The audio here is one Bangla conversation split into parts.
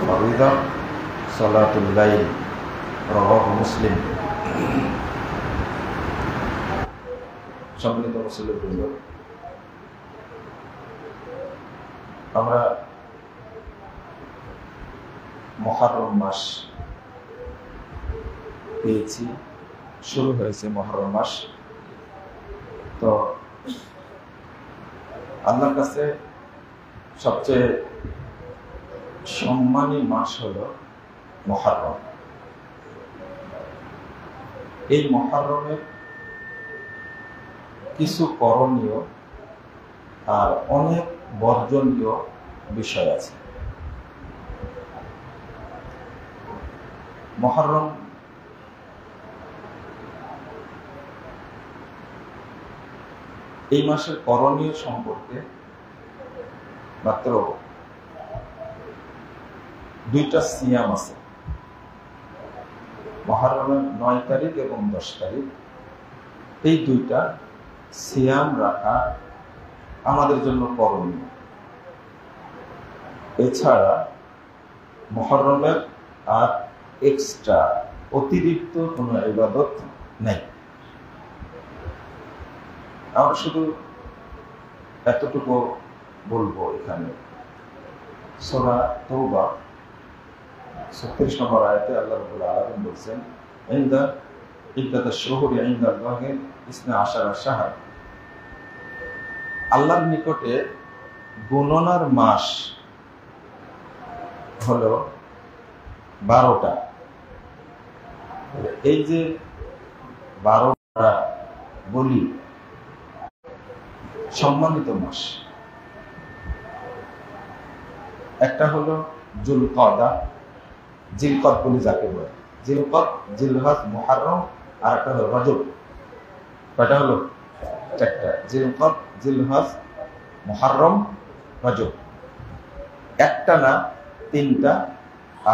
ফরিদা সালাতুল লাইল রাওয়াহু মুসলিম। সম্মানিত মুসল্লিবৃন্দ, আমরা মুহররম মাস পেয়েছি, শুরু হয়েছে মুহররম মাস। তো আল্লাহর কাছে সবচেয়ে সম্মানী মাস হলো মুহররম। এই মুহররমের কিছু করণীয় আর অনেক বর্জনীয় বিষয় আছে। মুহররম এই মাসের করণীয় সম্পর্কে মাত্র দুইটা সিয়াম আছে। মুহররমের 9 তারিখ এবং 10 তারিখ, এই দুইটা সিয়াম রাখা আমাদের জন্য করণীয়। এছাড়া মুহররমের আর এক্সট্রা অতিরিক্ত কোনো ইবাদত নেই। আমরা শুধু এতটুকু বলবো, এখানে সূরা তাওবা 36 নম্বর আয়াতে আল্লাহ রাব্বুল আলামিন বলেছেন, ইনদা ইদ্দাতাশ শুহুরি ইনদাল্লাহি 12 শাহর। আল্লাহর নিকটে গণনার মাস হলো 12টা। এই যে 12টা বলি সম্মানিত মাস, একটা হলো যুলকদা, জিলকদ বলি যাকে বলে, জিলকদ, জিলহজ, মুহররম, আর একটা হলো রজব। কয়টা হলো? 4টা। জিলকদ, জিলহজ, মুহররম, রজব। একটা না, 3টা।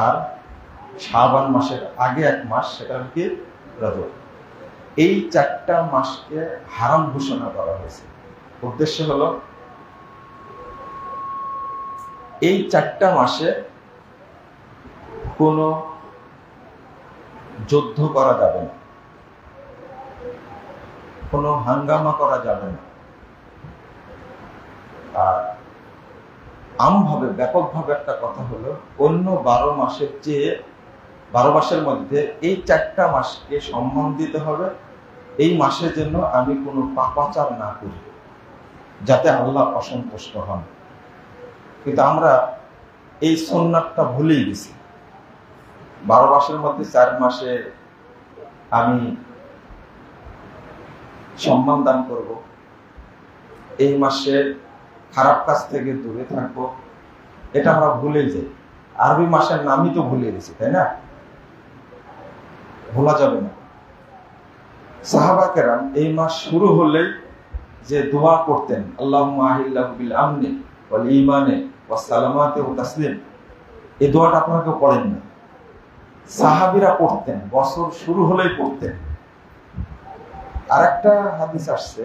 আর শাবান মাসের আগে এক মাস, সেটা হলো কি? রজব। এই 4টা মাসকে হারাম ঘোষণা করা হয়েছে। উদ্দেশ্য হলো এই 4টা মাসে কোনো যুদ্ধ করা যাবে না, কোনো হাঙ্গামা করা যাবে না। আর আমভাবে, ব্যাপকভাবে একটা কথা হলো, অন্য 12 মাসের চেয়ে 12 মাসের মধ্যে এই 4টা মাসকে সম্মান দিতে হবে। এই মাসের জন্য আমি কোনো পাপাচার না করি, যাতে আল্লাহ অসন্তুষ্ট হন। কিন্তু আমরা এই সুন্নাতটা ভুলেই গেছি। 12 মাসের মধ্যে 4 মাসে আমি সম্মান দান করব, এই মাসে খারাপ কাজ থেকে দূরে থাকবো, এটা আমরা ভুলে যাই। আরবি মাসের নামই তো ভুলে গেছি, তাই না? ভোলা যাবে না। সাহাবা কেরাম এই মাস শুরু হলেই যে দোয়া করতেন, আল্লাহুম্মা আহিল্লাহু বিল আমনি ওয়াল ঈমানি ওয়াস সালামাতি ওয়া তাসলিম, এই দোয়াটা আপনারা কেউ পড়েন না, সাহাবীরা পড়তেন, বছর শুরু হলেই পড়তেন। আর একটা হাদিস আসছে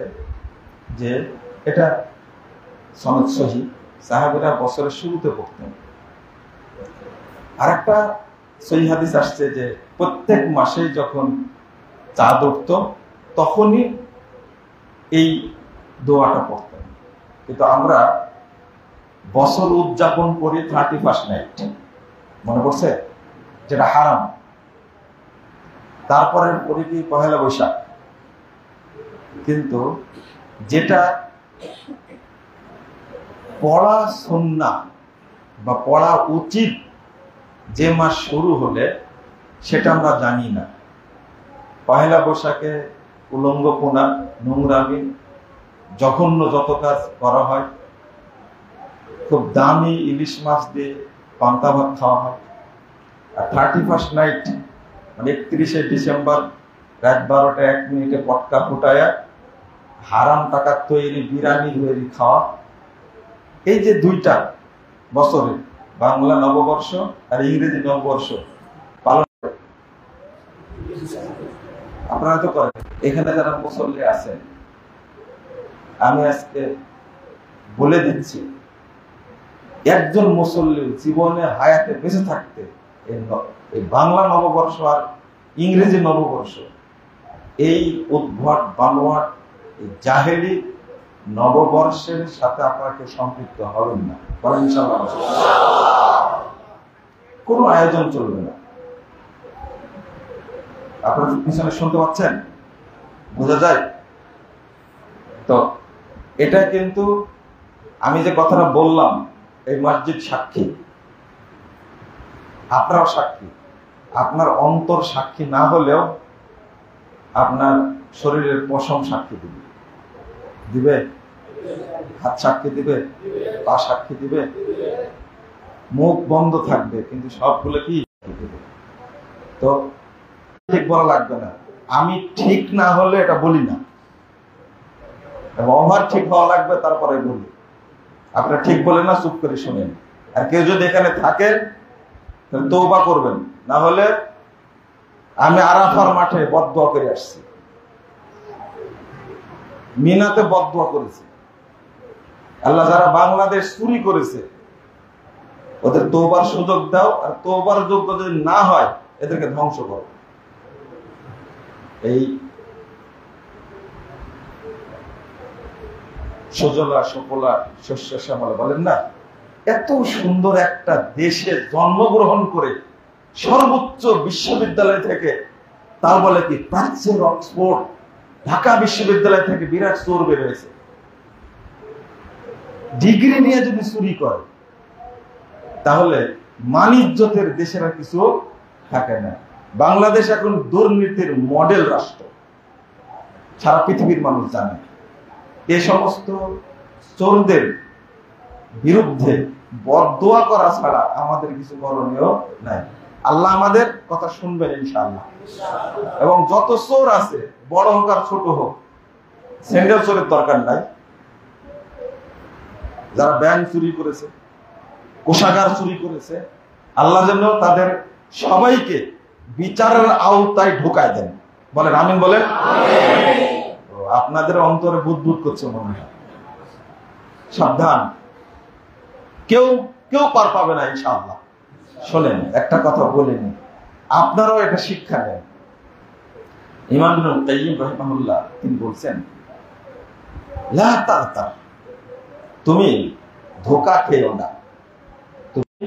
যে এটা সনদ সহিহ, সাহাবীরা বছরের শুরুতে পড়তেন। আর একটা সহিহ হাদিস আসছে যে প্রত্যেক মাসে যখন চাঁদ উঠত তখনই এই দোয়াটা পড়তেন। কিন্তু আমরা বছর উদযাপন করি 31 নাইট, মনে পড়ছে? যেটা হারাম। তারপরে পরে কি পহেলা বৈশাখ। কিন্তু যেটা পড়া সুন্নাহ বা পড়া উচিত যে মাস শুরু হলে, সেটা আমরা জানি না। পহেলা বৈশাখে উলঙ্গপনা, নোংরামি, জঘন্য যত কাজ করা হয়, খুব দামি ইলিশ মাছ দিয়ে পান্তা ভাত খাওয়া হয়। আর 31 নাইট মানে 31শে ডিসেম্বর রাত 12টা 1 মিনিটে পটকা ফুটায়া হারাম টাকার তৈরি বিরিয়ানি তৈরি খাওয়া। এই যে 2টা বছরে বাংলা নববর্ষ আর ইংরেজি নববর্ষ পালন আপনারা তো করেন। এখানে যারা মুসল্লি আছেন, আমি আজকে বলে দিচ্ছি, একজন মুসল্লি জীবনে হায়াতে বেঁচে থাকতে এই বাংলা নববর্ষ আর ইংরেজি নববর্ষ, এই উদ্ভট বানোয়াট এই জাহেলি নববর্ষের সাথে আপনাকে সম্পৃক্ত হবেন না, বলেন ইনশাআল্লাহ। কোনো আয়োজন চলবে না। আপনারা পিছনে শুনতে পাচ্ছেন, বোঝা যায় তো? এটা কিন্তু আমি যে কথাটা বললাম, এই মসজিদ সাক্ষী, আপনারাও সাক্ষী। আপনার অন্তর সাক্ষী না হলেও আপনার শরীরের পশম সাক্ষী দিবে, দিবে, হাত সাক্ষী দিবে, পা সাক্ষী দিবে, মুখ বন্ধ থাকবে কিন্তু সবগুলো কি দিবে। তো ঠিক বলা লাগবে না, আমি ঠিক না হলে এটা বলি না, এবং আমার ঠিক হওয়া লাগবে তারপরে বলি। আপনারা ঠিক বলেন না, চুপ করে শুনেন। আর কেউ যদি এখানে থাকেন তওবা করবেন, না হলে আমি আরাফার মাঠে বদদুয়া করে আসছি, মিনাতে বদদুয়া করেছি। আল্লাহ যারা বাংলাদেশ চুরি করেছে ওদের তওবার সুযোগ দাও, আর তওবার যোগ্য যদি না হয় এদেরকে ধ্বংস করো। এই সজলা সফলা শস্য শ্যামলা বলেন না, এত সুন্দর একটা দেশে জন্মগ্রহণ করে সর্বোচ্চ বিশ্ববিদ্যালয় থেকে, তার বলে কি প্রাচ্যের অক্সফোর্ড, ঢাকা বিশ্ববিদ্যালয় থেকে বিরাট চোর বের হয়েছে। ডিগ্রি নিয়ে যদি চুরি করে তাহলে মানিজ্যতের দেশের আর কিছু থাকে না। বাংলাদেশ এখন দুর্নীতির মডেল রাষ্ট্র, সারা পৃথিবীর মানুষ জানে। এ সমস্ত চোরদের বিরুদ্ধে বদদুয়া করা ছাড়া আমাদের কিছু করণীয় নাই। আল্লাহ আমাদের কথা শুনবেন ইনশাআল্লাহ। এবং যত চোর আছে, বড় হোক আর ছোট হোক, সিঙ্গেল চোরের দরকার নাই। যারা ব্যাংক চুরি করেছে, কোষাগার চুরি করেছে, আল্লাহ যেন তাদের সবাইকে বিচারের আওতায় ঢোকায় দেন, বলেন আমিন, বলেন। আপনাদের অন্তরে বুদবুদ করছে মনে হয়, সাবধান, কেউ কেউ পার পাবে না ইনশাআল্লাহ। শোনেন, একটা কথা বলিনি, আপনারাও এটা শিক্ষা নেন। ইমাম ইবনুল কাইয়্যিম রাহিমাহুল্লাহ তিনি বলছেন, লা তা'তার, তুমি ধোঁকা খেও না, তুমি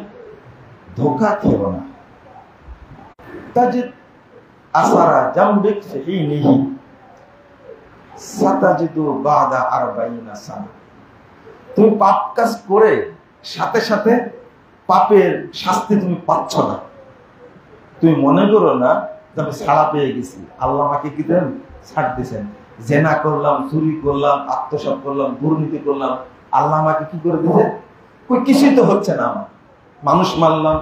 ধোঁকা খেও না। তাজিদ আসারা জামবিক ফিহিনিহি সাতাজিদু বাদা 40 সানা। তুমি পাপ কাজ করে সাথে সাথে পাপের শাস্তি তুমি পাচ্ছ না। তুমি মনে করো না যে আমি ছাড়া পেয়ে গেছি, আল্লাহ আমাকে কি দেন, ছাড় দিয়েছেন। জেনা করলাম, চুরি করলাম, আত্মসাৎ করলাম, দুর্নীতি করলাম, আল্লাহ আমাকে কি করে দিয়েছে? কই কিছুই তো হচ্ছে না আমার। মানুষ মারলাম,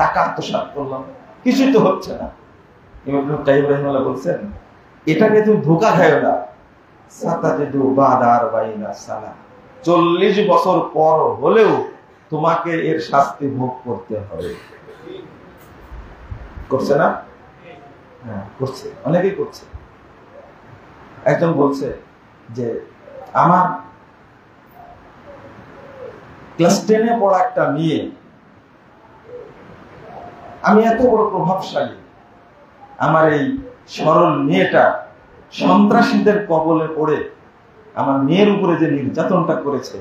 টাকা আত্মসাৎ করলাম, কিছুই তো হচ্ছে না। ইমাম ইবনে কাইয়্যিম রাহিমাহুল্লাহ বলছেন, এটাকে তুমি ধোঁকা খাও না। সাতাজিদু বাদা 40 সানা, 40 বছর পর হলেও তোমাকে এর শাস্তি ভোগ করতে হবে। করছে না? হ্যাঁ, করছে, অনেকেই করছে। একজন বলছে যে আমার ক্লাস 10-এ পড়া একটা মেয়ে, আমি এত বড় প্রভাবশালী, আমার এই সরল মেয়েটা সন্ত্রাসীদের কবলে পড়ে আমার মেয়ের উপরে যে নির্যাতনটা করেছে,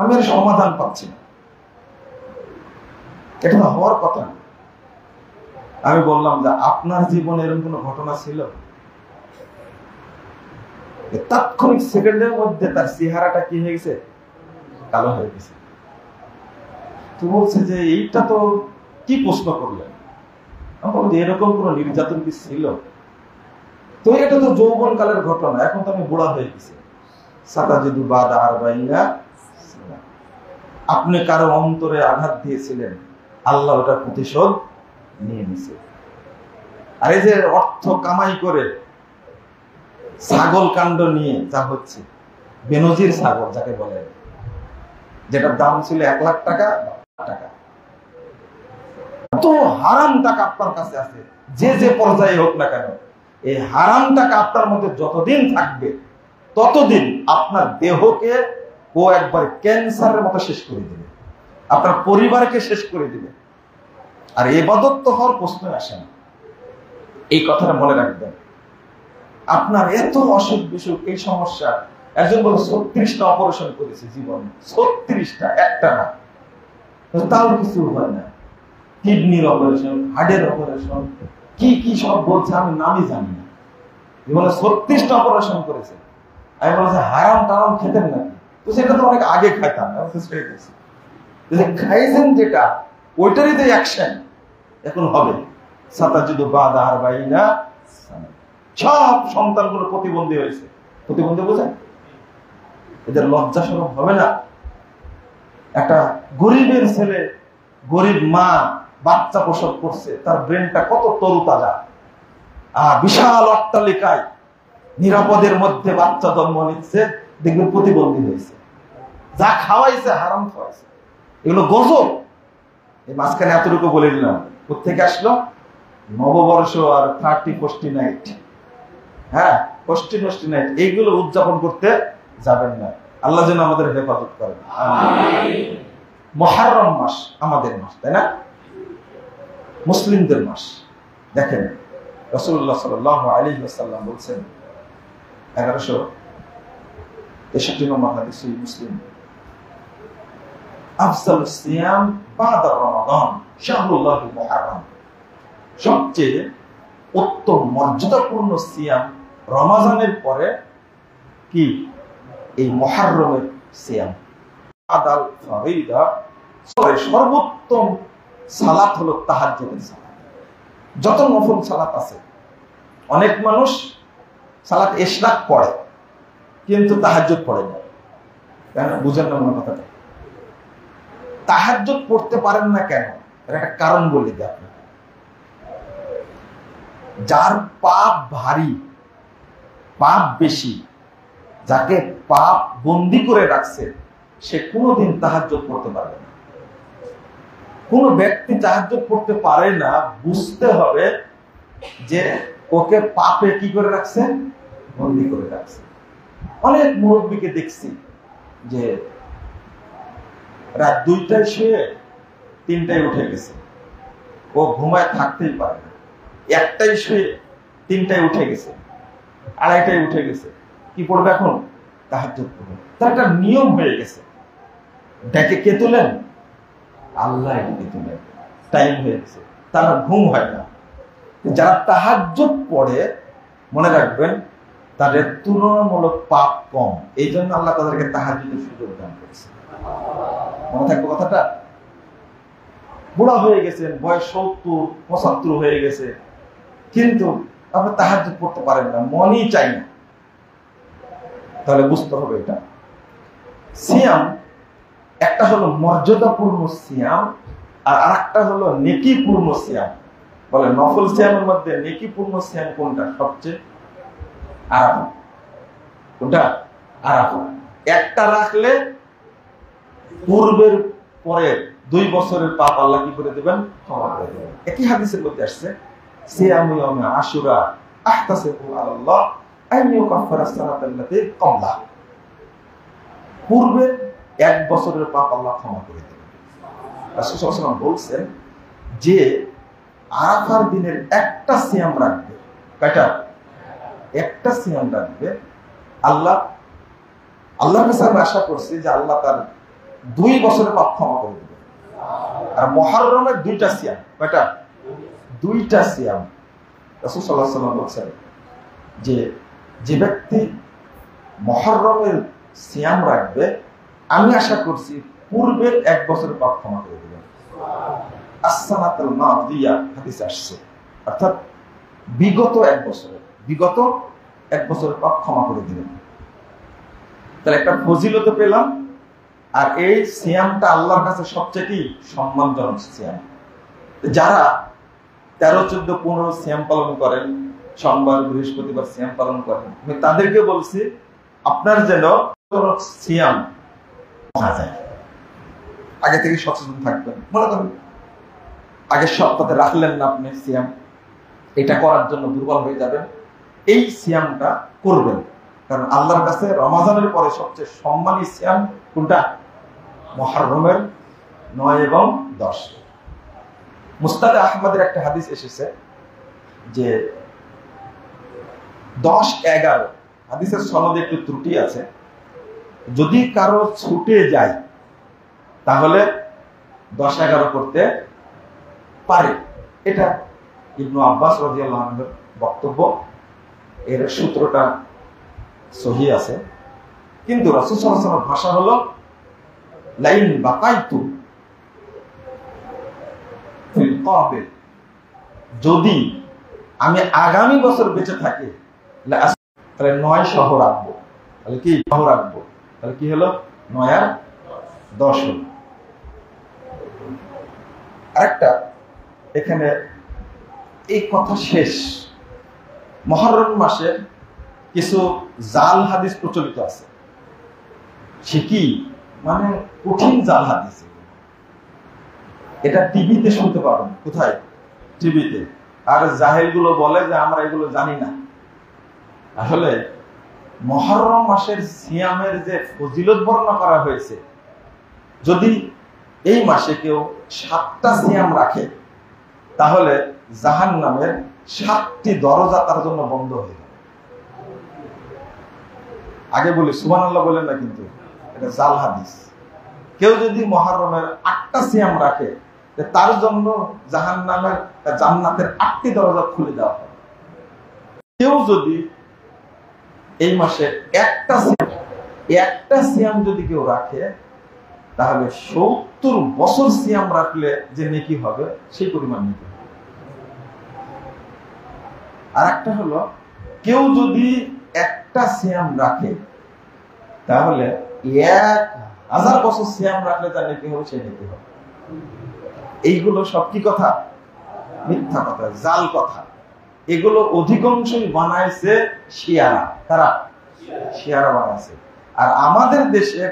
আমি আর সমাধান পাচ্ছি না। এটা তো হওয়ার কথা না। আমি বললাম যে আপনার জীবনে এরকম কোন ঘটনা ছিল? তাৎক্ষণিক সেকেন্ডের মধ্যে তার চেহারাটা কি হয়ে গেছে, কালো হয়ে গেছে। তো বলছে যে এইটা তো কি প্রশ্ন করলেন? এরকম কোন নির্যাতন কি ছিল? তো এটা তো যৌবন কালের ঘটনা, এখন তো আমি বুড়া হয়ে গেছি। সাতাজিদু বাদা 40 সানা। আপনি কারো অন্তরে আঘাত দিয়েছিলেন, আল্লাহ ওটার প্রতিশোধ নিয়ে নিছে। আর এই যে অর্থ কামাই করে ছাগল কাণ্ড নিয়ে যা হচ্ছে, বেনজির ছাগল যাকে বলে, যেটার দাম ছিল 1 লাখ টাকা, তো হারাম টাকা আপনার কাছে আছে, যে যে পর্যায়ে হোক না কেন, এই হারাম টাকা আপনার মধ্যে যতদিন থাকবে ততদিন আপনার দেহকে ও একবার ক্যান্সারের মতো শেষ করে দেবে। আপনার পরিবারকে শেষ করে দিবে। আর ইবাদত তো হওয়ার প্রশ্ন আসে না। এই কথাটা মনে রাখবেন। আপনার এত অসুখ বিসুখ, এই সমস্যা, একজন বলে 36টা অপারেশন করেছে জীবনে, 36টা, একটা না, তাও কিছু হয় না। কিডনির অপারেশন, হার্টের অপারেশন, কি কি সব বলছে আমি নামই জানি না। জীবনে 36টা অপারেশন করেছে। আমি বলছি হারাম টারাম খেতেন নাকি? তো সেটা তো অনেক আগে খাইতাম, খাইছেন যেটা ওইটারই তো অ্যাকশন এখন হবে। সাতাজিদু বাদা আরবাইনা, সব সন্তানগুলো প্রতিবন্ধী হয়েছে। প্রতিবন্ধী বোঝেন? এদের লজ্জা শরম হবে না? একটা গরিবের ছেলে, গরিব মা বাচ্চা প্রসব করছে, তার ব্রেনটা কত তরুতাজা, বিশাল অট্টালিকায় নিরাপদের মধ্যে বাচ্চা জন্ম নিচ্ছে, দেখবেন প্রতিবন্ধী হয়েছে। যা খাওয়াইছে হারাম খাওয়াইছে, এগুলো গজব। এই মাঝখানে এতটুকু বলে দিলাম। কোথেকে আসলো? নববর্ষ আর 30 নাইট, হ্যাঁ, ষষ্ঠী নাইট, এইগুলো উদযাপন করতে যাবেন না। আল্লাহ যেন আমাদের হেফাজত করেন। মুহররম মাস আমাদের মাস, তাই না? মুসলিমদের মাস। দেখেন রাসূলুল্লাহ সাল্লাল্লাহু আলাইহি ওয়াসাল্লাম বলছেন, 1163 নম্বর হাদিস, মুসলিম, আফজালুস সিয়াম বাদা রমাদান শাহরুল্লাহিল মুহররম। সবচেয়ে উত্তম মর্যাদাপূর্ণ সিয়াম রমাজানের পরে কি? এই মুহররমের সিয়াম। আদাল ফরিদা, সর্বোত্তম সালাত হলো তাহাজ্জুদের সালাত। যত নফল সালাত আছে, অনেক মানুষ সালাত ইশরাক পড়ে কিন্তু তাহাজ্জুদ পড়ে না। কেন বুঝেন না মনে কথাটা? তাহাজ্জুদ পড়তে পারেন না কেন? এর একটা কারণ বলি দিই আপনাকে। যার পাপ ভারী, পাপ বেশি, যাকে পাপ বন্দি করে রাখছে, সে কোনোদিন তাহাজ্জুদ পড়তে পারবে না। কোন ব্যক্তি তাহাজ্জুদ পড়তে পারে না, বুঝতে হবে যে ওকে পাপে কি করে রাখছে? বন্দি করে রাখছে। অনেক মুরব্বীকে দেখছি যে রাত 2টায় শুয়ে 3টায় উঠে গেছে, ও ঘুমায় থাকতেই পারে না। 1টায় শুয়ে 3টায় উঠে গেছে, 2:30টায় উঠে গেছে। কি পড়বে এখন? তাহাজ্জুদ পড়বে। তার একটা নিয়ম হয়ে গেছে। ডেকে কে তুলেন? আল্লাহ ডেকে তুলেন। টাইম হয়ে গেছে, তার ঘুম হয় না। যারা তাহাজ্জুদ পড়ে, মনে রাখবেন তাদের তুলনামূলক পাপ কম, এই জন্য আল্লাহ তাদেরকে তাহাজ্জুদের সুযোগ দান করেছে। মনে থাকবে কথাটা? বুড়া হয়ে গেছেন, বয়স 70-75 হয়ে গেছে, কিন্তু আপনি তাহাজ্জুদ পড়তে পারেন না, মনই চাই না। তাহলে বুঝতে হবে এটা সিয়াম একটা হলো মর্যাদাপূর্ণ সিয়াম, আর আরেকটা হলো নেকিপূর্ণ সিয়াম। বলে নফল সিয়ামের মধ্যে নেকিপূর্ণ সিয়াম কোনটা? সবচেয়ে আরাফা। কোনটা? আরাফা। একটা রাখলে পূর্বের পরে 2 বছরের পাপ আল্লাহ কি করে দেবেন? ক্ষমা করে দেবেন। একই হাদিসের মধ্যে আসছে, সিয়ামু ইয়াউমি আশুরা আহতাসিবু আলাল্লাহ আন ইউকাফফিরা সানাতাল্লাতী ক্বাবলা। পূর্বের 1 বছরের পাপ আল্লাহ ক্ষমা করে দেবেন। রাসূল সাল্লাল্লাহু আলাইহি ওয়াসাল্লাম বলছেন যে আরাফার দিনের একটা সিয়াম রাখবে, কয়টা? একটা সিয়াম রাখবে, আল্লাহর কাছে আমি আশা করছি যে আল্লাহ তার 2 বছরের পাপ ক্ষমা করে দেবে। আর মুহররমের 2টা সিয়াম, কয়টা? 2টা সিয়াম। রাসূল সাল্লাল্লাহু আলাইহি ওয়াসাল্লাম বলছেন যে যে ব্যক্তি মুহররমের সিয়াম রাখবে, আমি আশা করছি পূর্বের 1 বছরের পাপ ক্ষমা করে দেবেন। as-sanatul মাদিয়া হাদিসে আসছে, অর্থাৎ বিগত 1 বছরের পাপ ক্ষমা করে দিবেন। তাহলে একটা ফজিলত পেলাম। আর এই সিয়ামটা আল্লাহর কাছে সবচেয়ে সম্মানজনক সিয়াম। যারা 13, 14, 15 সিয়াম পালন করেন, সোমবার বৃহস্পতিবার সিয়াম পালন করেন, আমি তাদেরকে বলছি আপনার যেন সিয়াম না যায়, আগে থেকে সচেতন থাকবেন। মনে করেন আগের সপ্তাহে রাখলেন না আপনি সিয়াম, এটা করার জন্য দুর্বল হয়ে যাবেন। এই সিয়ামটা করবেন, কারণ আল্লাহর কাছে রমাজানের পরে সবচেয়ে সম্মানী সিয়াম কোনটা? মুহররমের 9 এবং 10। মুস্তাদ আহমদের একটা হাদিস এসেছে যে 10-11, হাদিসের সনদে একটু ত্রুটি আছে, যদি কারো ছুটে যায় তাহলে 10-11 করতে পারে। এটা ইবনু আব্বাস রাদিয়াল্লাহু আনহুর বক্তব্য। এর সূত্রটা সহি আছে, কিন্তু রাসূল সাল্লাল্লাহু আলাইহি ওয়াসাল্লামের ভাষা হলো লাইন বাকাইতু ফিল কাবিল, যদি আমি আগামী বছর বেঁচে থাকি তাহলে 9 সহ রাখবো। তাহলে কি সহ রাখবো? তাহলে কি হলো? 9 আর 10 হলো। আরেকটা এখানে এই কথা শেষ, মুহররম মাসে কিছু জাল হাদিস প্রচলিত আছে। সে কি মানে কঠিন জাল হাদিস। এটা টিভিতে শুনতে পাবেন। কোথায়? টিভিতে। আর জাহেল গুলো বলে যে আমরা এগুলো জানি না। আসলে মুহররম মাসের সিয়ামের যে ফজিলত বর্ণনা করা হয়েছে, যদি এই মাসে কেউ 7টা সিয়াম রাখে তাহলে জাহান্নামের 7টি দরজা তার জন্য বন্ধ হয়ে যাবে। আগে বলি সুবহানাল্লাহ বলেন না, কিন্তু এটা জাল হাদিস। কেউ যদি মুহররমের 8টা সিয়াম রাখে তার জন্য জাহান্নামের জান্নাতের 8টি দরজা খুলে দেওয়া হবে। কেউ যদি এই মাসে একটা সিয়াম যদি কেউ রাখে তাহলে 70 বছর সিয়াম রাখলে যে নেকি হবে সেই পরিমাণ নেকি। আর একটা হলো কেউ যদি একটা সিয়াম রাখে তাহলে 1000 বছর সিয়াম রাখলে তার নেকি হবে সেই নেকি হবে। এইগুলো সব কি কথা? মিথ্যা কথা, জাল কথা। এগুলো অধিকাংশই বানাইছে শিয়ারা। তারা শিয়ারা বানাইছে। আর আমাদের দেশে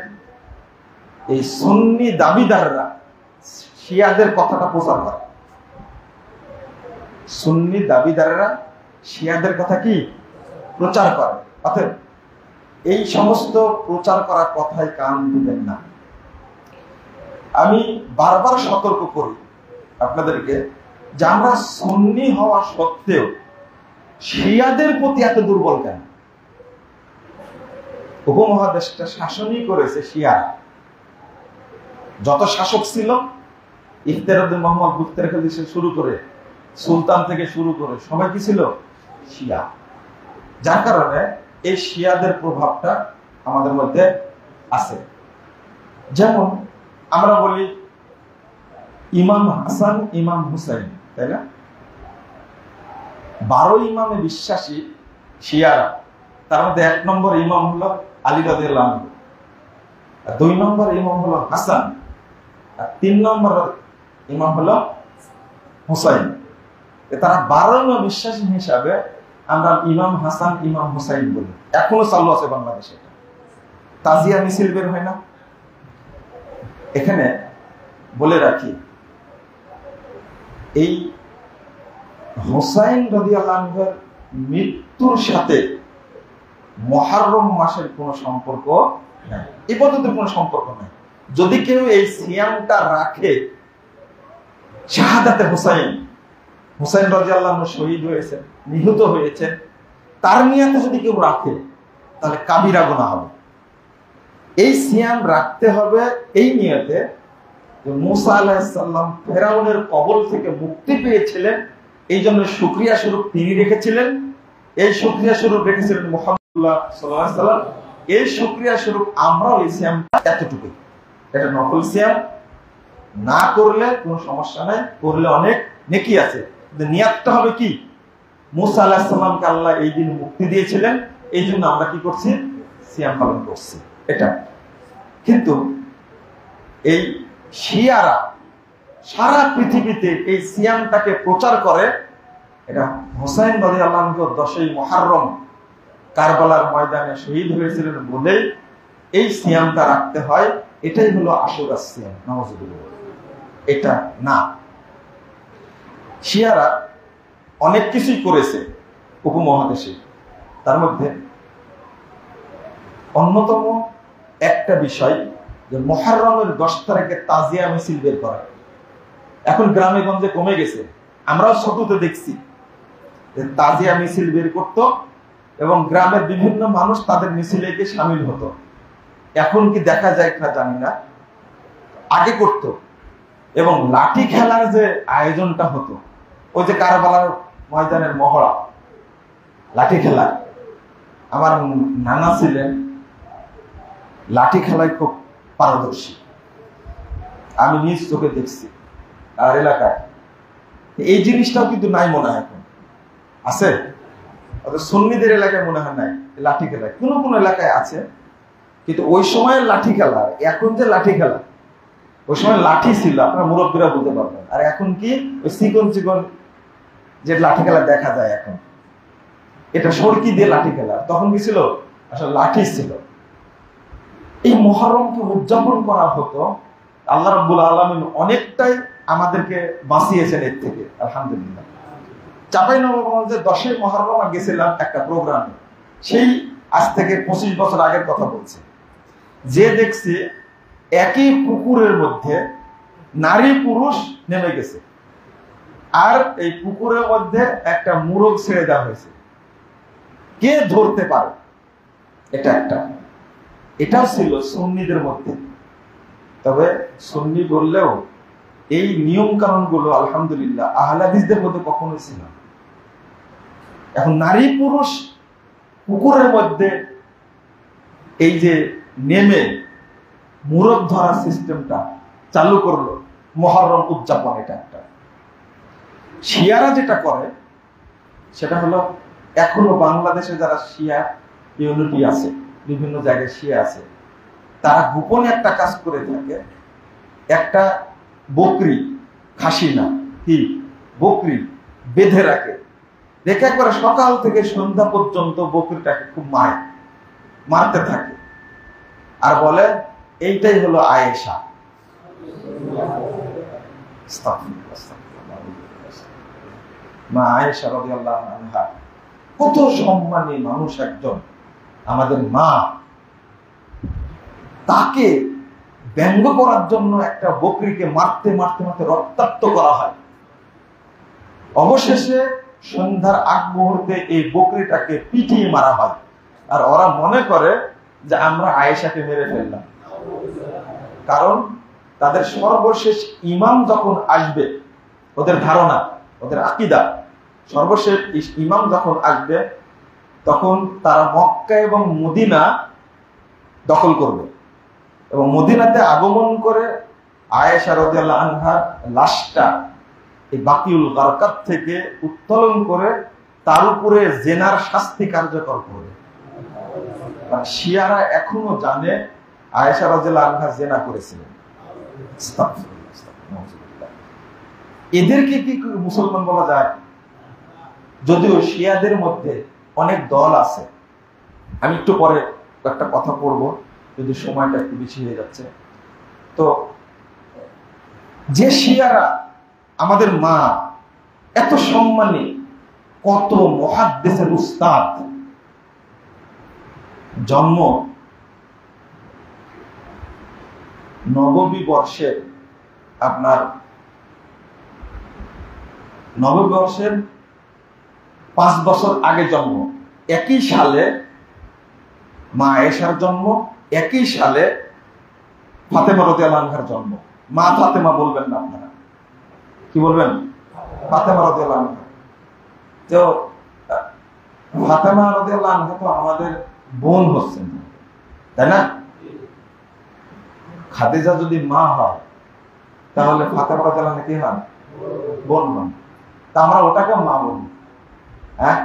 এই সুন্নি দাবিদাররা শিয়াদের কথাটা প্রচার করে। সুন্নি দাবিদাররা শিয়াদের কথা কি প্রচার করে। অতএব এই সমস্ত প্রচার করা কথায় কান দিবেন না। আমি বারবার সতর্ক করি আপনাদেরকে যে আমরা সুন্নি হওয়া সত্ত্বেও শিয়াদের প্রতি এত দুর্বল কেন? উপমহাদেশটা শাসনই করেছে শিয়ারা। যত শাসক ছিল ইখতিয়ারউদ্দিন মোহাম্মদ বুখতারি থেকে শুরু করে সুলতান থেকে শুরু করে সবাই কি ছিল? শিয়া। যার কারণে এই শিয়াদের প্রভাবটা আমাদের মধ্যে আছে। যেমন আমরা বলি ইমাম হাসান, ইমাম হুসাইন, তাই না? 12 ইমামে বিশ্বাসী শিয়ারা। তার মধ্যে 1 নম্বর ইমাম হলো আলী রাদিয়াল্লাহু আনহু, আর 2 নম্বর ইমাম হলো হাসান, আর 3 নম্বর ইমাম হলো হুসাইন। তারা 12 ইমাম বিশ্বাসী হিসাবে আমরা ইমাম হাসান, ইমাম হুসাইন বলি। এখনো চালু আছে বাংলাদেশে। তাজিয়া মিছিল বের হয় না? এখানে বলে রাখি, এই হুসাইন রাদিয়াল্লাহু আনহুর মৃত্যুর সাথে মুহররম মাসের কোনো সম্পর্ক নাই, এই পর্যন্ত কোনো সম্পর্ক নাই। যদি কেউ এই সিয়ামটা রাখে, শাহাদাতে হুসাইন, হুসাইন রাদিয়াল্লাহু আনহু শহীদ হয়েছেন, নিহত হয়েছেন, তার নিয়তে যদি কেউ রাখে তাহলে কাবিরা গুনাহ হবে। এই সিয়াম রাখতে হবে এই নিয়তে যে মুসা আলাইহিস সালাম ফেরাউনের কবল থেকে মুক্তি পেয়েছিলেন, এই জন্য শুকরিয়া স্বরূপ তিনি রেখেছিলেন। এই শুকরিয়া স্বরূপ রেখেছিলেন মুহাম্মদ সাল্লাল্লাহু আলাইহি সাল্লাম। এই শুকরিয়া স্বরূপ আমরাও এই সিয়ামটা এতটুকু। এটা নফল সিয়াম, না করলে কোনো সমস্যা নাই, করলে অনেক নেকি আছে। কিন্তু নিয়তটা হবে কি? মুসা আলাইহিস সালামকে আল্লাহ এই দিন মুক্তি দিয়েছিলেন, এই জন্য আমরা কি করছি? সিয়াম পালন করছি। এটা কিন্তু এই শিয়ারা সারা পৃথিবীতে এই সিয়ামটাকে প্রচার করে। এটা হুসাইন রাদিয়াল্লাহু আনহু 10ই মুহররম কারবালার ময়দানে শহীদ হয়েছিলেন বলে এই সিয়ামটা রাখতে হয়। এটাই হলো আশুরা সিয়াম। নাউজুবিল্লাহ। এটা না। শিয়ারা অনেক কিছুই করেছে উপমহাদেশে। তার মধ্যে অন্যতম একটা বিষয় যে মুহররমের 10 তারিখে তাজিয়া মিছিল বের করা। এখন গ্রামে গঞ্জে কমে গেছে, আমরাও ছোটতে দেখছি যে তাজিয়া মিছিল বের করতো এবং গ্রামের বিভিন্ন মানুষ তাদের মিছিলে গিয়ে সামিল হতো। এখন কি দেখা যায় কিনা জানি না, আগে করতো। এবং লাঠি খেলার যে আয়োজনটা হতো, ওই যে কারবালার ময়দানের মহড়া, লাঠি খেলা, আমার নানা ছিলেন লাঠি খেলায় খুব পারদর্শী, আমি নিজ চোখে দেখছি। আর এলাকায় এই জিনিসটাও কিন্তু নাই মনে হয়, এখন আছে, সুন্নিদের এলাকায় মনে হয় নাই লাঠি খেলায়, কোন কোন এলাকায় আছে। কিন্তু ওই সময়ের লাঠি খেলা, এখন যে লাঠি খেলা, ওই সময় লাঠি ছিল, আপনারা মুরব্বীরা বলতে পারবেন। আর এখন কি ওই চিকন চিকন যে লাঠি খেলা দেখা যায় এখন, এটা সরকি দিয়ে লাঠি খেলা, তখন কি ছিল আসলে লাঠি ছিল। এই মুহররমকে উদযাপন করা হতো, আল্লাহ রাব্বুল আলামিন অনেকটাই আমাদেরকে বাঁচিয়েছেন এর থেকে, আলহামদুলিল্লাহ। চাঁপাইনবাবগঞ্জে 10 মুহররম গেছিলাম একটা প্রোগ্রামে, সেই আজ থেকে 25 বছর আগের কথা বলছি, যে দেখছি একই পুকুরের মধ্যে নারী পুরুষ নেমে গেছে, আর এই পুকুরের মধ্যে একটা মুরগ ছেড়ে দেওয়া হয়েছে, কে ধরতে পারে? এটাও ছিল সুন্নিদের মধ্যে। তবে সুন্নি বললেও এই নিয়ম কানুন গুলো আলহামদুলিল্লাহ আহলে হাদিসদের মধ্যে কখনোই ছিল না। এখন নারী পুরুষ পুকুরের মধ্যে এই যে নেমে মুরগ ধরার সিস্টেমটা চালু করলো মুহররম উদযাপন, এটা একটা। শিয়ারা যেটা করে সেটা হলো, এখনো বাংলাদেশে যারা শিয়া ইউনিটি আছে, বিভিন্ন জায়গায় শিয়া আছে, তারা গোপনে একটা কাজ করে থাকে, একটা বকরি, খাসি না কি বকরি বেঁধে রাখে, রেখে একবারে সকাল থেকে সন্ধ্যা পর্যন্ত বকরিটাকে খুব মারতে থাকে, আর বলে এইটাই হলো আয়েশা। মা আয়েশা রাদিয়াল্লাহু আনহা কত সম্মানী মানুষ একজন, আমাদের মা, তাকে ব্যঙ্গ করার জন্য একটা বকরিকে মারতে মারতে মারতে রক্তাক্ত করা হয়। অবশেষে সন্ধ্যার আগ মুহূর্তে এই বকরিটাকে পিটিয়ে মারা হয়, আর ওরা মনে করে যে আমরা আয়েশাকে মেরে ফেললাম। কারণ তাদের সর্বশেষ ইমাম যখন আসবে, ওদের ধারণা, ওদের আকীদা, সর্বশেষ ইমাম যখন আসবে তখন তারা মক্কা এবং মদিনা দখল করবে, এবং মদিনাতে আগমন করে আয়েশা রাদিয়াল্লাহু আনহার লাশটা এই বাকিউল গারকাত থেকে উত্তোলন করে তার উপরে জেনার শাস্তি কার্যকর করবে। শিয়ারা এখনো জানে আয়েশা রাদিয়াল্লাহু আনহা জেনা করেছিলেন। এদেরকে কি মুসলমান বলা যায়? যদিও শিয়াদের মধ্যে অনেক দল আছে, আমি একটু পরে একটা কথা পড়ব, যদি সময়টা একটু বেশি হয়ে যাচ্ছে। তো যে শিয়ারা আমাদের মা এত সম্মানী, কত মুহাদ্দিসের উস্তাদ, জন্ম নববী বর্ষের, আপনার নববী বর্ষের 5 বছর আগে জন্ম, একই সালে মা আয়েশার জন্ম, একই সালে ফাতেমা রাদিয়াল্লাহু আনহার জন্ম। মা ফাতেমা বলবেন না আপনারা, কি বলবেন? ফাতেমা রাদিয়াল্লাহু আনহা। তো ফাতেমা রাদিয়াল্লাহু আনহা তো আমাদের বোন হচ্ছেন, তাই না? খাদিজা যদি মা হয় তাহলে ফাতেমা রাদিয়াল্লাহু আনহা কি হয়? বোন হন। তা আমরা ওটাকে মা বলি। হ্যাঁ,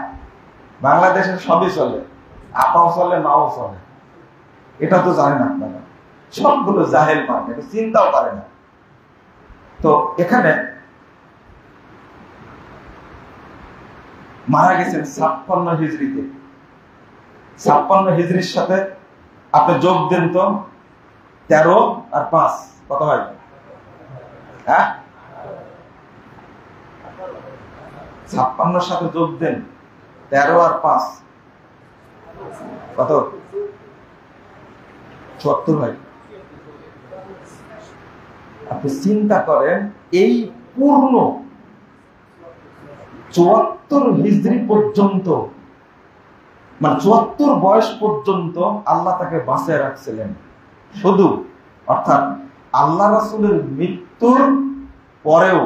বাংলাদেশের সবই চলে, আপাও চলে, মাও চলে, এটা তো জানেন আপনারা। সবগুলো জাহেল মানে, এটা চিন্তাও পারে না। তো এখানে মারা গেছেন 56 হিজরিতে। 56 হিজরির সাথে আপনি যোগ দেন তো, 13 আর 5 কত হয়? হ্যাঁ, 56 সাথে যোগ দেন, 13 আর 5 কত? 74 হয়। আপনি চিন্তা করেন, এই পূর্ণ 74 হিজরি পর্যন্ত, মানে 74 বয়স পর্যন্ত আল্লাহ তাকে বাঁচিয়ে রাখছিলেন শুধু, অর্থাৎ আল্লাহ রাসূলের মৃত্যুর পরেও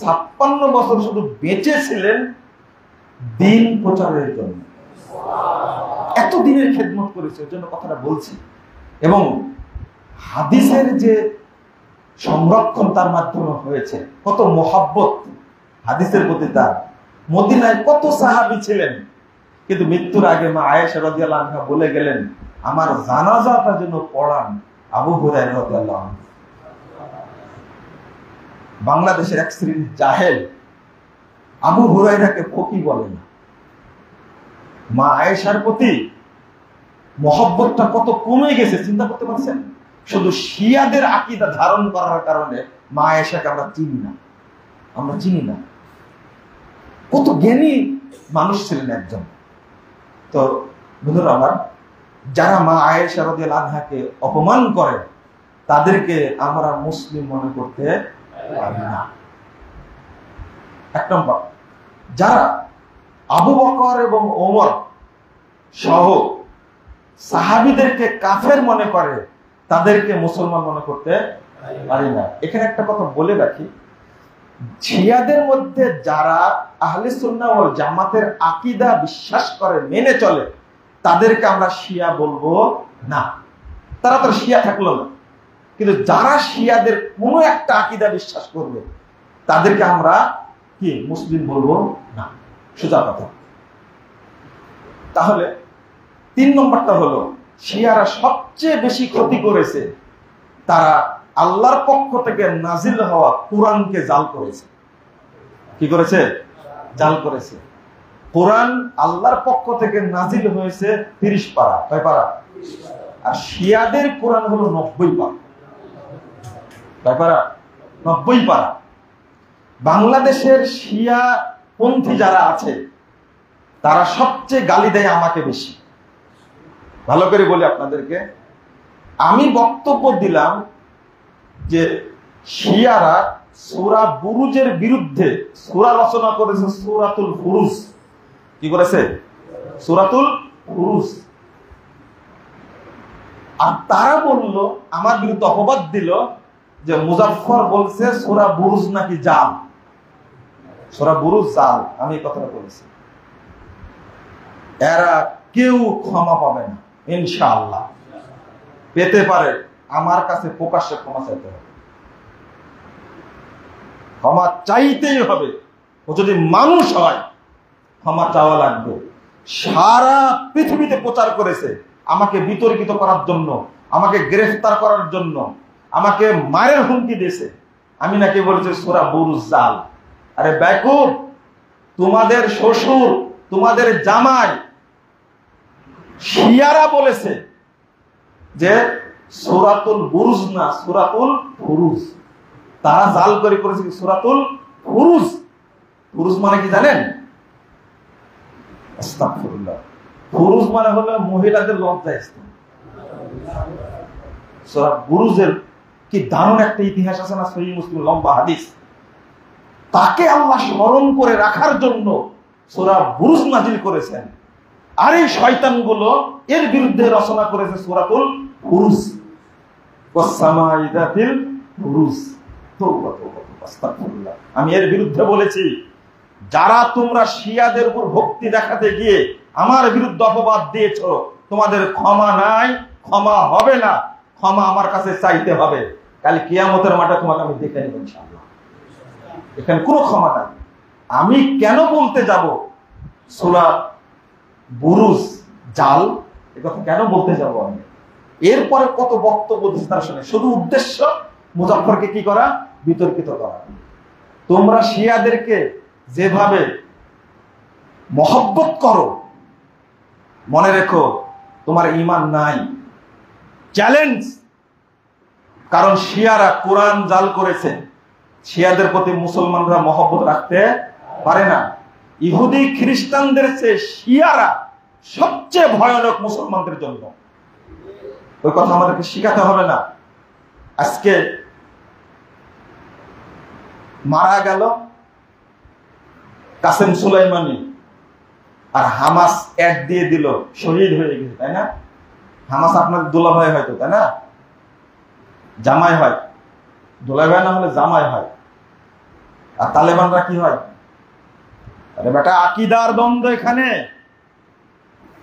56 বছর শুধু বেঁচে ছিলেন দিন প্রচারের জন্য। এত দিনের খেদমত করেছে, এর জন্য কথাটা বলছি। এবং হাদিসের যে সংরক্ষণ তার মাধ্যমে হয়েছে, কত মোহাব্বত হাদিসের প্রতি তার। মদিনায় কত সাহাবী ছিলেন, কিন্তু মৃত্যুর আগে মা আয়েশা রাদিয়াল্লাহু আনহা বলে গেলেন, আমার জানাজাটা যেন পড়ান আবু হুরায়রা রাদিয়াল্লাহু আনহু। বাংলাদেশের এক শ্রেণীর জাহেল আবু হুরায়রাকে ফকিহ বলে না। মা আয়েশার প্রতি মহব্বতটা কত কমে গেছে চিন্তা করতে পারছেন? শুধু শিয়াদের আকীদা ধারণ করার কারণে মা আয়েশাকে আমরা চিনি না, আমরা চিনি না। কত জ্ঞানী মানুষ ছিলেন একজন। তো বন্ধুরা আমার, যারা মা আয়েশা রাদিয়াল্লাহু আনহাকে অপমান করে তাদেরকে আমরা মুসলিম মনে করতে পারি না। এক নম্বর, যারা আবু বকর এবং ওমর সহ সাহাবীদেরকে কাফের মনে করে তাদেরকে মুসলমান মনে করতে পারি না। এখানে একটা কথা বলে রাখি, শিয়াদের মধ্যে যারা আহলে সুন্নাহ ওয়াল জামাতের আকীদা বিশ্বাস করে, মেনে চলে, তাদেরকে আমরা শিয়া বলবো না। তারা তো শিয়া থাকলো না, কিন্তু যারা শিয়াদের কোনো একটা আকীদা বিশ্বাস করবে তাদেরকে আমরা কি মুসলিম বলবো না, সোজা কথা। তাহলে 3 নম্বরটা হলো, শিয়ারা সবচেয়ে বেশি ক্ষতি করেছে, তারা আল্লাহর পক্ষ থেকে নাজিল হওয়া কোরআনকে জাল করেছে। কি করেছে? জাল করেছে। কোরআন আল্লাহর পক্ষ থেকে নাজিল হয়েছে 30 পারা। কয় পারা? আর শিয়াদের কোরআন হলো 90 পারা। কয় পারা? 90 পারা। বাংলাদেশের শিয়া পন্থী যারা আছে তারা সবচেয়ে গালি দেয় আমাকে বেশি। ভালো করে বলি আপনাদেরকে, আমি বক্তব্য দিলাম যে শিয়ারা সূরা বুরুজের বিরুদ্ধে সূরা রচনা করেছে, সূরাতুল বুরুজ। কি করেছে? সূরাতুল বুরুজ। আর তারা বলল, আমার বিরুদ্ধে অপবাদ দিল যে মুজাফফর বলছে সূরা বুরুজ নাকি জাল, সূরা বুরুজ জাল। আমি এই কথাটা বলেছি। এরা কেউ ক্ষমা পাবে না ইনশাআল্লাহ। পেতে পারে, আমার কাছে প্রকাশ্যে ক্ষমা চাইতে হবে, ক্ষমা চাইতেই হবে। ও যদি মানুষ হয় ক্ষমা চাওয়া লাগবে। সারা পৃথিবীতে প্রচার করেছে আমাকে বিতর্কিত করার জন্য, আমাকে গ্রেফতার করার জন্য, আমাকে মারের হুমকি দিয়েছে। আমি নাকি বলেছি সূরা বুরুজ জাল। আরে বেকুব, তোমাদের শ্বশুর, তোমাদের জামাই শিয়ারা বলেছে যে সূরাতুল বুরুজ না, সূরাতুল বুরুজ। তারা জাল করে করেছে কি সূরাতুল বুরুজ। বুরুজ মানে কি জানেন? আস্তাগফিরুল্লাহ। বুরুজ মানে হলো মহিলাদের লজ্জাস্থান। সূরা বুরুজের কি দারুণ একটা ইতিহাস আছে না, সহিহ মুসলিম লম্বা হাদিস। তাকে আল্লাহ স্মরণ করে রাখার জন্য সূরা বুরুজ নাজিল করেছেন। আর এই শয়তানগুলো এর বিরুদ্ধে রচনা করেছে সূরাতুল বুরুজ। ওয়াস-সামাই যাতিল বুরুজ। তাওবা তাওবা আস্তাগফিরুল্লাহ। আমি এর বিরুদ্ধে বলেছি, যারা তোমরা শিয়াদের উপর ভক্তি দেখাতে গিয়ে আমার বিরুদ্ধে অপবাদ দিয়েছো, তোমাদের ক্ষমা নাই, ক্ষমা হবে না। ক্ষমা আমার কাছে চাইতে হবে। কাল কিয়ামতের মাঠে তোমাকে আমি দেখে নেব ইনশাআল্লাহ। এখানে কোনো ক্ষমা নাই। আমি কেন বলতে যাব সূরা বুরুজ জাল, এই কথা কেন বলতে যাব আমি? এরপরে কত বক্তব্য বিস্তার শুনে, শুধু উদ্দেশ্য মুজাফফরকে কি করা? বিতর্কিত করা। তোমরা শিয়াদেরকে যেভাবে মহব্বত করো, মনে রেখো তোমার ঈমান নাই। চ্যালেঞ্জ। কারণ শিয়ারা কোরআন জাল করেছে, শিয়াদের প্রতি মুসলমানরা মহব্বত রাখতে পারে না। ইহুদি খ্রিস্টানদের চেয়ে শিয়ারা সবচেয়ে ভয়ানক মুসলমানদের জন্য। ওই কথা আমাদেরকে শিখাতে হবে না। আজকে মারা গেল কাসেম সুলাইমানি, আর হামাস অ্যাড দিয়ে দিল শহীদ হয়ে গেছে, তাই না? হামাস আপনার দুলাভাই হয়তো, তাই না? জামাই হয়, দুলাভাই না হলে জামাই হয়। আর তালেবানরা কি হয়? আরে বেটা, আকীদার দ্বন্দ্ব এখানে।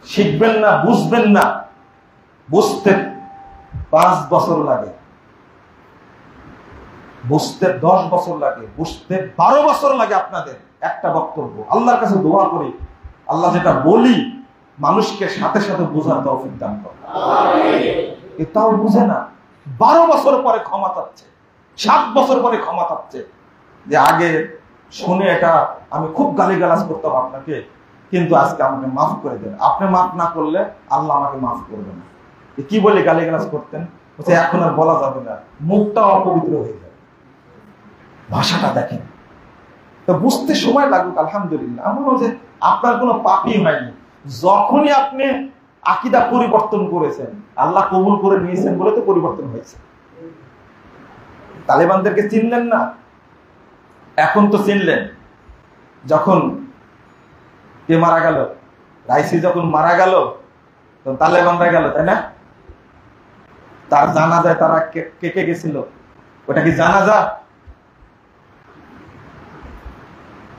শিখবেন না, বুঝবেন না, বুঝতে 5 বছর লাগে, বুঝতে 10 বছর লাগে, বুঝতে 12 বছর লাগে। আপনাদের একটা বক্তব্য, আল্লাহর কাছে দোয়া করি আল্লাহ যেটা বলি মানুষকে সাথে সাথে বোঝার তৌফিক দান করেন। এটাও বুঝে না, 12 বছর পরে ক্ষমা চাচ্ছে, 7 বছর পরে ক্ষমা চাচ্ছে, যে আগে শুনে এটা আমি খুব গালিগালাজ করতাম আপনাকে, কিন্তু আজকে আমাকে মাফ করে দেন। আপনি মাফ না করলে আল্লাহ আমাকে মাফ করবে না। কি বলে গালিগালাজ করতেন? এখন আর বলা যাবে না, মুখটা অপবিত্র হয়ে যাবে। ভাষাটা দেখেন তো, বুঝতে সময় লাগুক। আলহামদুলিল্লাহ, এমনও যে আপনার কোনো পাপই হয়নি। যখনই আপনি আকীদা পরিবর্তন করেছেন, আল্লাহ কবুল করে নিয়েছেন বলে তো পরিবর্তন হয়েছে। তালেবানদেরকে চিনলেন না, এখন তো চিনলেন। যখন কে মারা গেল, রাইসি যখন মারা গেল, তো তালেবানরা গেল, তাই না? তার জানাজায় তারা কে কে গেছিল? ওটা কি জানাজা?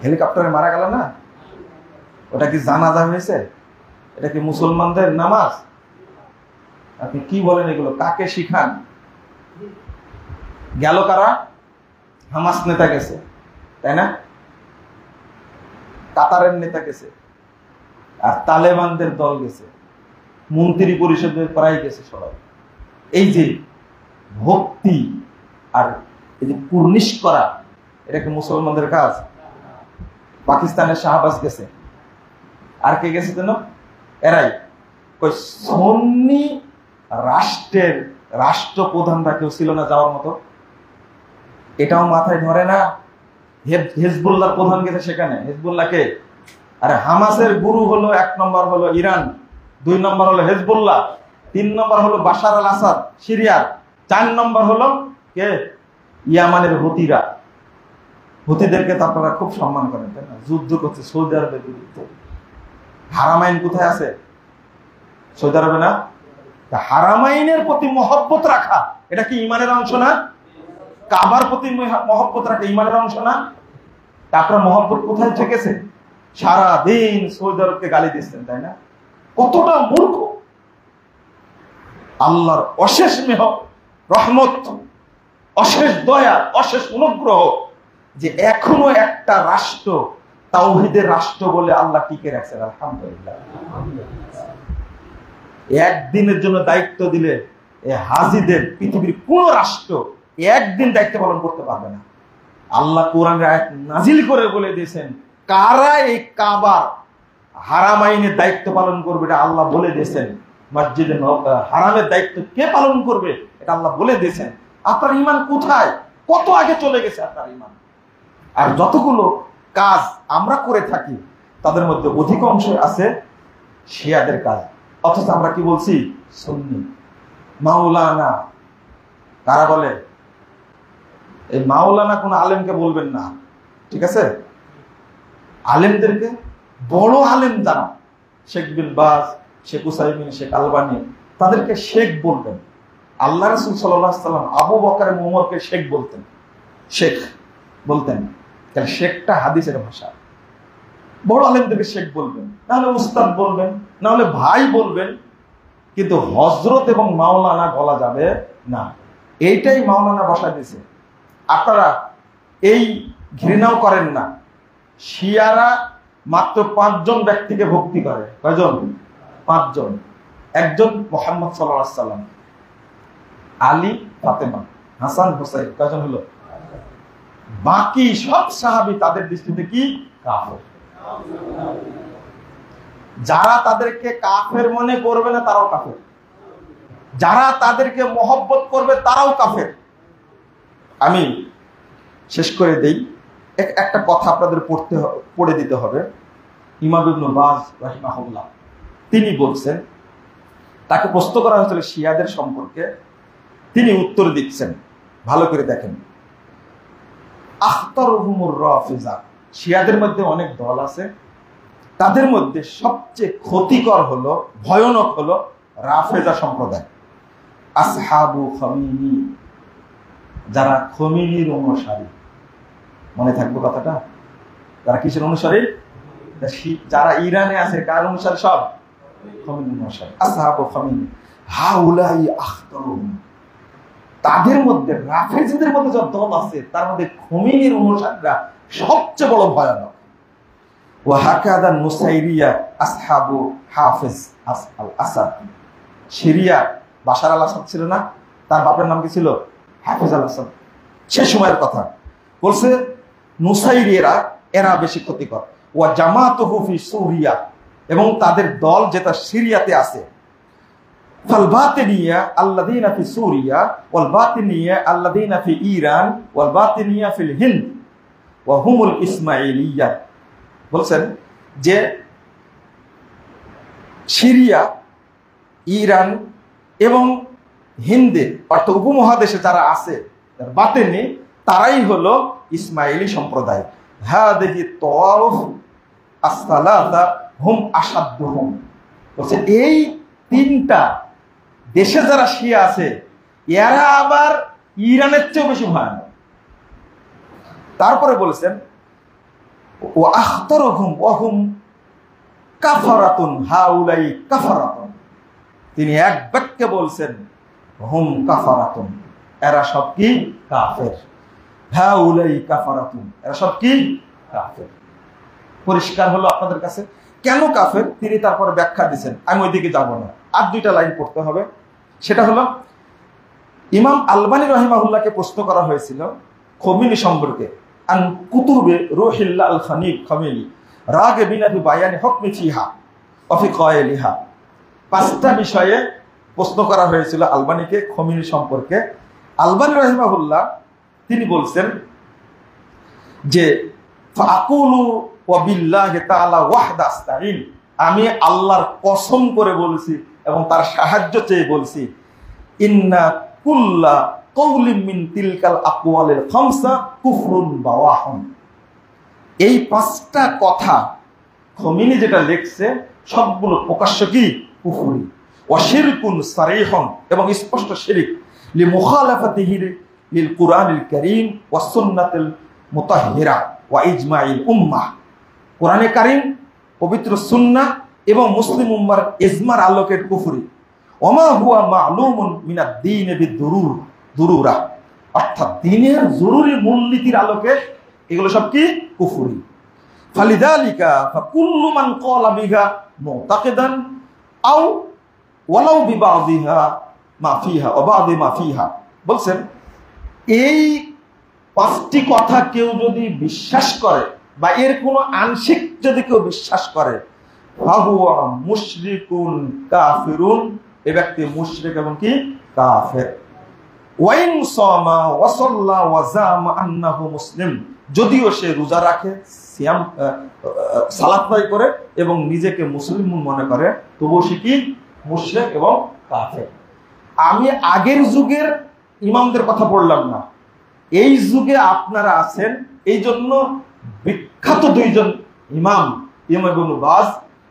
হেলিকপ্টারে মারা গেল না, ওটা কি জানাজা হয়েছে? এটা কি মুসলমানদের নামাজ? আপনি কি বলেন এগুলো? কাকে শিখান? গেল কারা? হামাস নেতা গেছে, তাই না? কাতারের নেতা গেছে, আর তালেবানদের দল গেছে, মন্ত্রী পরিষদের প্রায় গেছে সবাই। এই যে ভক্তি আর এই যে কুর্নিশ করা, এটা কি মুসলমানদের কাজ? পাকিস্তানের শাহবাজ গেছে, আর কে গেছে যেন? এরাই। সুন্নি রাষ্ট্রের রাষ্ট্রপ্রধানরা কেউ ছিল না যাওয়ার মতো? এটাও মাথায় ধরে না। হিজবুল্লাহর প্রধান গেছে সেখানে। হিজবুল্লাহকে, আরে হামাসের গুরু হলো 1 নম্বর হলো ইরান, 2 নম্বর হলো হিজবুল্লাহ, 3 নম্বর হলো বাশার আল আসাদ সিরিয়ার, 4 নম্বর হলো কে? ইয়ামানের হুতিরা। হুতিদেরকে তো আপনারা খুব সম্মান করেন, তাই না? যুদ্ধ করছে সৌদি আরবের বিরুদ্ধে। হারামাইন কোথায় আছে? সৌদি আরবে না? হারামাইনের প্রতি মহব্বত রাখা, এটা কি ইমানের অংশ না? কাবার প্রতি মহব্বত রাখা ইমানের অংশ না? আপনার মহব্বত কোথায় ঠেকেছে? সারা দিন সৌদি আরবকে গালি দিচ্ছেন, তাই না? কতটা মূর্খ! আল্লাহর অশেষ রহমত, অশেষ দয়া, অশেষ অনুগ্রহ যে এখনো একটা রাষ্ট্র তাওহীদের রাষ্ট্র বলে আল্লাহ টিকে রাখছেন। আলহামদুলিল্লাহ। একদিনের জন্য দায়িত্ব দিলে হাজিদের পৃথিবীর কোন রাষ্ট্র একদিন দায়িত্ব পালন করতে পারবে না। আল্লাহ কোরআনের আয়াত নাজিল করে বলে দিয়েছেন, কারা এই কাবার হারামাইনের দায়িত্ব পালন করবে এটা আল্লাহ বলে দিয়েছেন। মসজিদে হারামের দায়িত্ব কে পালন করবে এটা আল্লাহ বলে দিয়েছেন। আপনার ঈমান কোথায়? কত আগে চলে গেছে আপনার ঈমান। আর যতগুলো কাজ আমরা করে থাকি তাদের মধ্যে অধিকাংশ আছে শিয়াদের কাজ, অথচ আমরা কি বলছি? সুন্নি। মাওলানা কারা বলে? এই মাওলানা কোন আলেমকে বলবেন না, ঠিক আছে? আলেমদেরকে, বড় আলেম যারা, শেখ বিন বাজ, শেখ উসাইমিন, শেখ আলবানী, তাদেরকে শেখ বলবেন। আল্লাহ রাসূল সাল্লাল্লাহু আলাইহি ওয়াসাল্লাম আবু বকর এবং ওমরকে শেখ বলতেন, শেখ বলতেন। তাহলে শেখটা হাদিসের ভাষা। বড় আলেমদেরকে শেখ বলবেন, নাহলে উস্তাদ বলবেন, নাহলে ভাই বলবেন, কিন্তু হযরত এবং মাওলানা বলা যাবে না। এইটাই মাওলানা বসা দিয়েছে। আপনারা এই ঘৃণাও করেন না। শিয়ারা মাত্র 5 জন ব্যক্তিকে ভক্তি করে। কয়জন? 5 জন। একজন মুহাম্মদ সাল্লাল্লাহু আলাইহি সাল্লাম, আলী, ফাতেমা, হাসান, হুসাইন। কয়জন হলো? বাকি সব সাহাবী তাদের দৃষ্টিতে কি? কাফের। যারা তাদেরকে কাফের মনে করবে না তারাও কাফের, যারা তাদেরকে মহব্বত করবে তারাও কাফের। আমি শেষ করে দেই, একটা কথা আপনাদের পড়ে দিতে হবে। ইমাম ইবনে বাজ রাহিমাহুল্লাহ তিনি বলছেন, তাকে প্রশ্ন করা হয়েছিল শিয়াদের সম্পর্কে, তিনি উত্তর দিচ্ছেন, ভালো করে দেখেন। আখতারুহুমুর রাফিজা, শিয়াদের মধ্যে অনেক দল আছে, তাদের মধ্যে সবচেয়ে ক্ষতিকর হলো, ভয়ানক হলো রাফেজা সম্প্রদায়। আসহাবু খমিনি, যারা খমিনির অনুসারী। মনে থাকবে কথাটা? যারা কিসের অনুসারী? যারা ইরানে আছে কার অনুসারী? সব খমিনির অনুসারী। আসহাবু খমিনি হাউলাই আখতারুহুম, তাদের মধ্যে রাফেজিদের মধ্যে যত দল আছে তার মধ্যে খমিনির অনুসারীরা সবচেয়ে বড় ভয়ানক। ওয়া হাকাদা নুসাইরিয়া আসহাবু হাফিজ আল আসাদ, সিরিয়া বাশার আল আসাদ ছিল না, তার বাপের নাম কি ছিল? হাফিজ আল আসাদ। সে সময়ের কথা বলছে, নুসাইরিরা এরা বেশি ক্ষতিকর। ওয়া জামাতুহু ফি সুরিয়া, এবং তাদের দল যেটা সিরিয়াতে আছে। ফাল বাতিনিয়া আল্লাযীনা ফি সুরিয়া ওয়াল বাতিনিয়া আল্লাযীনা ফি ইরান ওয়াল বাতিনিয়া ফিল হিন্দ ওয়া হুমুল ইসমাইলিয়া। বলছেন যে সিরিয়া, ইরান এবং হিন্দে অর্থাৎ উপমহাদেশে যারা আছে বাতিনি, তারাই হলো ইসমাইলি সম্প্রদায়। হাদিহি তাওয়াফ আসসালাতা হুম আসাদ্দুহুম। বলছে এই তিনটা দেশে যারা শিয়া আছে এরা আবার ইরানের চেয়েও বেশি ভয়ানক। তারপরে বলেছেন ও আখতারুহুম ওয়া হুম কাফারাতুন হাউলাই কাফারাতুন, তিনি এক বাক্যে বলছেন হুম কাফারাতুন, এরা সব কি? কাফের। হাউলাই কাফারাতুন, এরা সব কি? কাফের। পরিষ্কার হলো আপনাদের কাছে কেন কাফের? তিনি তারপরে ব্যাখ্যা দিচ্ছেন, আমি ওইদিকে যাব না, আর দুইটা লাইন পড়তে হবে। সেটা হলো ইমাম আলবানী রাহিমাহুল্লাহকে প্রশ্ন করা হয়েছিল খমিনি সম্পর্কে, আন কুতুবে রুহিল্লাহ আল খমিনি রাগিবিনা ফি বায়ানি হুকমি ফিহা ওয়া ফি কায়লিহা। পাঁচটা বিষয়ে প্রশ্ন করা হয়েছিল আলবানীকে খমিনি সম্পর্কে। আলবানী রাহিমাহুল্লাহ তিনি বলছেন যে ফাকুলু ওয়া বিল্লাহি তাআলা ওয়াহদা আস্তাইন, আমি আল্লাহর কসম করে বলছি এবং তার সাহায্য চেয়ে বলছি, ইন্না কুল্লা কওলিন মিন তিলকাল আকওয়ালিল খামসা কুফরুন বাওয়াহুন। এই পাঁচটা কথা খমিনি যেটা লিখছে সবগুলো প্রকাশ্য কি? কুফরি। ওয়া শিরকুন সারিহুন, এবং স্পষ্ট শিরক, লি মুখালাফাতিহি লিল কুরআনিল কারীম ওয়া সুন্নাতিল মুতাহহিরা ওয়া ইজমাইল উম্মাহ। কোরআনে কারীম, পবিত্র সুন্নাহ এবং মুসলিম উম্মার ইজমার আলোকের কুফরি। ওমা হুয়া মা'লুমুন মিনাদ দীন বিদুরুরা, অর্থাৎ দ্বীনের জরুরি মূলনীতির আলোকে এগুলো সব কি? কুফরি। ফালিযালিকা ফাকুল্লু মান ক্বালা বিহা মুতাকিদান আও ওয়ালাউ বিবাযিহা মা ফিহা ওয়া বাযি মা ফিহা। বলছেন এই পাঁচটি কথা কেউ যদি বিশ্বাস করে বা এর কোনো আংশিক যদি কেউ বিশ্বাস করে, ফাহুয়া মুশরিকুন কাফিরুন, এই ব্যক্তি মুশরিক এবং কি? কাফের। ওয়াইন সামা ওয়া সাল্লা ওয়া জামা আন্নাহু মুসলিম, যদিও সে রোজা রাখে, সিয়াম সালাত আদায় করে এবং নিজেকে মুসলিম মনে করে, তবুও সে কি? মুশরিক এবং কাফের। আমি আগের যুগের ইমামদের কথা বললাম না, এই যুগে আপনারা আছেন, এই জন্য বিখ্যাত দুইজন ইমাম, ইমাম ইবনে বাজ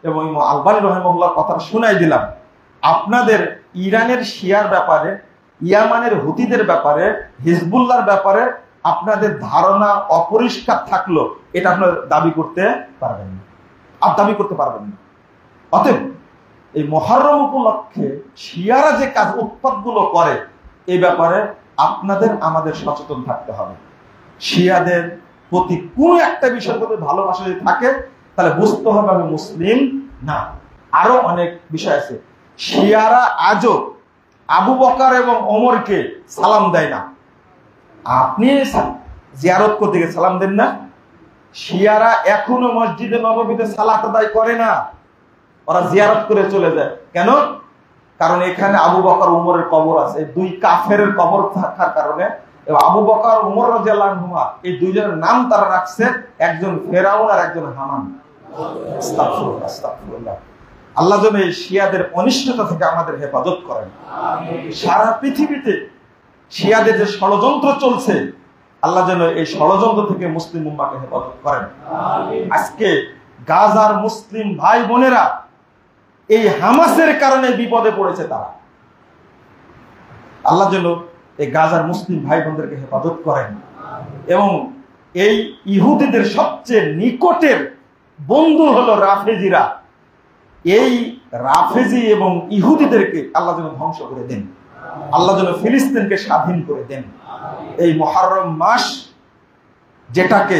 এবং ইমাম আলবানী রাহিমাহুল্লাহ কথা শোনাই দিলাম। আপনাদের ইরানের শিয়ার ব্যাপারে, ইয়ামানের হুতিদের ব্যাপারে, হিজবুল্লাহর ব্যাপারে আপনাদের ধারণা অপরিষ্কার থাকলো, এটা আপনারা দাবি করতে পারবেন না, আর দাবি করতে পারবেন না। অতএব এই মুহররম উপলক্ষে শিয়ারা যে কাজ উৎপাতগুলো করে, এই ব্যাপারে আপনাদের আমাদের সচেতন থাকতে হবে। শিয়াদের প্রতি কোনো একটা বিষয়ের প্রতি ভালোবাসা যদি থাকে তাহলে বুঝতে হবে আমি মুসলিম না। আরো অনেক বিষয় আছে। শিয়ারা আজও আবু বকর এবং ওমরকে সালাম দেয় না। আপনি জিয়ারত করতে গিয়ে সালাম দেন না? শিয়ারা এখনো মসজিদে নববীতে সালাত আদায় করে না, ওরা জিয়ারত করে চলে যায়। কেন? কারণ এখানে আবু বকর ওমরের কবর আছে। দুই কাফের কবর থাকার কারণে আবু বকর ওমর রাদিয়াল্লাহু আনহুমা এই দুইজনের নাম তারা রাখছে, একজন ফেরাউন আর একজন হামান। আস্তাগফিরুল্লাহ, আস্তাগফিরুল্লাহ। আল্লাহ যেন এই শিয়াদের অনিষ্টতা থেকে আমাদের হেফাজত করেন। সারা পৃথিবীতে শিয়াদের যে ষড়যন্ত্র চলছে, আল্লাহ যেন এই ষড়যন্ত্র থেকে মুসলিম উম্মাকে হেফাজত করেন। আজকে গাজার মুসলিম ভাই বোনেরা এই হামাসের কারণে বিপদে পড়েছে তারা। আল্লাহ যেন এই গাজার মুসলিম ভাই বোনদেরকে হেফাজত করেন এবং এই ইহুদিদের সবচেয়ে নিকটের বন্ধু হলো রাফেজিরা। এই রাফেজি এবং ইহুদিদেরকে আল্লাহ যেন ধ্বংস করে দেন। আল্লাহ যেন ফিলিস্তিনকে স্বাধীন করে দেন। এই মুহররম মাস যেটাকে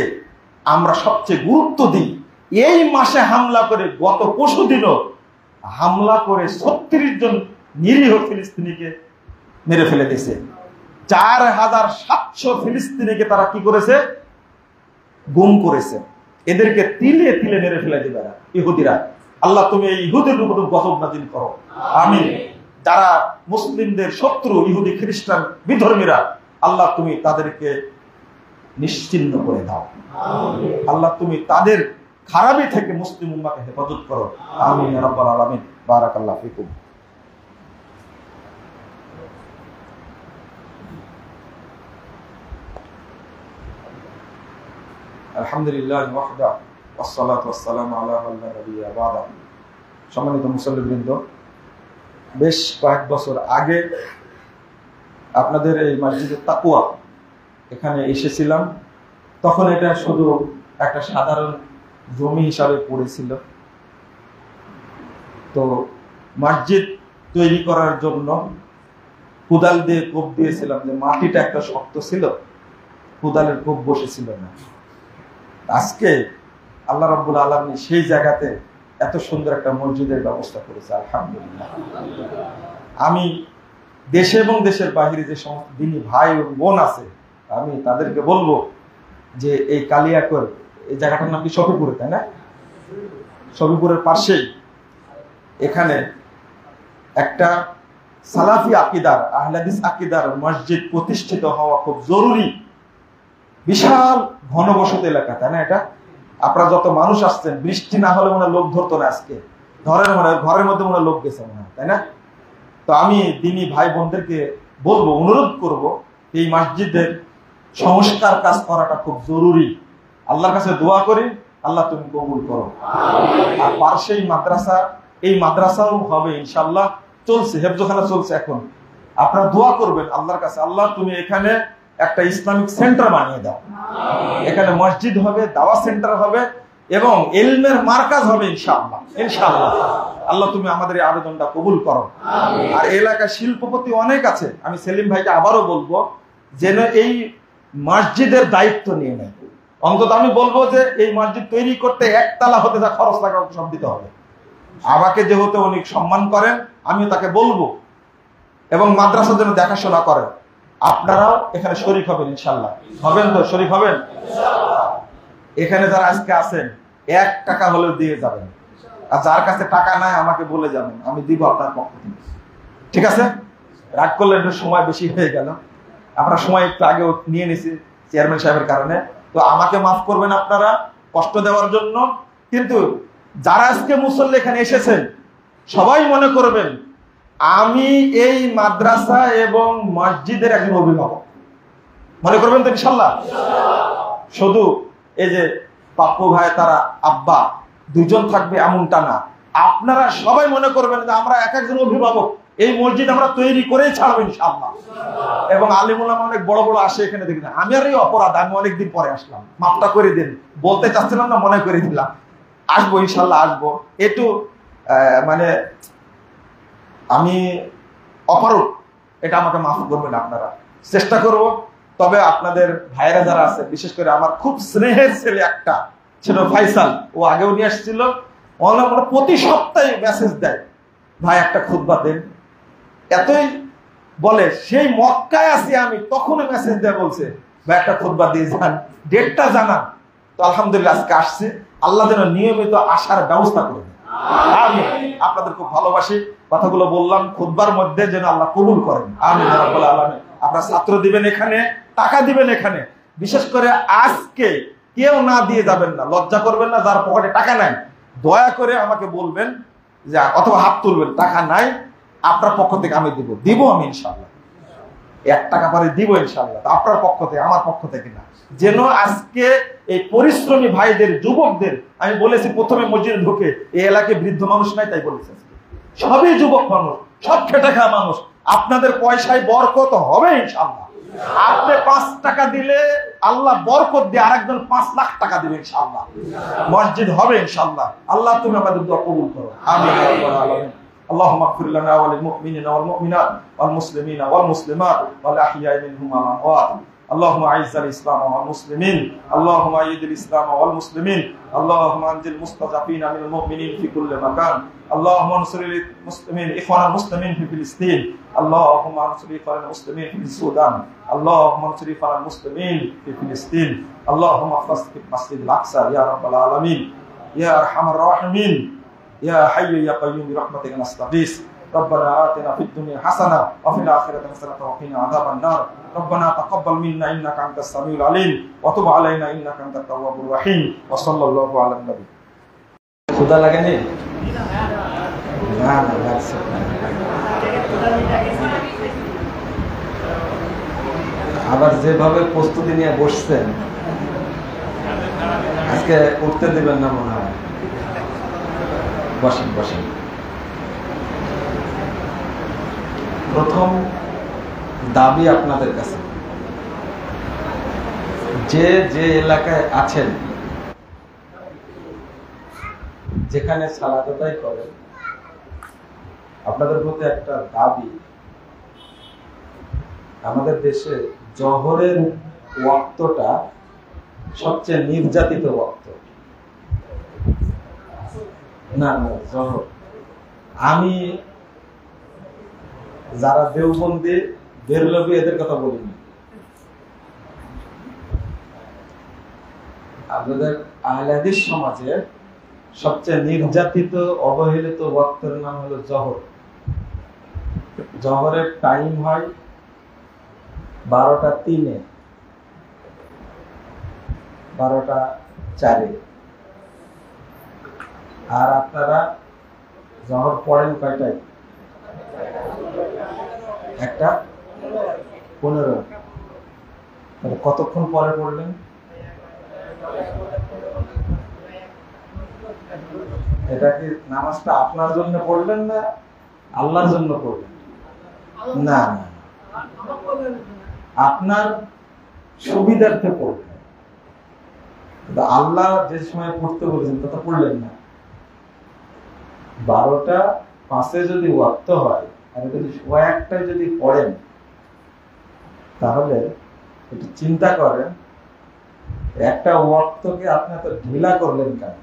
আমরা সবচেয়ে গুরুত্ব দিই, এই মাসে হামলা করে গত পরশুদিনও হামলা করে 36 জন নিরীহ ফিলিস্তিনিকে মেরে ফেলে দিয়েছে। 4700 ফিলিস্তিনিকে তারা কি করেছে? গুম করেছে। এদেরকে তিলে তিলে মেরে ফেলে দিবে না ইহুদিরা। আল্লাহ তুমি এই ইহুদের উপর গজব নাযিল করো, আমিন। যারা মুসলিমদের শত্রু ইহুদি খ্রিস্টান বিধর্মীরা, আল্লাহ তুমি তাদেরকে নিশ্চিহ্ন করে দাও। আল্লাহ তুমি তাদের খারাপি থেকে মুসলিম উম্মাহকে হেফাজত করো, আমিন ইয়া রাব্বাল আলামিন। বারাকাল্লাহু ফিকুম। আলহামদুলিল্লাহ ওয়াহদা ওয়াসসালাতু ওয়াসসালামু আলা মান লা নাবিয়্যা বা'দা। সম্মানিত মুসল্লিবৃন্দ, বেশ কয়েক বছর আগে আপনাদের এই মসজিদে তাকওয়া এখানে এসেছিলাম। তখন এটা শুধু একটা সাধারণ জমি হিসাবে পড়েছিল। তো মসজিদ তৈরি করার জন্য কোদাল দিয়ে কোপ দিয়েছিলাম, যে মাটিটা একটা শক্ত ছিল, কোদালের কোপ বসেছিল না। আজকে আল্লাহ রাব্বুল আলামিন সেই জায়গাতে এত সুন্দর একটা মসজিদের ব্যবস্থা করেছে, আলহামদুলিল্লাহ। আমি দেশে এবং দেশের বাইরে যে সমস্ত দিনী ভাই ও বোন আছে, আমি তাদেরকে বলবো যে এই কালিয়াকৈর এই জায়গাটার নাম কি? শফিপুরে, তাই না? শফিপুরের পাশেই এখানে একটা সালাফি আকীদার, আহলে হাদিস আকীদার মসজিদ প্রতিষ্ঠিত হওয়া খুব জরুরি। বিশাল ঘনবসতি এলাকা, তাই না? এটা আপনারা যত মানুষ আসছেন, বৃষ্টি না হলে মনে লোক ধরতো না। আজকে ঘরের মধ্যে মনে লোক গেছে মনে হয়, তাই না? তো আমি দিনী ভাই বোনদেরকে বলবো, অনুরোধ করব, এই মসজিদের সংস্কার কাজ করাটা খুব জরুরি। আল্লাহর কাছে দোয়া করি, আল্লাহ তুমি কবুল করো। আর পাশেই মাদ্রাসা, এই মাদ্রাসাও হবে ইনশাআল্লাহ, চলছে, হেফজখানা চলছে এখন। আপনারা দোয়া করবেন আল্লাহর কাছে, আল্লাহ তুমি এখানে একটা ইসলামিক সেন্টার বানিয়ে দাও। এখানে মসজিদ হবে, দাওয়া সেন্টার হবে এবং ইলমের মার্কাজ হবে ইনশাআল্লাহ। ইনশাআল্লাহ আল্লাহ তুমি আমাদের এই আবেদনটা কবুল করো। আর এলাকায় শিল্পপতি অনেক আছে, আমি সেলিম ভাইকে আবারও বলবো যেন এই মসজিদের দায়িত্ব নিয়ে নেয়। অন্তত আমি বলবো যে এই মসজিদ তৈরি করতে একতলা হতে যা খরচ লাগা সব দিতে হবে। আমাকে যেহেতু অনেক সম্মান করেন, আমিও তাকে বলবো, এবং মাদ্রাসা যেন দেখাশোনা করে। আপনারাও এখানে শরীক হবেন ইনশাআল্লাহ। হবেন তো? শরীক হবেন? এখানে যারা আজকে আছেন 1 টাকা হলেও দিয়ে যাবেন, আর যার কাছে টাকা নাই আমাকে বলে যাবেন, আমি দিব আপনার পক্ষ থেকে। ঠিক আছে? রাগ করলে একটু সময় বেশি হয়ে গেল, আমরা সময় একটু আগে নিয়ে নিছি চেয়ারম্যান সাহেবের কারণে। তো আমাকে মাফ করবেন আপনারা কষ্ট দেওয়ার জন্য। কিন্তু যারা আজকে মুসল্লি এখানে এসেছেন, সবাই মনে করবেন আমি এই মাদ্রাসা এবং মসজিদের একজন অভিভাবক। মনে করবেন তো ইনশাআল্লাহ? শুধু এই যে পাপ্পু ভাই তারা আব্বা দুজন থাকবে এমনটা না। আপনারা সবাই মনে করবেন যে আমরা এক একজন অভিভাবক, এই মসজিদ আমরা তৈরি করেই ছাড়বো ইনশাআল্লাহ। এবং আলিম ওলামা অনেক বড় বড় আসে এখানে, দেখি না। আমি আর এই অপরাধ, আমি অনেকদিন পরে আসলাম, মাফটা করে দিন। বলতে চাচ্ছিলাম না, মনে করে দিলাম। আসবো ইনশাআল্লাহ, আসবো। একটু মানে আমি অপারক, এটা আমাকে মাফ করবেন আপনারা, চেষ্টা করব। তবে আপনাদের ভাইরা যারা আছে, বিশেষ করে আমার খুব স্নেহের ছেলে একটা ছিল ফাইসাল, ও আগেও নিয়ে আসছিল, প্রতি সপ্তাহে মেসেজ দেয়, ভাই একটা খুতবা দেন। এতই বলে, সেই মক্কায় আছি আমি, তখনও মেসেজ দেয়, বলছে ভাই একটা খুতবা দিয়ে যান, ডেটটা জানান। তো আলহামদুলিল্লাহ আজকে আসছে। আল্লাহ যেন নিয়মিত আসার ব্যবস্থা করে দেন। আমি আপনাদের খুব ভালোবাসি, কথাগুলো বললাম খুতবার মধ্যে, যেন আল্লাহ কবুল করেন, আমিন ইয়া রাব্বাল আলামিন। আপনারা ছাত্র দিবেন এখানে, টাকা দিবেন এখানে। বিশেষ করে আজকে কেউ না দিয়ে যাবেন না, লজ্জা করবেন না। যার পকেটে টাকা নাই, দয়া করে আমাকে বলবেন, যে অথবা হাত তুলবেন, টাকা নাই, আপনার পক্ষ থেকে আমি দিব আমি ইনশাআল্লাহ। 1 টাকা পরে দিব ইনশাআল্লাহ, আপনার পক্ষ থেকে, আমার পক্ষ থেকে না। যেন আজকে এই পরিশ্রমী ভাইদের, যুবকদের, আমি বলেছি প্রথমে মসজিদে ঢুকে, এই এলাকায় বৃদ্ধ মানুষ নাই, তাই বলেছি সবই যুবক মানুষ, সব খেটে খাওয়া মানুষ। আপনাদের পয়সায় বরকত হবে ইনশাআল্লাহ। আপনি 5 টাকা দিলে আল্লাহ বরকত দিয়ে আরেকজন 5 লাখ টাকা দিবে ইনশাআল্লাহ। মসজিদ হবে ইনশাআল্লাহ। আল্লাহ তুমি আমাদের দোয়া কবুল করো, আমিন ইয়া রাব্বাল আলামিন। اللهم اغفر لنا وللمؤمنين والمؤمنات والمسلمين والمسلمات والأحياء منهم والأموات. اللهم اعز الاسلام والمسلمين، اللهم ايد الاسلام والمسلمين، اللهم انجل المستضعفين من المؤمنين في كل مكان، اللهم انصر المسلمين، اخوان المسلمين في فلسطين، اللهم انصر اخوان المسلمين في السودان، اللهم انصر اخوان المسلمين في فلسطين، اللهم احفظ في المسجد الاقصى يا رب العالمين يا ارحم الراحمين يا حي يا قيوم برحمتك نستغيث. ربنا آتنا في الدنيا حسنة وفي الآخرة حسنة وقنا عذاب النار. ربنا تقبل منا إنك أنت السميع العليم وتب علينا إنك أنت التواب الرحيم وصلى الله على النبي. খুদা লাগেনি? না না লাগছে। আবার যেভাবে প্রস্তুতি নিয়ে বসছেন, আজকে উঠতে দিবেন না মনে হয়। বসেন বসেন। প্রথম দাবি আপনাদের কাছে, যে যে এলাকায় আছেন, যেখানে সালাত আদায় করেন, আপনাদের প্রতি একটা দাবি, আমাদের দেশে জোহরের ওয়াক্তটা সবচেয়ে নির্যাতিত ওয়াক্ত। না না, জোহর, আমি যারা দেওবন্দি, বেরলভী, এদের কথা বলিনি। আপনাদের আহলে হাদিস সমাজে সবচেয়ে নির্যাতিত, অবহেলিত ওয়াক্তের নাম হলো জোহর। জোহরের টাইম হয় 12টা 3-এ, 12টা 4-এ। আর আপনারা জোহর পড়েন কয়টায়? 1:15। কতক্ষণ পরে পড়লেন? এটা কি নামাজটা আপনার জন্য পড়লেন না আল্লাহর জন্য পড়লেন? না না, আপনার সুবিধার্থে পড়লেন। আল্লাহ যে সময় পড়তে বলেছেন তত পড়লেন না। 12টা 5-এ যদি ওয়াক্ত হয়, আর যদি 1:15 যদি পড়েন, তাহলে একটু চিন্তা করেন, একটা ওয়াক্তকে আপনি এত ঢিলা করলেন কেন?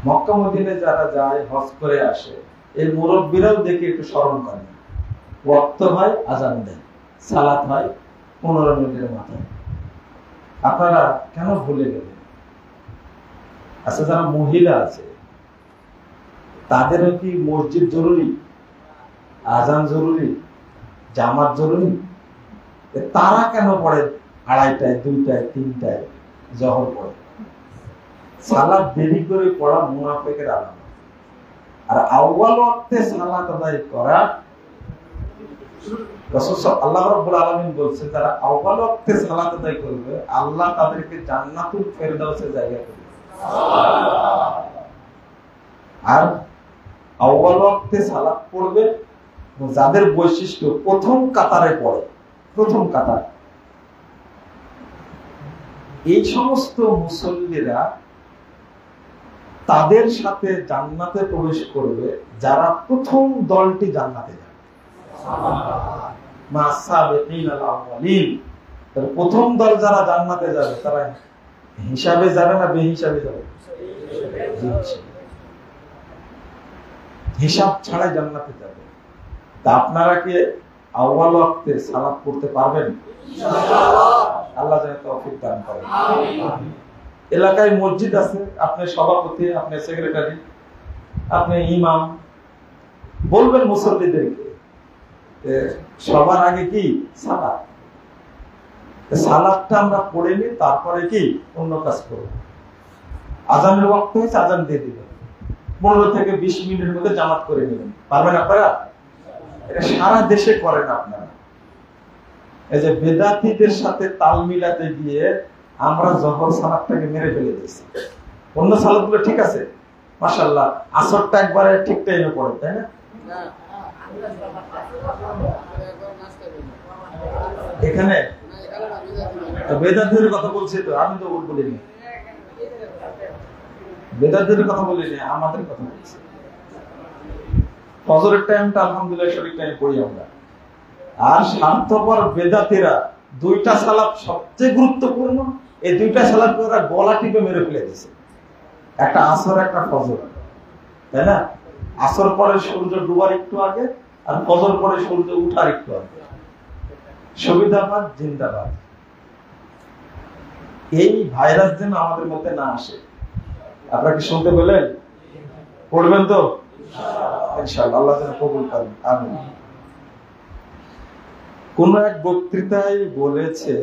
মক্কা মদিনে যারা যায়, হজ করে আসে, এই মুরব্বীরাও দেখে একটু স্মরণ করেন। ওয়াক্ত হয়, আজান দেয়, সালাত হয় 15 মিনিটের মাথায়। আপনারা কেন ভুলে গেলেন? আচ্ছা, যারা মহিলা আছে তাদেরও কি মসজিদ জরুরি, আজান জরুরি, জামাত জরুরি? তারা কেন পড়ে 2:30টায়, 2টায়, 3টায় জোহর পড়ে? সালাত দেরি করে পড়া মুনাফিকের আলামত। আর আউয়াল ওয়াক্তে সালাত আদায় করা, রাসূল আল্লাহ রাব্বুল আলামিন বলছেন, যারা আউয়াল ওয়াক্তে সালাত আদায় করবে, আল্লাহ তাদেরকে জান্নাতুল ফেরদাউসে জায়গা করবে। আর আউয়াল ওয়াক্তে সালাত পড়বে যাদের বৈশিষ্ট্য প্রথম কাতারে পড়ে, প্রথম কাতার, এই সমস্ত মুসল্লিরা তাদের সাথে জান্নাতে প্রবেশ করবে যারা প্রথম দলটি জান্নাতে যাবে। প্রথম দল যারা জান্নাতে যাবে, তারা হিসাবে যাবে না বেহিসাবে যাবে? হিসাব ছাড়াই জান্নাতে যাবে। তা আপনারা কি আউয়াল ওয়াক্তে সালাত পড়তে পারবেন? আল্লাহ যেন তৌফিক দান করেন। এলাকায় মসজিদ আছে, আপনি সভাপতি, আপনি সেক্রেটারি, আপনি ইমাম, বলবেন মুসল্লিদেরকে সবার আগে কি সালাত, সালাতটা আমরা পড়ে নিই, তারপরে কি অন্য কাজ করব। আজানের ওয়াক্ত হয়েছে, আজান দিয়ে দিবেন, 15 থেকে 20 মিনিটের মধ্যে জামাত করে নেবেন। পারবেন আপনারা? এটা সারা দেশে করেন আপনারা। এই যে বেদাতীদের সাথে তাল মিলাতে গিয়ে আমরা জহর সালাতটাকে মেরে ফেলে দিয়েছি। অন্য সালাতগুলো ঠিক আছে, মাশাআল্লাহ, আসরটা একবারে ঠিক টাইমে পড়ে, তাই না? এখানে বেদাতীদের কথা বলছি তো, আমি তো বলিনি, বেদাতীদের কথা বলিনি, আমাদের কথা বলছি। ফজরের টাইমটা আলহামদুলিল্লাহ সঠিক টাইমে পড়ি আমরা। আর স্বার্থপর বেদাতীরা দুইটা সালাত সবচেয়ে গুরুত্বপূর্ণ, এই দুইটা সালাত ওরা গলা টিপে মেরে ফেলে দিয়েছে, একটা আসর একটা ফজর, তাই না? আসর পরে সূর্য ডুবার একটু আগে, আর ফজর পরে সূর্য উঠার একটু আগে। সুবিধাবাদ জিন্দাবাদ। এই ভাইরাস যেন আমাদের মধ্যে না আসে। আপনারা কি শুনতে পেলেন? পড়বেন তো ইনশাআল্লাহ, আল্লাহ যেন কবুল করেন, আমিন। কোন এক বক্তৃতায় বলেছে,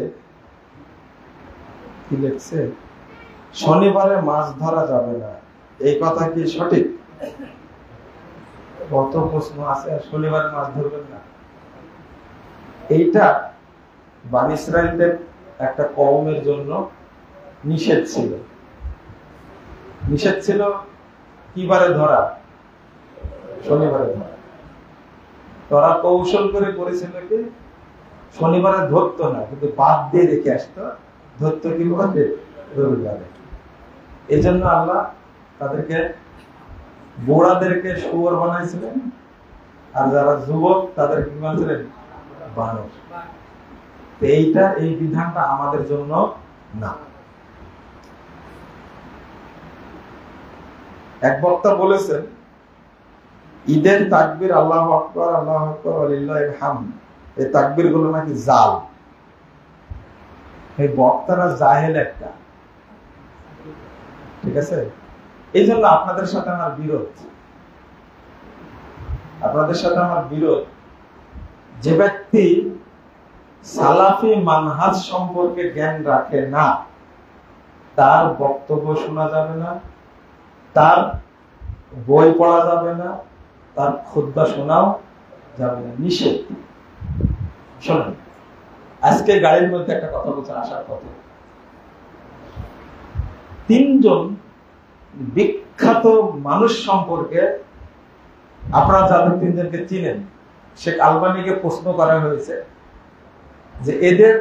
কি লিখছে, শনিবারে মাছ ধরা যাবে না, এই কথা কি সঠিক? কত প্রশ্ন আছে, শনিবারে মাছ ধরবেন না। এইটা বনী ইসরাঈলদের একটা কওমের জন্য নিষেধ ছিল। নিষেধ ছিল কি বারে ধরা? শনিবারে ধরা। তারা কৌশল করে করেছিল কি, শনিবারে ধরতো না, কিন্তু বাদ দিয়ে রেখে আসতো, ধরতো কি বলে রবিবারে। এই জন্য আল্লাহ তাদেরকে, বুড়াদেরকে শুয়োর বানাইছিলেন, আর যারা যুবক তাদের কি বানাইছিলেন? বানর। এইটা, এই বিধানটা আমাদের জন্য না। এক বক্তা বলেছেন, ঈদের তাকবীর আল্লাহু আকবার আল্লাহু আকবার ওয়া লিল্লাহিল হামদ, এই তাকবীর গুলো নাকি জাল। এই বক্তারা জাহেল একটা, ঠিক আছে? এই জন্য আপনাদের সাথে আমার বিরোধ, আপনাদের সাথে আমার বিরোধ। যে ব্যক্তি সালাফি মানহাজ সম্পর্কে জ্ঞান রাখে না, তার বক্তব্য শোনা যাবে না, তার বই পড়া যাবে না, তার খুতবা শোনাও যাবে না, নিষেধ। শোনেন, আজকে গাড়ির মধ্যে একটা কথা বলছে, আসার কথা, তিনজন বিখ্যাত মানুষ সম্পর্কে আপনারা যাদের তিনজনকে চিনেন, শেখ আলবানীকে প্রশ্ন করা হয়েছে যে এদের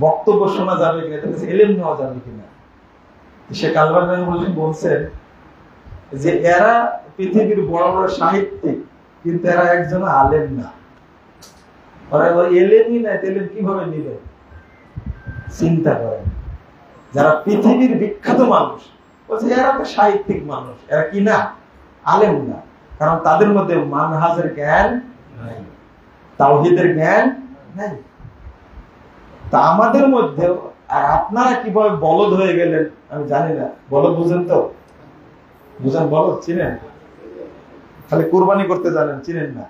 বক্তব্য শোনা যাবে কিনা, এদের কাছে ইলম নেওয়া যাবে কিনা। শেখ আলবানী বলছেন যে এরা পৃথিবীর বড় বড় সাহিত্যিক, কিন্তু এরা একজন আলেম না। ওরা এলেমই না, এলেম কিভাবে নিবে? চিন্তা করেন, যারা পৃথিবীর বিখ্যাত মানুষ বলছে এরা তো সাহিত্যিক মানুষ, এরা কি না? আলেম না। কারণ তাদের মধ্যে মানহাজের জ্ঞান নাই, তাওহীদের জ্ঞান নাই। তা আমাদের মধ্যেও, আর আপনারা কিভাবে বলদ হয়ে গেলেন আমি জানি না। বলদ বুঝেন তো? বুঝেন বলদ? চিনেন? খালি কুরবানি করতে জানেন, চিনেন না।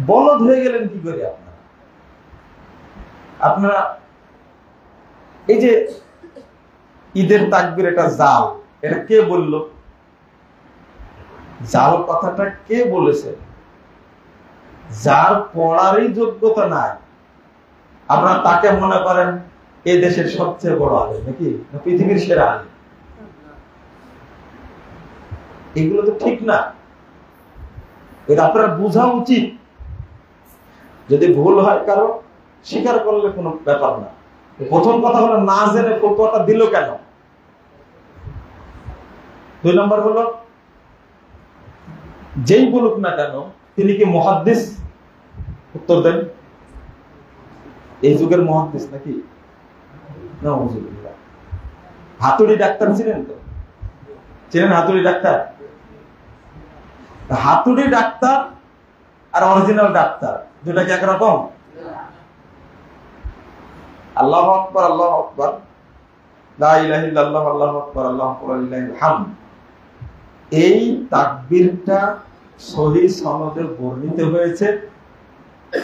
বলদ হয়ে গেলেন কি করে আপনারা? আপনারা এই যে ঈদের তাকবীর, এটা জাল, এটা কে বলল? জাল কথাটা কে বলেছে? যার পড়ারই যোগ্যতা নাই, আপনারা তাকে মনে করেন এই দেশের সবচেয়ে বড় আলেম নাকি, পৃথিবীর সেরা আলেম? এগুলো তো ঠিক না। এটা আপনারা বোঝা উচিত। যদি ভুল হয় কারো, স্বীকার করলে কোনো ব্যাপার না। প্রথম কথা হলো, না জেনে ফতোয়াটা দিল কেন? দুই নম্বর হলো, যেই বলুক না কেন তিনি কি মুহাদ্দিস? উত্তর দেন। এই যুগের মুহাদ্দিস নাকি? নাউযুবিল্লাহ। হাতুড়ি ডাক্তার ছিলেন তো? চেনেন হাতুড়ি ডাক্তার? হাতুড়ি ডাক্তার আর অরিজিনাল ডাক্তার দুটা কি একরকম? আল্লাহু আকবার আল্লাহু আকবার, লা ইলাহা ইল্লাল্লাহ আল্লাহু আকবার আল্লাহু আকবার ওয়া লিল্লাহিল হামদ, এই তাকবীরটা সহিহ সনদে বর্ণিত হয়েছে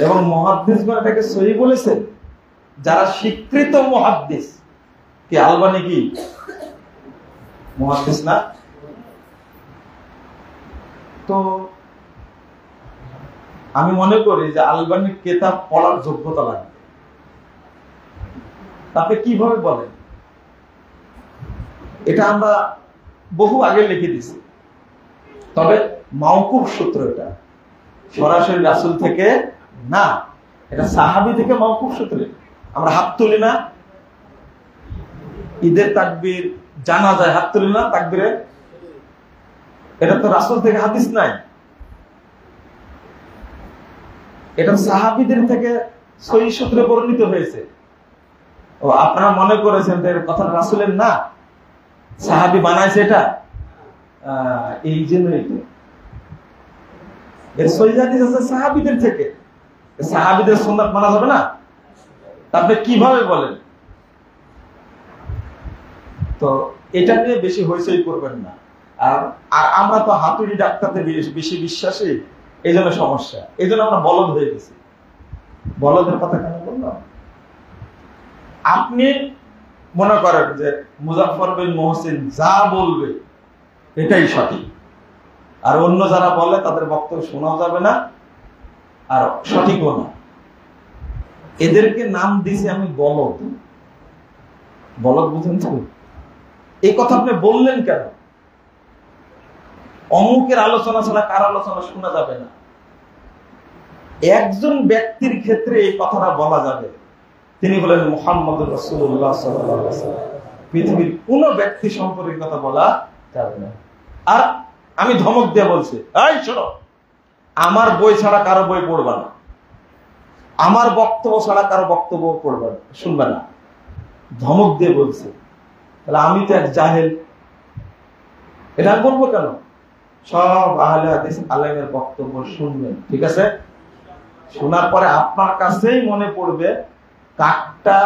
এবং মুহাদ্দিসগণ এটাকে সহিহ বলেছেন। যারা স্বীকৃত মুহাদ্দিস, কি আলবানী কি মুহাদ্দিস না? তো আমি মনে করি যে আলবানির কিতাব পড়ার যোগ্যতা লাগবে। তাতে কিভাবে বলেন, এটা আমরা বহু আগে লিখে দিছি, তবে মাওকুফ সূত্র, এটা সরাসরি রাসূল থেকে না, এটা সাহাবী থেকে মাওকুফ সূত্রে। আমরা হাত তুলি না, ঈদের তাকবীর, জানাজায় হাত তুলি না তাকবীরে, এটা তো রাসূল থেকে হাদিস নাই, এটা সাহাবীদের থেকে সহিহ সূত্রে বর্ণিত হয়েছে। ও আপনারা মনে করেছেন যে কথা রাসূলের না, সাহাবী বানাইছে এটা, এই জন্যই তো এর সহিহ হাদিস আছে সাহাবীদের থেকে। সাহাবীদের সুন্নাত মানা যাবে না? আপনি কিভাবে বলেন? তো এটা নিয়ে বেশি হইচই করবেন না। আর আমরা তো হাতুড়ি ডাক্তারদের বেশি বিশ্বাসী, এই জন্য সমস্যা, এই জন্য আমরা বলদ হয়ে গেছি। বলদের কথা কেন বললাম? আপনি মনে করেন যে মুজাফফর বিন মুহসিন যা বলবে এটাই সঠিক, আর অন্য যারা বলে তাদের বক্তব্য শোনা যাবে না, আর সঠিকও না। এদেরকে নাম দিয়েছি আমি বলদ। বলদ বুঝেন তো? এই কথা আপনি বললেন কেন? অমুকের আলোচনা ছাড়া কার আলোচনা শোনা যাবে না। একজন ব্যক্তির ক্ষেত্রে এই কথাটা বলা যাবে, তিনি বলেন মুহাম্মদুর রাসূলুল্লাহ সাল্লাল্লাহু আলাইহি ওয়াসাল্লাম। পৃথিবীর কোন ব্যক্তি সম্পর্কে কথা বলা যাবে না। আর আমি ধমক দিয়ে বলছি, এই শোনো, আমার বই ছাড়া কারো বই পড়বা না, আমার বক্তব্য ছাড়া কারো বক্তব্য পড়বা না, শুনবে না, ধমক দিয়ে বলছি। তাহলে আমি তো এক জাহেল, এটা বলবো কেন? সব আহলে হাদিস আলেমের বক্তব্য শুনবেন, ঠিক আছে? শোনার পরে আপনার কাছেই মনে পড়বে কারটা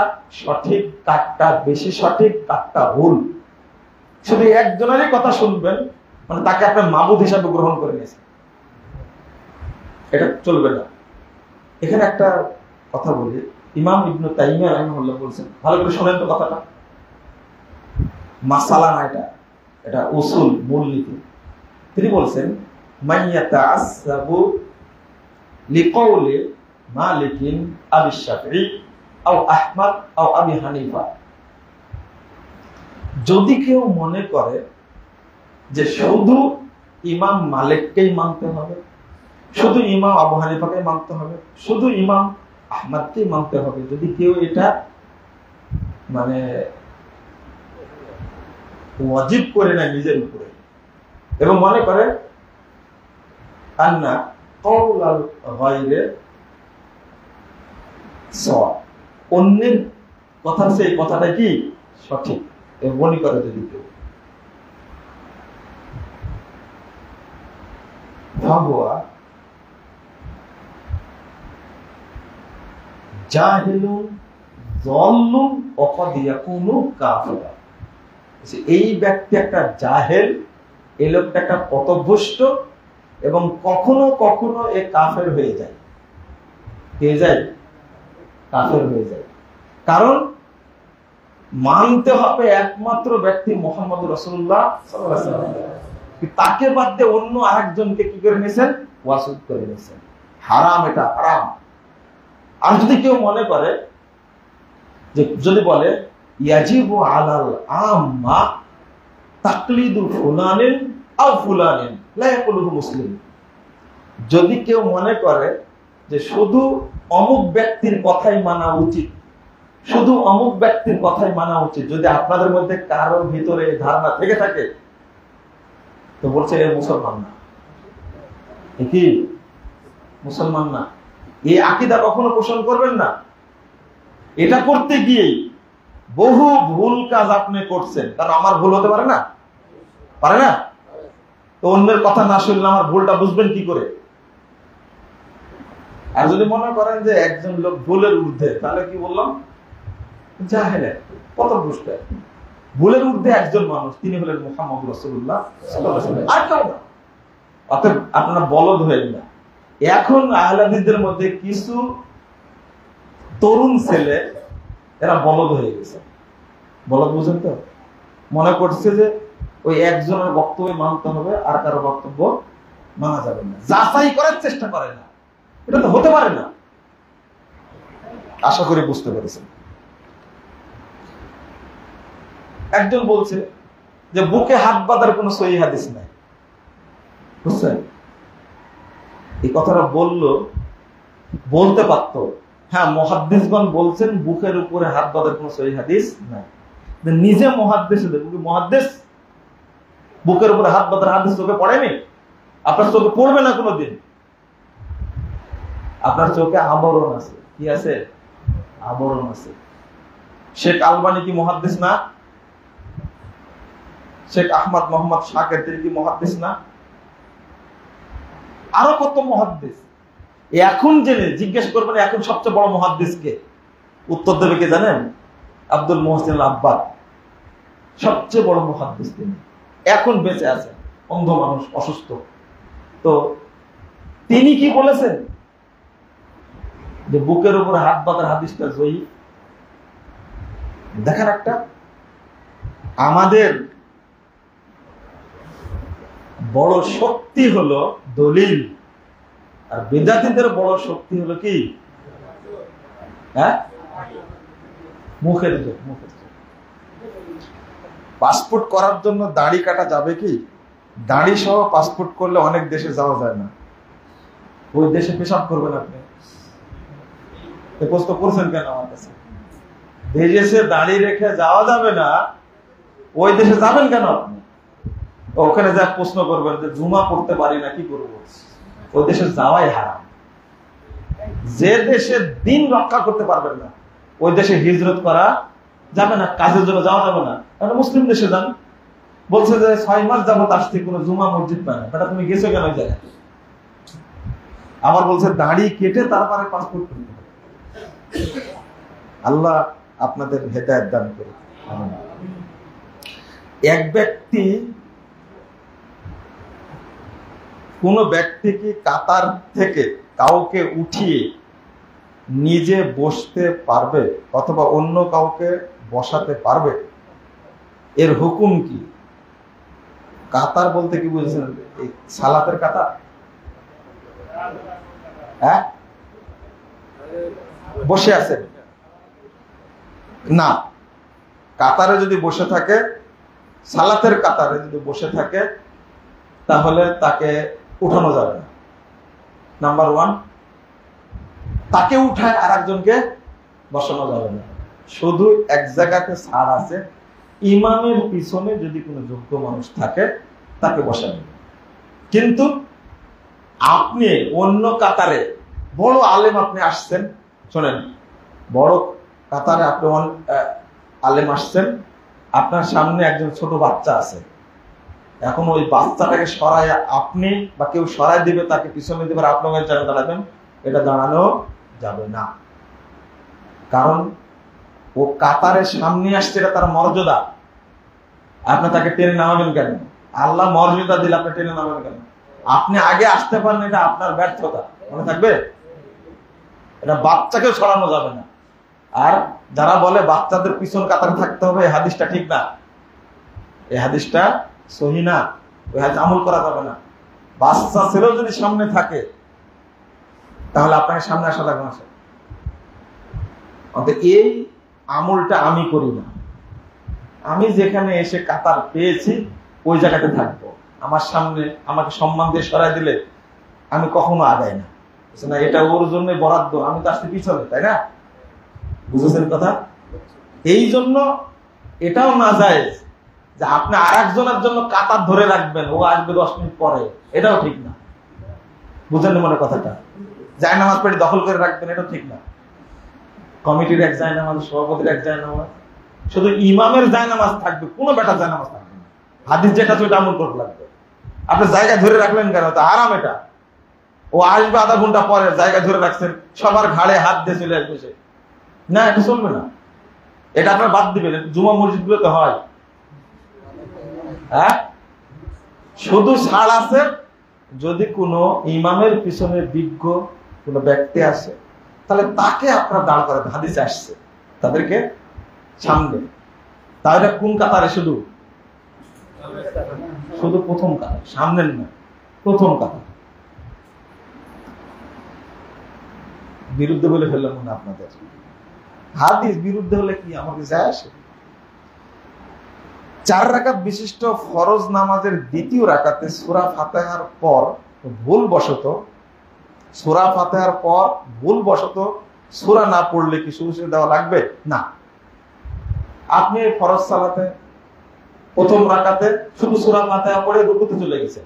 সঠিক, কারটা বেশি সঠিক, কারটা ভুল। শুধু একজনেরই কথা শুনবেন, মানে তাকে আপনার মাবুদ হিসাবে গ্রহণ করে নিয়েছেন, এটা চলবে না। এখানে একটা কথা বলি, ইমাম ইবনে তাইমিয়া রাহিমাহুল্লাহ বলছেন, ভালো করে শোনেন তো কথাটা, মাসালা না এটা, এটা উসুল, মূলনীতি। তিনি বলছেন, মাইয়াতাআসসাবু লিকাউলি মালিকিন আবি শাফঈ আও আহমদ আও আবি হানিফা, যদি কেউ মনে করে যে শুধু ইমাম মালিককেই মানতে হবে, শুধু ইমাম আবু হানিফাকে মানতে হবে, শুধু ইমাম আহমদকেই মানতে হবে, যদি কেউ এটা মানে ওয়াজিব করে না নিজের উপরে, এবং মনে করে আন্না কওলাল গায়রে সাওয়া, অন্যের কথা সেই কথাটা কি সঠিক, মনে করে যদি কেউ, ফাহুয়া জাহিলুন যাল্লুন ওয়া ক্বাদ ইয়াকুনু কাফিরা। এই ব্যক্তি একটা জাহেল, এই লোকটা একটা পথভ্রষ্ট, এবং কখনো কখনো এ কাফের হয়ে যায়, কাফের হয়ে যায়। কারণ মানতে হবে একমাত্র ব্যক্তি মুহাম্মদ রাসূলুল্লাহ সাল্লাল্লাহু আলাইহি ওয়াসাল্লাম, তাকে বাদ দিয়ে অন্য আরেকজনকে কি করে নিয়েছেন? ওয়াসিত করে নিয়েছেন। হারাম, এটা হারাম। আর যদি কেউ মনে করে যে, যদি বলে ইয়াজিবু আলাল আম্মা তাকলিদু ফুলানিন আও ফুলানিন লা ইয়াকুলুহু মুসলিম, যদি কেউ মনে করে যে শুধু অমুক ব্যক্তির কথাই মানা উচিত, শুধু অমুক ব্যক্তির কথাই মানা উচিত, যদি আপনাদের মধ্যে কারোর ভিতরে ধারণা থেকে থাকে, তো বলছে এ মুসলমান না, কি মুসলমান না। এই আকীদা কখনো পোষণ করবেন না। এটা করতে গিয়েই বহু ভুল কাজ আপনি করছেন, কারণ আমার ভুল হতে পারে না, পারে না? তো অন্যের কথা না শুনলে আমার ভুলটা বুঝবেন কি করে? আর যদি মনে করেন যে একজন লোক ভুলের ঊর্ধ্বে, তাহলে কি বললাম? জাহেল, পথভ্রষ্ট। ভুলের ঊর্ধ্বে একজন মানুষ, তিনি হলেন মুহাম্মদ রাসূলুল্লাহ সাল্লাল্লাহু আলাইহি ওয়াসাল্লাম, আর কেউ না। অতএব আপনারা বলদ হয়ে না। এখন আহলে হাদিসদের মধ্যে কিছু তরুণ ছেলে, এরা বলদ হয়ে গেছে। বলদ বুঝেন তো? মনে করছে যে ওই একজনের বক্তব্য মানতে হবে, আর কারো বক্তব্য মানা যাবে না, যাচাই করার চেষ্টা করে না, এটা তো হতে পারে না। আশা করি বুঝতে পেরেছেন। একজন বলছে যে বুকে হাত বাঁধার কোন সহিহ হাদিস নাই, বুঝছেন? এই কথাটা বলতে পারত, হ্যাঁ মুহাদ্দিসগণ বলছেন বুকের উপরে হাত বাঁধার কোন সহিহ হাদিস নাই। নিজে মুহাদ্দিস, মুহাদ্দিস বুকের উপরে হাত বাঁধার হাদিস চোখে পড়েনি? আপনার চোখে পড়বে না কোনোদিন। আপনার চোখে আবরণ আছে। কি আছে? আবরণ আছে। শেখ আলবানী কি মুহাদ্দিস না? শেখ আহমদ মোহাম্মদ শাকের তিনি কি মুহাদ্দিস না? আরো কত মুহাদ্দিস। এখন জেনে জিজ্ঞেস করবেন এখন সবচেয়ে বড় মুহাদ্দিস কে? উত্তর দেবে কে জানেন? আব্দুল মুহসিন আল আব্বাদ। সবচেয়ে বড় মুহাদ্দিস তিনি, এখন বেঁচে আছেন, অন্ধ মানুষ, অসুস্থ। তো তিনি কি বলেছেন যে বুকের উপরে হাত বাঁধার হাদিসটা জয়ী। দেখেন, একটা আমাদের বড় শক্তি হলো দলিল, আর বিদাতীদের বড় শক্তি হলো কি? হ্যাঁ, মুখের জোর। পাসপোর্ট করার জন্য দাড়ি কাটা যাবে কি? দাড়ি সহ পাসপোর্ট করলে অনেক দেশে যাওয়া যায় না। ওই দেশে পেশাব করবেন আপনি? প্রশ্ন করছেন কেন আমার কাছে? দেশে দাড়ি রেখে যাওয়া যাবে না, ওই দেশে যাবেন কেন আপনি? ওখানে যা প্রশ্ন করবেন যে জুমা পড়তে পারি না, কি করবো? ওই দেশে যাওয়াই হারাম। যে দেশে দিন রক্ষা করতে পারবেন না, ওই দেশে হিজরত করা যাবে না, কাজের জন্য যাওয়া যাবে না। মুসলিম দেশে যান। বলছে যে 6 মাস যাবত আসছে কোন জুমা মসজিদ পায় না, বেটা তুমি গেছো কেন ওই জায়গায়? আবার বলছে দাড়ি কেটে তারপরে পাসপোর্ট করতে হবে। আল্লাহ আপনাদের হেদায়েত দান করুন। এক ব্যক্তি, কোন ব্যক্তি কি কাতার থেকে কাউকে উঠিয়ে নিজে বসতে পারবে অথবা অন্য কাউকে বসাতে পারবে? এর হুকুম কি? কাতার বলতে কি বুঝছেন? এই সালাতের কাতার? হ্যাঁ, বসে আছেন না, কাতারে যদি বসে থাকে, সালাতের কাতারে যদি বসে থাকে, তাহলে তাকে উঠানো যাবে না। নাম্বার 1, তাকে উঠায় আর একজনকে বসানো যাবে না। শুধু এক জায়গাতে ছাড় আছে, ইমামের পিছনে যদি কোনো যোগ্য মানুষ থাকে তাকে বসাবে। কিন্তু আপনি অন্য কাতারে, বড় আলেম আপনি আসছেন, শোনেন, বড় কাতারে আপনি আলেম আসছেন, আপনার সামনে একজন ছোট বাচ্চা আছে। এখন ওই বাচ্চাটাকে সরায় আপনি বা কেউ সরাই দিবে, তাকে পিছনে দিবে, আপনার জায়গায় দাঁড়াবেন, এটা দাঁড়ানো যাবে না। কারণ ও কাতারের সামনে আসছে, এটা তার মর্যাদা। আপনি তাকে টেনে নামাবেন কেন? আল্লাহ মর্যাদা দিলে আপনি টেনে নামাবেন কেন? আপনি আগে আসতে পারেন, এটা আপনার ব্যর্থতা, মনে থাকবে। এটা বাচ্চাকে সরানো যাবে না। আর যারা বলে বাচ্চাদের পিছন কাতারে থাকতে হবে, এই হাদিসটা ঠিক না, এই হাদিসটা সহি না, ওই হাদিস আমল করা যাবে না। বাচ্চা ছেলেও যদি সামনে থাকে তাহলে আপনাকে সামনে আসা লাগবে না। অর্থাৎ এই আমলটা আমি করি না। আমি যেখানে এসে কাতার পেয়েছি ওই জায়গাতে থাকবো। আমার সামনে আমাকে সম্মান দিয়ে সরাই দিলে আমি কখনো আগাই না। এটা ওর জন্য বরাদ্দ, আমি তো আসতে পিছনে, তাই না? বুঝেছেন কথা? এই জন্য এটাও না যায় যে আপনি আর একজনের জন্য কাতার ধরে রাখবেন, ও আসবে 10 মিনিট পরে, এটাও ঠিক না। বুঝেন মনে কথাটা? জায়নামাজ পেটে দখল করে রাখবেন, এটাও ঠিক না। কমিটির এক জায়নামাজ, সভাপতির এক জায়নামাজ, শুধু ইমামের জায়নামাজ থাকবে, কোনো বেটার জায়নামাজ থাকবে না। হাদিস যেটা তো এটা আমল করতে লাগবে। আপনি জায়গা ধরে রাখলেন কেন? তা আরাম এটা। ও আসবে আধা ঘন্টা পরে, জায়গা ধরে রাখছেন, সবার ঘাড়ে হাত দিয়ে চলে আসবে সে। না, এটা চলবে না। এটা আপনার বাদ দিবেন। জুমা মসজিদ গুলোতে হয়, হ্যাঁ, শুধু ছাড় আছে যদি কোনো ইমামের পিছনে বিজ্ঞ কোন ব্যক্তি আসে, তাহলে তাকে আপনারা দাঁড় করাতে, হাদিসে আসছে, তাদেরকে সামনে। তাহলে কোন কাতারে? শুধু প্রথম কাতার, সামনের না। প্রথম কথা। বিরুদ্ধে বলে ফেললাম না আপনাদের, হাদিস বিরুদ্ধে হলে কি আমাকে যায় আসে? 4 রাকাত বিশিষ্ট ফরজ নামাজের দ্বিতীয় রাকাতে সূরা ফাতিহার পর ভুলবশত সূরা না পড়লে কি শুরু দেওয়া লাগবে? না। আপনি ফরজ সালাতে প্রথম রাকাতে শুধু সূরা ফাতিহা পড়ে রুকুতে চলে গেছেন,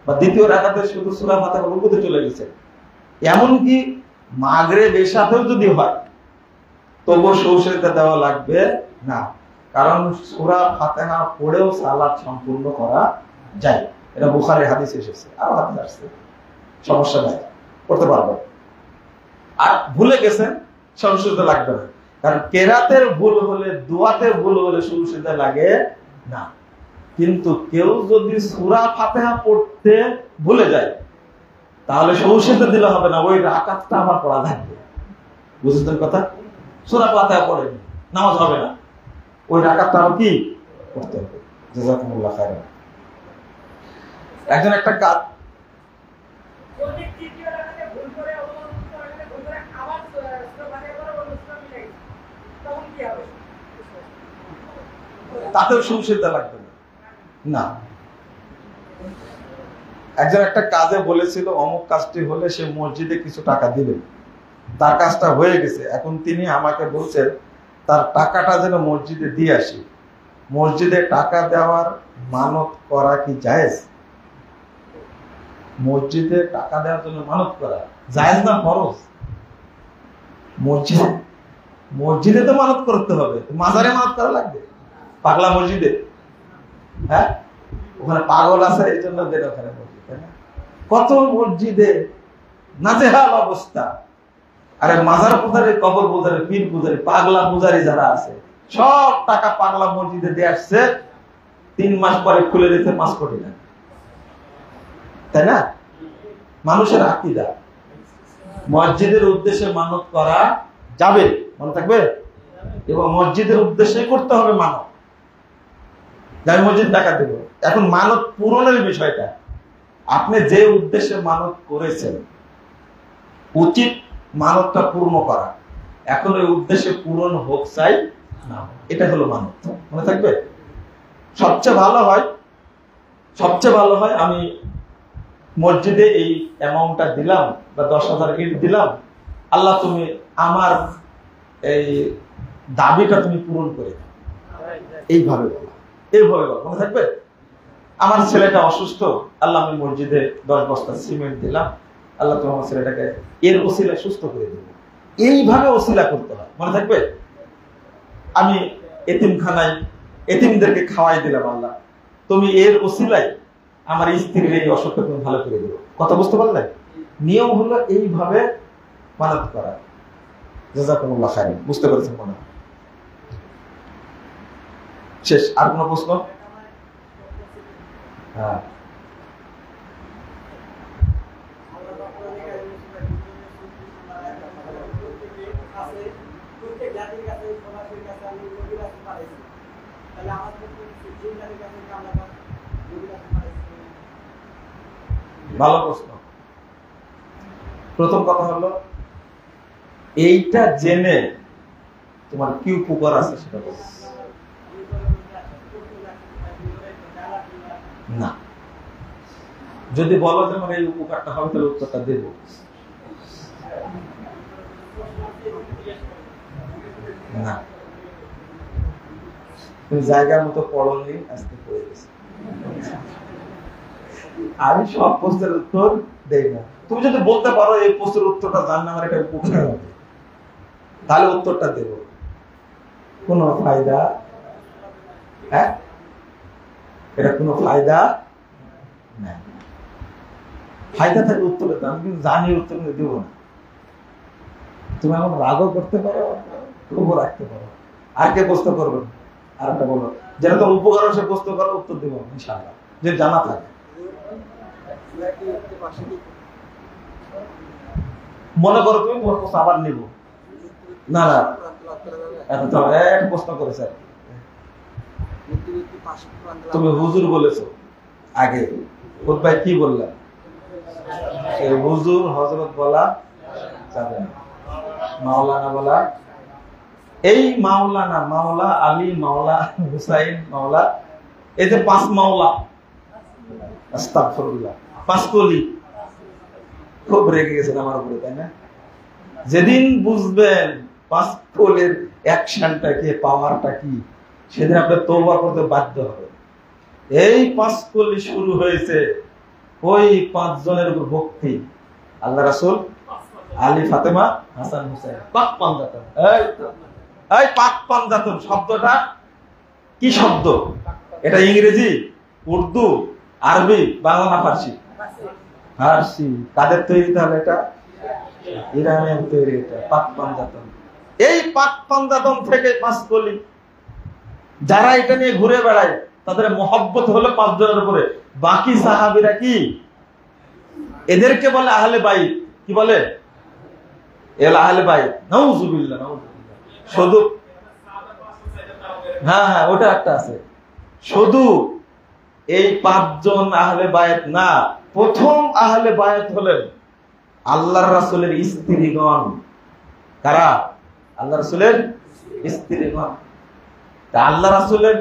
বা দ্বিতীয় রাকাতে শুধু সূরা ফাতিহা পড়ে রুকুতে চলে গেছেন, এমনকি মাগরিব এশাতেও যদি হয় তবুও সৌসিদা দেওয়া লাগবে না, কারণ সূরা ফাতিহা পড়েও সালাত সম্পূর্ণ করা যায়। এটা বুখারীর হাদিস এসেছে, আর হাদিস আসছে, সমস্যা নাই, করতে পারবে। আর ভুলে গেছেন সৌসিদা লাগবে না, কারণ কেরাতের ভুল হলে, দোয়াতে ভুল হলে সৌসিদা লাগে না। কিন্তু কেউ যদি সূরা ফাতিহা পড়তে ভুলে যায় তাহলে সৌসিদা দিলে হবে না, ওই রাকাতটা আবার পড়া লাগবে। বুঝছেন কথা? সূরা ফাতিহা পড়েন, নামাজ হবে না, ওই রাকাতটা আবার কি করতে হবে। জাযাকুমুল্লাহ খাইরান। একজন একটা কাজ তাতেও সৌসিদা লাগবে না। একজন একটা কাজে বলেছিল অমুক কাজটি হলে সে মসজিদে কিছু টাকা দিবে, তার কাজটা হয়ে গেছে, এখন তিনি আমাকে বলছেন তার টাকাটা যেন মসজিদে দিয়ে আসি। মসজিদে টাকা দেওয়ার মানত করা কি জায়েজ? মসজিদে টাকা দেওয়ার জন্য মানত করা জায়েজ না ফরজ? মসজিদে তো মানত করতে হবে, মাজারে মানত করা লাগবে? পাগলা মসজিদে, হ্যাঁ ওখানে পাগল আছে এই জন্য দেন ওখানে মসজিদ, তাই না? কত মসজিদে নাজেহাল অবস্থা। আরে মাজার পূজারি, কবর পূজারি, পীর পূজারি, পাগলা পূজারি যারা আছে সব টাকা পাগলা মসজিদে দিয়ে আসছে, 3 মাস পরে খুলে দিতে 5 কোটি টাকা, তাই না? মানুষের আকীদা মসজিদের উদ্দেশ্যে মানত করা যাবে, মনে থাকবে, এবং মসজিদের উদ্দেশ্যে করতে হবে মানত। আমি মসজিদ টাকা দেব, এখন মানত পূরণের বিষয়টা, আপনি যে উদ্দেশ্যে মানত করেছেন উচিত মানতটা পূর্ণ করা। এখন ওই উদ্দেশ্যে পূরণ হোক চাই না, এটা হলো মানত, মনে থাকবে। সবচেয়ে ভালো হয় আমি মসজিদে এই অ্যামাউন্টটা দিলাম বা 10,000 ইট দিলাম, আল্লাহ তুমি আমার এই দাবিটা তুমি পূরণ করে দাও, এইভাবে বলা, মনে থাকবে। আমার ছেলেটা অসুস্থ, আল্লাহ আমি মসজিদে 10 বস্তা সিমেন্ট দিলাম, আল্লাহ তুমি আমার ছেলেটাকে এর ওসিলায় সুস্থ করে দেবো, এইভাবে ওসিলা করতে হয়, মনে থাকবে। আমি এতিমখানায় এতিমদেরকে খাওয়াই দিলাম, আল্লাহ তুমি এর ওসিলায় আমার স্ত্রীর এই অসুখটা তুমি ভালো করে দেবো। কথা বুঝতে পারলে? নিয়ম হলো এইভাবে মানত করা। জাযাকুমুল্লাহ খাইরান। বুঝতে পেরেছেন মনে হয়? শেষ। আর কোনো প্রশ্ন? হ্যাঁ, ভালো প্রশ্ন। প্রথম কথা হলো এইটা জেনে তোমার কি উপকার আছে সেটা বলো। না, যদি বলো যে মানে এই উপকারটা হবে তাহলে উত্তরটা দেব। না, তুমি জায়গার মতো পড়নি, আজকে পড়ে গেছে। আমি সব প্রশ্নের উত্তর দেই না। তুমি যদি বলতে পারো এই প্রশ্নের উত্তরটা জানলে আমার এটা উপকার হবে, তাহলে উত্তরটা দেব। কোনো ফায়দা, হ্যাঁ, এটা কোনো ফায়দা নাই। ফায়দা থাকে উত্তরের দাম, কিন্তু জানি উত্তর দেব না। তুমি এখন রাগও করতে পারো, ক্ষোভও রাখতে পারো, আর কে প্রশ্ন করবে আর একটা বলো, যেটা তোমার উপকার সে প্রশ্ন করো, উত্তর দেবো ইনশাআল্লাহ, যে জানা থাকে। মনে করো তুমি তোমার প্রশ্ন আবার নিব না, না এখন তো এক প্রশ্ন করেছে, তুমি হুজুর বলেছো আগে, খুতবায় কি বললেন? হুজুর হযরত বলা যাবে না, মাওলানা বলা। এই মাওলানা, মাওলা আলী, মাওলা হুসাইন, মাওলা, এই যে 5 মাওলা, আস্তাগফিরুল্লাহ, 5 কলি। খুব রেগে গেছেন আমার উপরে, তাই না? যেদিন বুঝবেন 5 কলির অ্যাকশনটা কি, পাওয়ারটা কি, সেদিন আপনি তওবা করতে বাধ্য হবেন। এই 5 কলি শুরু হয়েছে ওই 5 জনের উপর ভক্তি। আল্লাহ রাসূল, আলী, ফাতেমা, হাসান, হুসাইন, পাক পাঞ্জাতন। এই পাক পাঞ্জাতন শব্দটা কি শব্দ? এটা ইংরেজি, উর্দু, আরবি, বাংলা না ফার্সি? ফার্সি। কাদের তৈরি তাহলে এটা? ইরানের তৈরি এটা, পাক পাঞ্জাতন। এই পাক পাঞ্জাতন থেকে 5 কলি, যারা এটা নিয়ে ঘুরে বেড়ায় তাদের মহব্বত হলো 5 জনের উপরে। বাকি সাহাবীরা কি? এদেরকে বলে আহলে বাইত। কি বলে? এল আহলে বাইত। নাউজুবিল্লাহ, নাউজুবিল্লাহ। শুধু হ্যাঁ, ওটা একটা আছে। শুধু এই 5 জন আহলে বায়াত না, প্রথম আহলে বায়াত হলেন আল্লাহর রাসূলের স্ত্রীগণ। কারা? আল্লাহর রাসূলের স্ত্রীগণ। তা আল্লাহ রাসূলের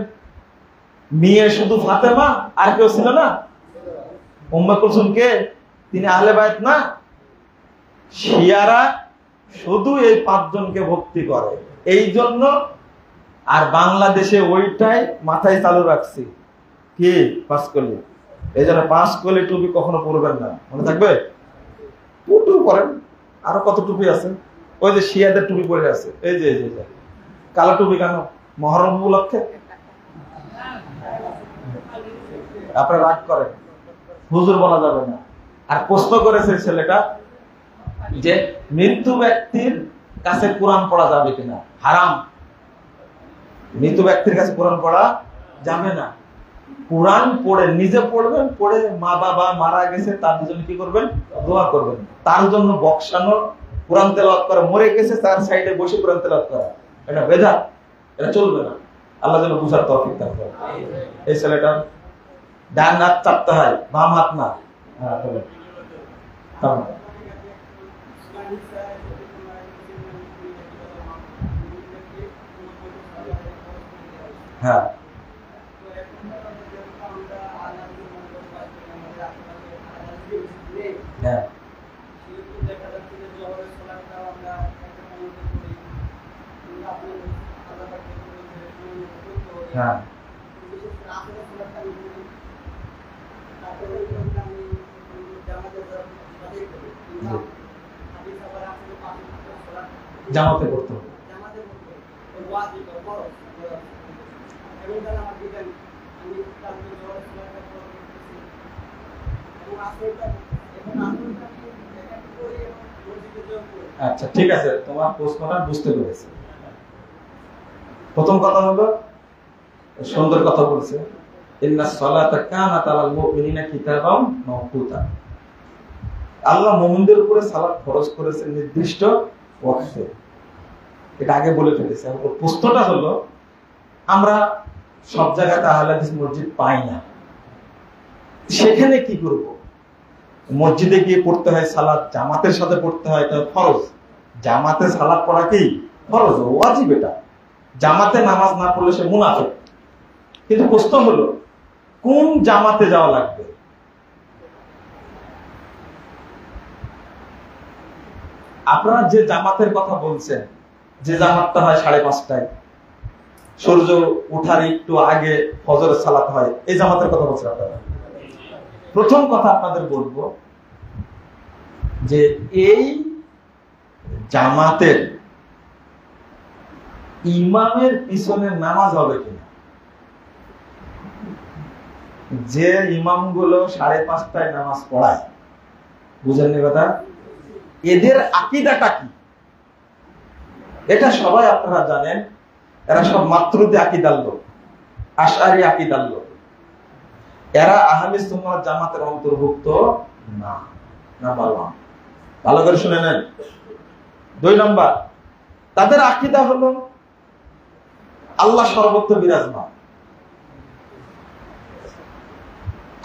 মেয়ে শুধু ফাতেমা, আর কেউ ছিল না? উম্মে কুলসুম কে? তিনি আহলে বায়াত না? শিয়ারা শুধু এই 5 জনকে ভক্তি করে, এই জন্য। আর বাংলাদেশে ওইটাই মাথায় চালু রাখছি, কি 5 কলি। এই জন্য 5 কলি টুপি কখনো পরবেন না, মনে থাকবে? টুপি পরেন, আরো কত টুপি আছে। ওই যে শিয়াদের টুপি পরে আছে, এই যে কালো টুপি। কেন? মহরম উপলক্ষে। আপনারা রাগ করেন, হুজুর বলা যাবে না। আর প্রশ্ন করেছে ছেলেটা যে মৃত্যু ব্যক্তির কাছে কোরআন পড়া যাবে কিনা? হারাম। মৃত ব্যক্তির কাছে কোরআন পড়া যাবে না। কোরআন পড়ে নিজে পড়বেন, পড়ে মা বাবা মারা গেছে তার জন্য কি করবেন? দোয়া করবেন। তার জন্য বক্সানো, কোরআন তেলাওয়াত করা, মরে গেছে তার সাইডে বসে কোরআন তেলাওয়াত করা, এটা বেদাত, এটা চলবে না। আল্লাহ যেন বুঝার তৌফিক দান করেন। এই ছেলেটা ডান হাত চাপতে হয়, বাম হাত না। হ্যাঁ, বলেন। হ্যাঁ, হ্যাঁ, হ্যাঁ, জামাতে পড়তে হবে। আচ্ছা, ঠিক আছে, তোমার প্রশ্নটা বুঝতে পেরেছি। প্রথম কথা হলো, সুন্দর কথা বলছে, ইন্নাস সালাতা কানাত আলাল মুমিনিনা কিতাবাম মাওকুতা। আল্লাহ মুমিনদের উপরে সালাত ফরজ করেছেন নির্দিষ্ট ওয়াক্তে। এটা আগে বলে ফেলেছে। এখন প্রশ্নটা হলো, আমরা সব জায়গাতে আহলে হাদিস মসজিদ পাই না, সেখানে কি করব? মসজিদে গিয়ে পড়তে হয় সালাত, জামাতের সাথে পড়তে হয়, এটা ফরজ। জামাতে সালাত পড়া কি ফরজ, ওয়াজিব। এটা জামাতে নামাজ না পড়লে সে মুনাফিক। কিন্তু প্রশ্ন হলো, কোন জামাতে যাওয়া লাগবে? আপনারা যে জামাতের কথা বলছেন, যে জামাতটা হয় 5:30টায়, সূর্য ওঠার একটু আগে ফজরের সালাত হয়, এই জামাতের কথা বলছেন আপনারা। প্রথম কথা আপনাদের বলবো যে এই জামাতের ইমামের পিছনে নামাজ হবে কিনা। যে ইমামগুলো 5:30টায় নামাজ পড়ায়, বুঝেননি কথা? এদের আকীদাটা কি? এটা সবাই আপনারা জানেন। এরা সব মাতরুদি আকীদার লোক, আশআরী আকীদার লোক। এরা আহলে সুন্নাত জামাতের অন্তর্ভুক্ত না। নাম্বার 1, ভালো করে শুনে নেন। 2 নাম্বার, তাদের আকীদা হলো আল্লাহ সর্বত্র বিরাজমান।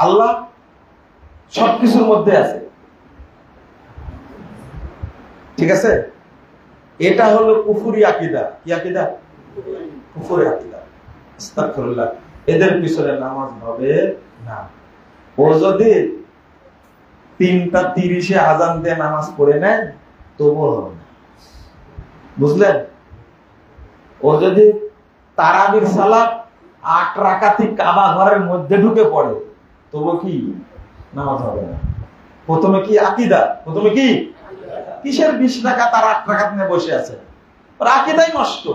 আল্লাহ সবকিছুর মধ্যে আছে। ঠিক আছে, এটা হলো কুফরি আকীদা। কি আকীদা? কুফরি আকীদা। আস্তাগফিরুল্লাহ। এদের পিছনে নামাজ হবে না। ও যদি 3:30 আজান দিয়ে নামাজ পড়ে নেয় তবুও হবে না, বুঝলেন? ও যদি তারাবির সালাত 8 রাকাতি কাবা ঘরের মধ্যে ঢুকে পড়ে তবু কি নামাজ হবে না। প্রথমে কি আকীদা? প্রথমে কি কিসের 20 রাকাত আর 8 রাকাত নিয়ে বসে আছে? ওর আকীদাই নষ্ট।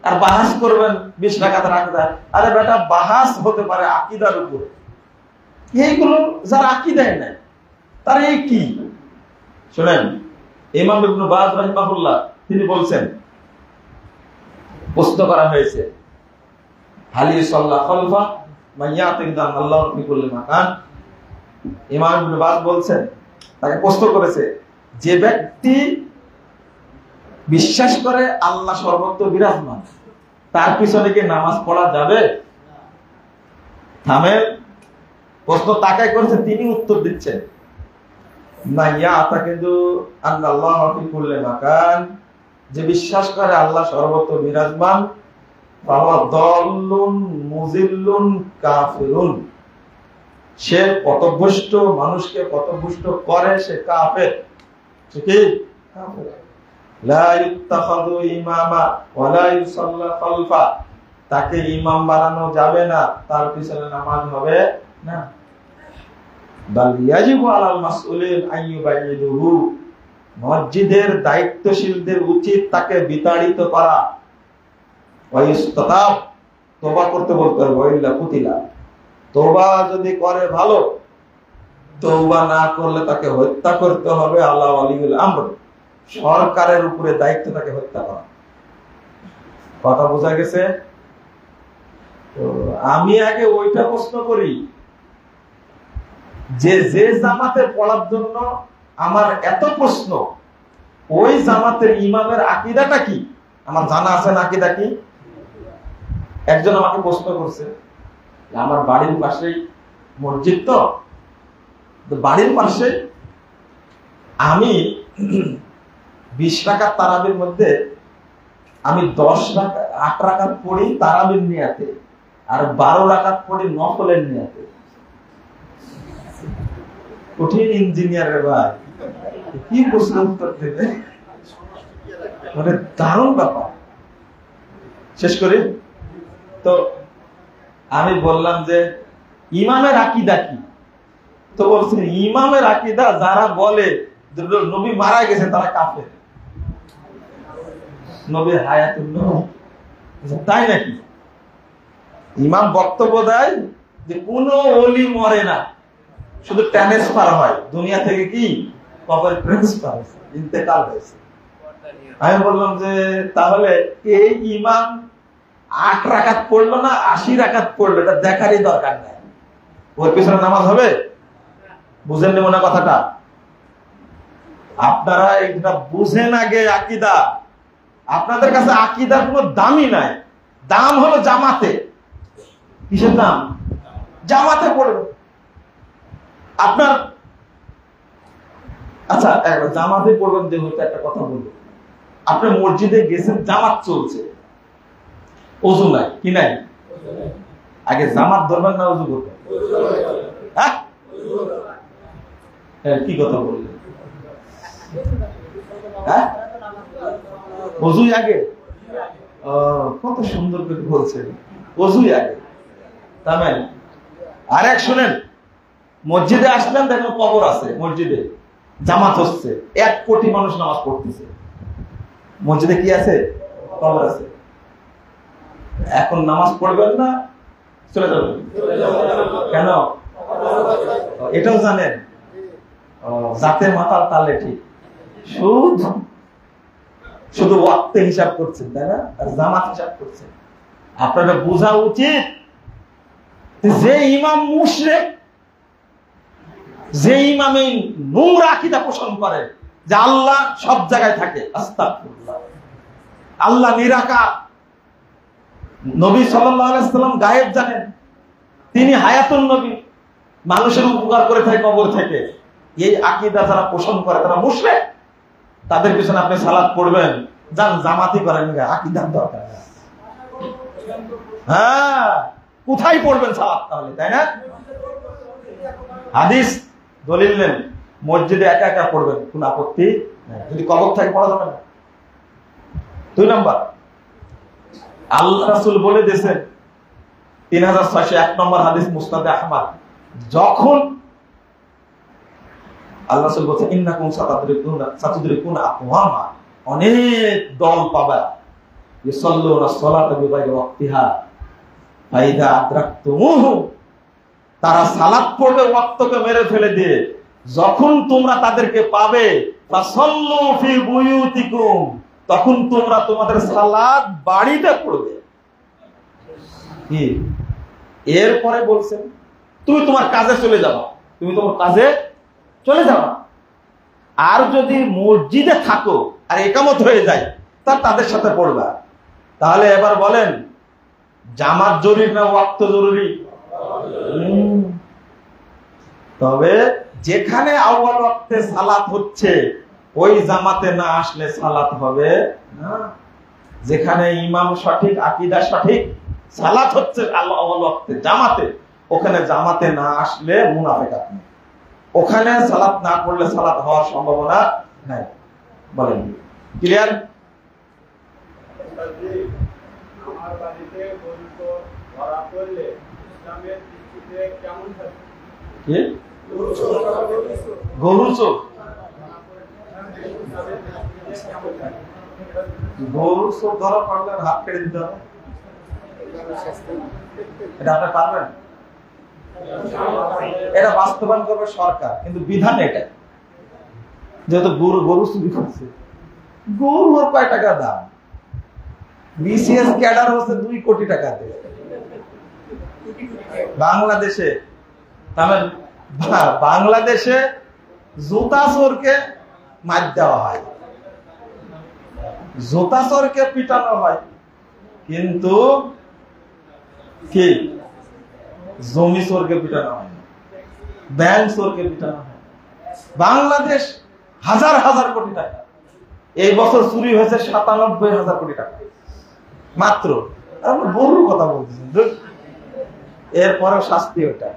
আর বাহাস করবেন 20 রাকাত আর আকীদা। আরে বেটা, বাহাস হতে পারে আকীদার উপর। এইগুলো যারা আকীদায় নাই তার এই কি? শুনেন, ইমাম ইবনে বাজ রাহিমাহুল্লাহ তিনি বলছেন, প্রশ্ন করা হয়েছে, হালি সাল্লাহ খালফা মাইয়াতিদান আল্লাহু ফি কুল্লি মাকান। ইমাম ইবনে বাজ বলছেন, তাকে প্রশ্ন করেছে, যে ব্যক্তি বিশ্বাস করে আল্লাহ সর্বত্র বিরাজমান, তার পিছনে কি নামাজ পড়া যাবে? থামে, প্রশ্ন তাকে করেছে, তিনি উত্তর দিচ্ছেন, না ইয়াতা কিন্তু আল্লাহু ফি কুল্লি মাকান, যে বিশ্বাস করে আল্লাহ সর্বত্র বিরাজমান, ফাহুয়া দাল্লুন মুজিল্লুন কাফিরুন, সে পথভ্রষ্ট, মানুষকে পথভ্রষ্ট করে, সে কাফের। ঠিক কাফের। লা ইত্তাখাযু ইমামা ওয়া লা ইউসাল্লা খালফা, তাকে ইমাম বানানো যাবে না, তার পিছনে নামাজ হবে না। বাল ইয়াজিবু আলাল মাসউলিন আন ইউবাইয়িদুহু, মসজিদের দায়িত্বশীলদের উচিত তাকে বিতাড়িত করা। ওয়া ইস্তাতাব, তওবা করতে বলতে হবে, ওয়াইল্লা কুতিলা, তওবা যদি করে ভালো, তওবা না করলে তাকে হত্যা করতে হবে। আল্লাহ ওয়ালিউল আমর, সরকারের উপরে দায়িত্ব তাকে হত্যা করা। কথা বোঝা গেছে? তো আমি আগে ওইটা প্রশ্ন করি যে জামাতে পড়ার জন্য আমার এত প্রশ্ন, ওই জামাতের ইমামের আকীদাটা কি? আমার জানা আছে না আকীদা কি? একজন আমাকে প্রশ্ন করছে, আমার বাড়ির পাশেই মসজিদ, তো বাড়ির পাশে আমি 20 রাকাত তারাবির মধ্যে আমি 8 রাকাত পড়ি তারাবির নিয়াতে, আর 12 রাকাত পড়ি নফলের নিয়াতে। কঠিন ইঞ্জিনিয়ারের ভাই, কি প্রশ্ন উত্তর দেবে? মানে দারুণ ব্যাপার। শেষ করি তো, আমি বললাম যে ইমামের আকীদা কি? তো বলছেন, ইমামের আকীদা যারা বলে নবী মারা গেছে তারা কাফের, নবীর হায়াতুন নবী। তাই নাকি? ইমাম বক্তব্য দেয় যে কোন ওলি মরে না, শুধু ট্রান্সফার হয় দুনিয়া থেকে, কি কবরে ট্রান্সফার হয়েছে, ইন্তেকাল হয়েছে। আমি বললাম যে তাহলে এই ইমাম 8 রাকাত পড়লো না 80 রাকাত পড়লো, এটা দেখারই দরকার নাই, ওর পিছনে নামাজ হবে? বুঝেননি মনে কথাটা? আপনারা এটা বুঝেন আগে আকীদা। আপনাদের কাছে আকীদার কোনো দামই নাই, দাম হলো জামাতে। কিসের দাম? জামাতে পড়বে আপনার। আচ্ছা, জামাতে পড়বেন যে হইতে একটা কথা বলবো, আপনি মসজিদে গেছেন, জামাত চলছে, ওযু নাই, কি নাই? আগে জামাত ধরবেন না ওযু করবেন? হ্যাঁ, কি কথা বললেন? হ্যাঁ, ওযুই আগে? কত সুন্দর করে বলছেন, ওযুই আগে। তাই আর এক শুনেন, মসজিদে আসলেন, দেখেন কবর আছে মসজিদে, জামাত হচ্ছে, 1 কোটি মানুষ নামাজ পড়তেছে, মসজিদে কি আছে? কবর আছে। এখন নামাজ পড়বেন না চলে যাবেন? কেন? এটাও জানেন, জাতের মাথার তালে ঠিক, শুধু ওয়াক্তে হিসাব করছেন, তাই না? আর জামাত হিসাব করছেন। আপনারা বোঝা উচিত যে ইমাম মুশরিক, যে ইমামে নূর আকীদা পোষণ করে যে আল্লাহ সব জায়গায় থাকে, আস্তাগফিরুল্লাহ, আল্লাহ নিরাকার, নবী সাল্লাল্লাহু আলাইহি ওয়াসাল্লাম গায়েব জানেন, তিনি হায়াতুন নবী, মানুষের উপকার করে থাকে কবর থেকে, এই আকীদা যারা পোষণ করে তারা মুশরিক। তাদের পিছনে আপনি সালাত পড়বেন, যান জামাতি করেন, আকীদার দরকার। হ্যাঁ, কোথায় পড়বেন সালাত তাহলে, তাই না? হাদিস দলিল নেন, মসজিদে একা একা পড়বেন, কোন আপত্তি নেই, যদি কবর থাকে পড়া যাবে না। 2 নম্বর, আল্লাহ রাসূল বলে দিয়েছেন 3601 নম্বর হাদিস মুসনাদে আহমদ, যখন আল্লাহ রাসূল বলেন ইন্নাকুম সাতাদরিকুনা আকওয়ামা, অনেক দল পাবা ইউসাল্লুনা সালাতা বিগাইরি ওয়াক্তিহা ফাইদা আদরাকতুমুহু, তারা সালাত পড়বে ওয়াক্তকে মেরে ফেলে দিয়ে, যখন তোমরা তাদেরকে পাবে ফাসাল্লু ফি বুয়ুতিকুম, তখন তোমরা তোমাদের সালাত বাড়িতে পড়বে। কি এরপরে বলছেন তুমি তোমার কাজে চলে যাবা, তুমি তোমার কাজে চলে যাবা। আর যদি মসজিদে থাকো আর একামত হয়ে যায় তা তাদের সাথে পড়বা। তাহলে এবার বলেন জামাত জরুরি না ওয়াক্ত জরুরি? তবে যেখানে আউয়াল ওয়াক্তে সালাত হচ্ছে ওই জামাতে না আসলে সালাত হবে না। যেখানে ইমাম সঠিক, আকীদা সঠিক, সালাত হচ্ছে আউয়াল ওয়াক্তে জামাতে, ওখানে জামাতে না আসলে মুনাফিক আপনি। ওখানে সালাত না পড়লে সালাত হওয়ার সম্ভাবনা নাই। বলেন ক্লিয়ার? আমার বাড়িতে গরু তো ধরা পড়লে ইসলামের দৃষ্টিতে কেমন থাকে? কি গরু চোর? গরু চোর ধরা পড়লে হাত কেটে দিতে হবে, এটা আপনি পারবেন? এটা বাস্তবায়ন করবে সরকার, কিন্তু বিধান এটা, যেহেতু গরু চুরি করছে, গরুর কয় টাকা দাম, বিসিএস ক্যাডার হচ্ছে 2 কোটি টাকা দেবে বাংলাদেশে। তাহলে বাংলাদেশে জুতা চোরকে মার দেওয়া হয়, জুতা চোরকে পিটানো হয়, কিন্তু কি জমি চোরকে পিটানো হয় না, ব্যাংক চোরকে পিটানো হয়। বাংলাদেশ হাজার হাজার কোটি টাকা, এই বছর চুরি হয়েছে 97,000 কোটি টাকা মাত্র। আমরা বড় কথা বলতেছি, এরপরে শাস্তি ওটা।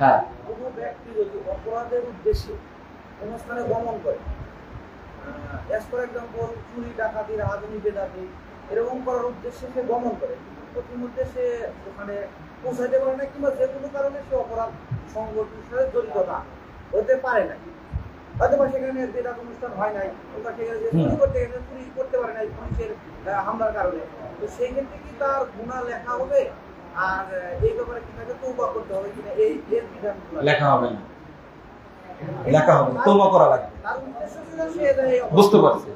হ্যাঁ, কোনো ব্যক্তি যদি অপরাধের উদ্দেশ্যে কোন স্থানে গমন করে, ফর এক্সাম্পল চুরি, ডাকাতি, রাজনীতি, বেদাতি, এরকম করার উদ্দেশ্যে সে গমন করে, প্রতিমধ্যে সে ওখানে পৌঁছাতে পারে না, কিংবা যে কোনো কারণে সে অপরাধ সংগঠনের সাথে জড়িত না হতে পারে না, হয়তো বা সেখানে বেদাত অনুষ্ঠান হয় নাই, কিংবা সেখানে যে চুরি করতে গেছে চুরি করতে পারে নাই পুলিশের হামলার কারণে, তো সেই ক্ষেত্রে কি তার গুনাহ লেখা হবে? আর এই ব্যাপারে কি তাকে তওবা করতে হবে কিনা, এই এর বিধানগুলো লেখা হবে না, লেখা হবে, তওবা করা লাগবে। তার উদ্দেশ্য ছিল সে বুঝতে পারছি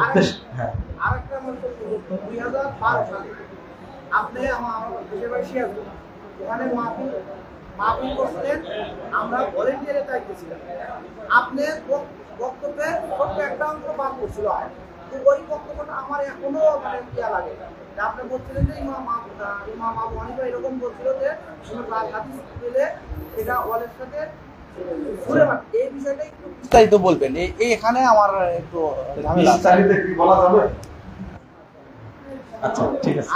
উদ্দেশ্য। হ্যাঁ, আরেকটা মানুষ 2012 সালে আপনি আমার দেশের বাড়ি শিয়ালদহ, ওখানে মাহফিল করছিলেন, আমরা ভলেন্টিয়ারে চাইতেছিলাম, আপনার বক্তব্যে ছোট্ট একটা অংশ বাদ করছিল, তো ওই বক্তব্যটা আমার এখনো মানে ইয়া লাগে। আপনি বলছিলেন যে ইমাম আবু হানিফা এরকম বলছিল যে হাদিস পেলে এটা ওয়ালের সাথে ঘুরে মাঠ, এই বিষয়টা একটু বিস্তারিত বলবেন। এখানে আমার একটু ঝামেলা আছে। বিস্তারিত কি বলা যাবে? আচ্ছা ঠিক আছে,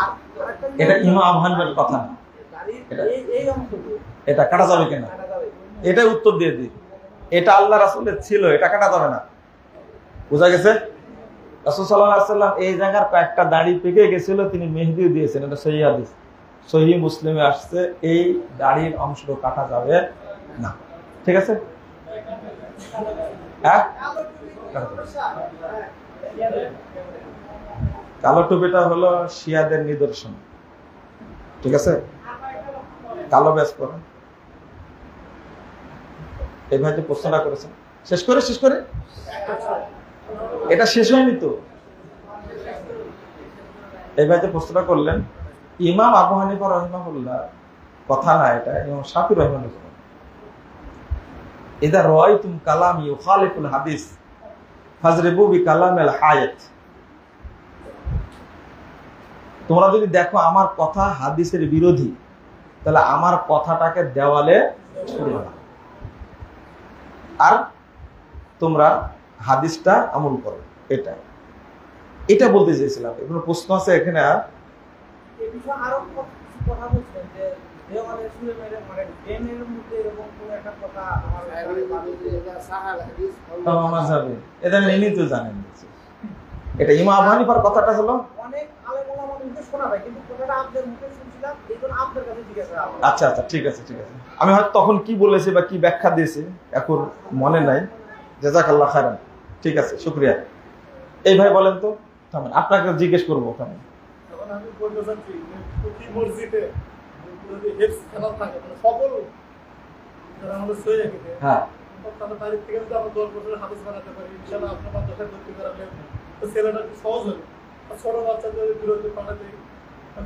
এটা ইমাম আবু হানিফার কথা না, এই অংশটুকু এটা কাটা যাবে কেন? এটাই উত্তর দিয়ে দিই, এটা আল্লাহ রাসূলের ছিল, এটা কাটা যাবে না। বুঝা গেছে? রাসূল সাল্লাল্লাহু আলাইহি ওয়াসাল্লাম এই জায়গার কয়েকটা দাড়ি পেকে গেছিল, তিনি মেহেদিও দিয়েছেন, এটা সহিহ হাদিস, সহিহ মুসলিমে আসছে, এই দাড়ির অংশটা কাটা যাবে না। ঠিক আছে? হ্যাঁ, কালো টুপিটা হলো শিয়াদের নিদর্শন। ঠিক আছে, কালো ব্যাস পরে। এই ভাই তো প্রশ্নটা করেছেন, শেষ করে এটা শেষ হয়নি তো। এই ভাই যে প্রশ্নটা করলেন, ইমাম আবু হানিফা রাহিমাহুল্লাহ কথা না, এটা ইমাম শাফি রাহিমাহুল্লাহ, ইদা রাআইতুম কালামি ইউখালিফুল হাদিস ফাজরিবু বিকালামিল হায়াত, তোমরা যদি দেখো আমার কথা হাদিসের বিরোধী, তাহলে আমার কথাটাকে দেওয়ালে ছুঁড়ো না, আর তোমরা হাদিসটা আমল করো। এটা বলতে চেয়েছিলাম। কোনো প্রশ্ন আছে এখানে? আর এই বিষয়ে আরো কথা বলছেন যে দেওয়ালে ছুঁড়ে মেরে মারেন, এর মধ্যে এরকম কোনো একটা কথা আমার মাযহাবে এটা ইনি তো জানেন। এটা ইমাম আবু হানিফার কথাটা হলো অনেক আলেম ওলামার মুখে শোনা যায়, কিন্তু কথাটা আপনাদের মুখে শুনছিলাম, এইজন্য আপনার কাছে জিজ্ঞাসা করা। আচ্ছা আচ্ছা, ঠিক আছে ঠিক আছে। আমি হয়তো তখন কি বলেছি বা কি ব্যাখ্যা দিয়েছি এখন মনে নাই। জাযাকাল্লাহ খাইরান। ঠিক আছে, শুকরিয়া। এই ভাই বলেন তো, আপনাকে জিজ্ঞেস করবো ওখানে। এখন আমি বলতে চাচ্ছি যে প্রতি মসজিদে যদি হেফজ খেলা থাকে, মানে সকল যারা আমাদের সহিহ থাকে, হ্যাঁ, তাদের তারিখ থেকে যদি আমরা 10 বছরের হাদিস বানাতে পারি, ইনশাআল্লাহ আপনার মাদ্রাসায় ভর্তি করালে তো ছেলেটা একটু সহজ হবে। আর ছোট বাচ্চাদের বিরুদ্ধে পাঠাতে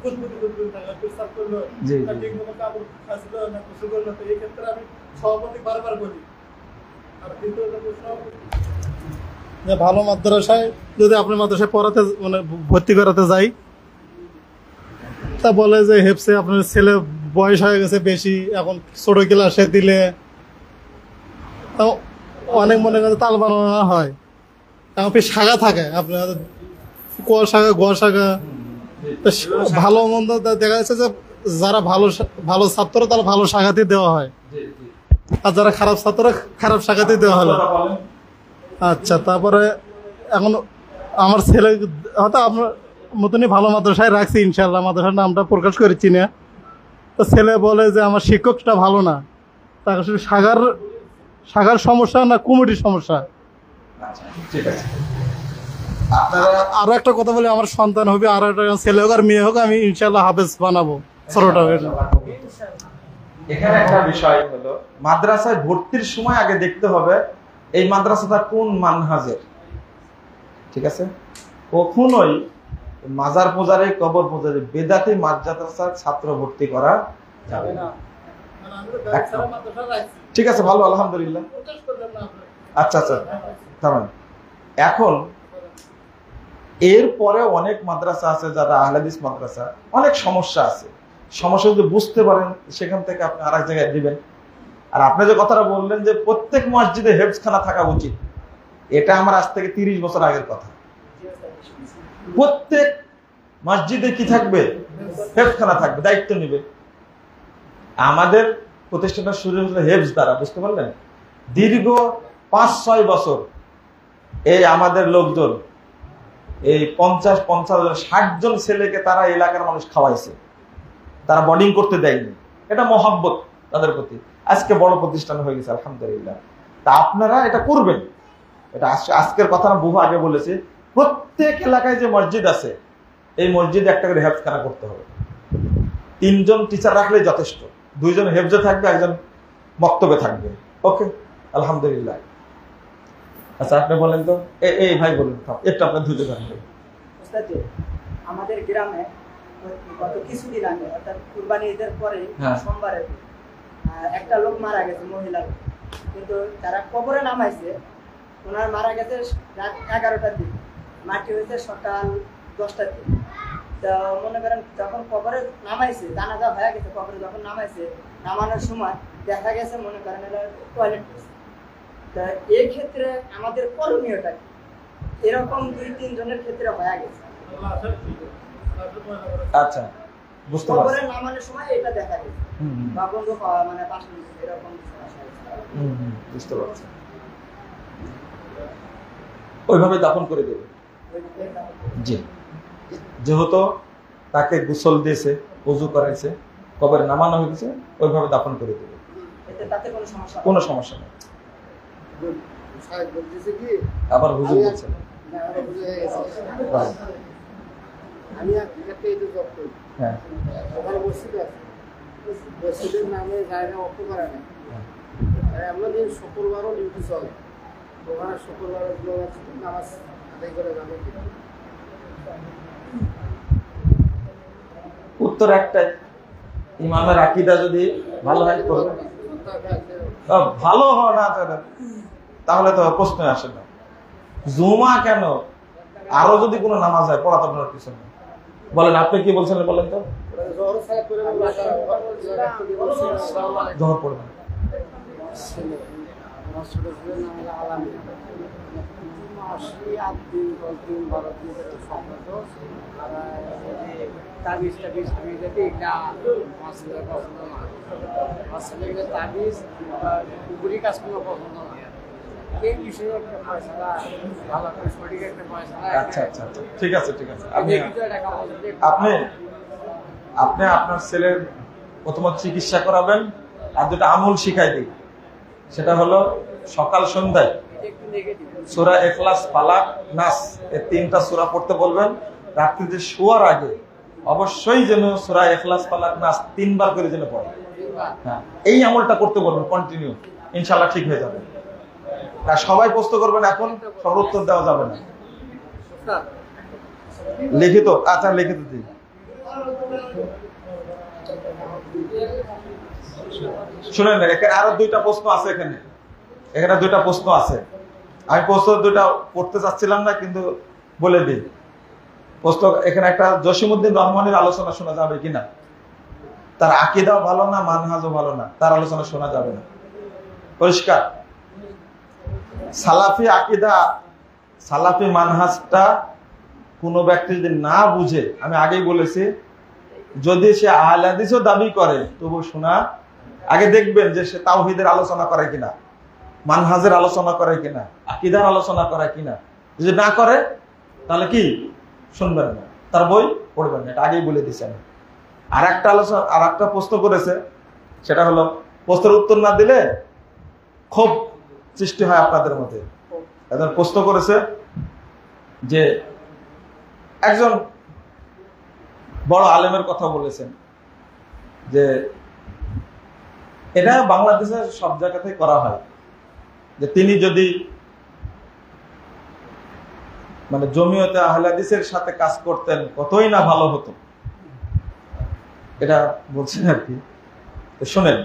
কুদবুদ্ধি থাকে, পেশাব করলো, ঠিক মতো কাপড় খাইছিল না, গোসল করলো, তো এই ক্ষেত্রে আমি সভাপতি বারবার বলি। আর দ্বিতীয়ত প্রশ্ন, যে ভালো মাদ্রাসায় যদি আপনি মাদ্রাসায় পড়াতে মানে ভর্তি করাতে যাই, তা বলে যে হেফসে আপনার ছেলে বয়স হয়ে গেছে বেশি, এখন ছোট ক্লাসে দিলে তাও অনেক মনে করে তাল বানানো হয়। এখন শাখা থাকে আপনার ক শাখা গ শাখা, ভালো মন্দ দেখা যাচ্ছে যে যারা ভালো ছাত্র তারা ভালো শাখাতে দেওয়া হয়, আর যারা খারাপ ছাত্র খারাপ শাখাতে দেওয়া হলো। আচ্ছা, তারপরে এখন আমার ছেলে হয়তো আপনার মতনই ভালো মাদ্রাসায় রাখছি, ইনশাল্লাহ মাদ্রাসার নামটা প্রকাশ করেছি না। তো ছেলে বলে যে আমার শিক্ষকটা ভালো না, তাকে শুধু শাখার সমস্যা না কমিটির সমস্যা। ঠিক আছে। আরো একটা কথা বলে, আমার সন্তান হবে, আর একটা ছেলে হোক আর মেয়ে হোক, আমি ইনশাল্লাহ হাফেজ বানাবো ছোটটা। এখানে একটা বিষয় হলো, মাদ্রাসায় ভর্তির সময় আগে দেখতে হবে এই মাদ্রাসাটা কোন মানহাজের। ঠিক আছে, কখনোই মাজার পূজারে কবর পূজারে বেদাতি মাদ্রাসার ছাত্র ভর্তি করা যাবে না। ঠিক আছে, ভালো, আলহামদুলিল্লাহ। আচ্ছা আচ্ছা, তার এখন এরপরে অনেক মাদ্রাসা আছে যারা আহলে হাদিস মাদ্রাসা, অনেক সমস্যা আছে। সমস্যা যদি বুঝতে পারেন সেখান থেকে আপনি আরেক জায়গায় দিবেন। আর আপনি যে কথাটা বললেন যে প্রত্যেক মসজিদে হেফজখানা থাকা উচিত, এটা আমার আজ থেকে 30 বছর আগের কথা। প্রত্যেক মসজিদে কি থাকবে? হেফজখানা থাকবে, দায়িত্ব নিবে। আমাদের প্রতিষ্ঠানটা শুরু হয়েছিল হেফজ দ্বারা, বুঝতে পারলেন? দীর্ঘ 5-6 বছর এই আমাদের লোকজন এই 50-60 জন ছেলেকে তারা এলাকার মানুষ খাওয়াইছে, তারা বোর্ডিং করতে দেয়নি। এটা মহব্বত তাদের প্রতি। আজকে বড় প্রতিষ্ঠান হয়ে গেছে, আলহামদুলিল্লাহ। তা আপনারা এটা করবেন। এটা আজকের কথা না, বহু আগে বলেছি। প্রত্যেক এলাকায় যে মসজিদ আছে, এই মসজিদে একটা করে হেফজখানা করতে হবে। 3 জন টিচার রাখলে যথেষ্ট। 2 জন হেফজে থাকবে, 1 জন বক্তব্যে থাকবে। ওকে, আলহামদুলিল্লাহ। আচ্ছা, আপনি বলেন তো, এই ভাই বলেন, একটু আপনার ধৈর্য ধরেন। আমাদের গ্রামে গত কিছুদিন আগে, অর্থাৎ কুরবানি ঈদের পরে সোমবারে একটা লোক মারা গেছে, মহিলা। কিন্তু তারা কবরে নামাইছে, ওনার মারা গেছে রাত 11টার দিকে, মাটি হয়েছে সকাল 10টার দিকে। তো মনে করেন যখন কবরে নামাইছে, জানাজা হয়ে গেছে, কবরে যখন নামাইছে, নামানোর সময় দেখা গেছে মনে করেন টয়লেট। তা এই ক্ষেত্রে আমাদের করণীয়টা কি? এরকম 2-3 জনের ক্ষেত্রে হয়ে গেছে। আচ্ছা, বুঝতে পারছি। কবরে নামানোর সময় এটা দেখা গেছে, বা বন্ধু মানে পাশে এরকম বুঝতে পারছি। ওইভাবে দাফন করে দেবে। জি, যেহেতু তাকে গোসল দিয়েছে, ওযু করাইছে, কবরে নামানো হয়েছে, ওইভাবে দাফন করে দেবে। তাতে কোনো সমস্যা নেই। আবার হুজুর বলছেন, আমি একটা এই জব করি, হ্যাঁ, ওখানে মসজিদে আছে, মসজিদের নামে জায়গা অক্ষ করে না। আমাদের শুক্রবারও ডিউটি চলে, ওখানে শুক্রবার নামাজ আদায় করে যাবে। উত্তর একটাই, ইমামের আকীদা যদি ভালো হয় করবে, ভালো হয় না তাহলে তো প্রশ্ন আসে না। জুমা কেন, আরো যদি কোনো নামাজ হয় পড়াতে আপনার পিছনে বলেন আপনি কি বলছেন বলেন তো। জোহর পড়বেন। আচ্ছা আচ্ছা আচ্ছা ঠিক আছে ঠিক আছে। আপনি আপনি আপনার ছেলের প্রথমত চিকিৎসা করাবেন আর দুটো আমল শিখাই দিই। সেটা হলো সকাল সন্ধ্যায় সূরা ইখলাস, ফালাক, নাস এই 3টা সূরা পড়তে বলবেন। রাত্রিতে শোয়ার আগে অবশ্যই যেন সূরা ইখলাস, ফালাক, নাস 3 বার করে যেন পড়ে। হ্যাঁ, এই আমলটা করতে বলবেন কন্টিনিউ, ইনশাআল্লাহ ঠিক হয়ে যাবে। আর সবাই প্রশ্ন করবেন, এখন সবার উত্তর দেওয়া যাবে না। লিখিত, আচ্ছা লিখিত দিন। শুনেন, এখানে আরো 2টা প্রশ্ন আছে। এখানে 2টা প্রশ্ন আছে। আমি প্রশ্ন 2টা পড়তে চাচ্ছিলাম না, কিন্তু বলে দিই প্রশ্ন। এখানে একটা জসিমউদ্দিন রহমানের আলোচনা শোনা যাবে কিনা, তার আকীদাও ভালো না, মানহাজও ভালো না, তার আলোচনা শোনা যাবে না। পরিষ্কার? সালাফি আকীদা, সালাফি মানহাজটা কোনো ব্যক্তি যদি না বুঝে, আমি আগেই বলেছি, যদি সে আহলে হাদিসও দাবি করে তবু শোনা আগে দেখবেন যে সে তাওহীদের আলোচনা করে কিনা, মানহাজের আলোচনা করে কিনা, আকীদার আলোচনা করে কিনা। যদি না করে তাহলে কি শুনবেন না, তার বই পড়বেন না, এটা আগেই বলে দিচ্ছেন। আর একটা আলোচনা, আর একটা প্রশ্ন করেছে, সেটা হলো প্রশ্নের উত্তর না দিলে ক্ষোভ সৃষ্টি হয় আপনাদের মধ্যে। একজন প্রশ্ন করেছে যে একজন বড় আলেমের কথা বলেছেন যে এটা বাংলাদেশের সব জায়গাতে করা হয়, যে তিনি যদি মানে জমিয়তে আহলে হাদিসের সাথে কাজ করতেন কতই না ভালো হতো, এটা বলছেন আর কি। শোনেন,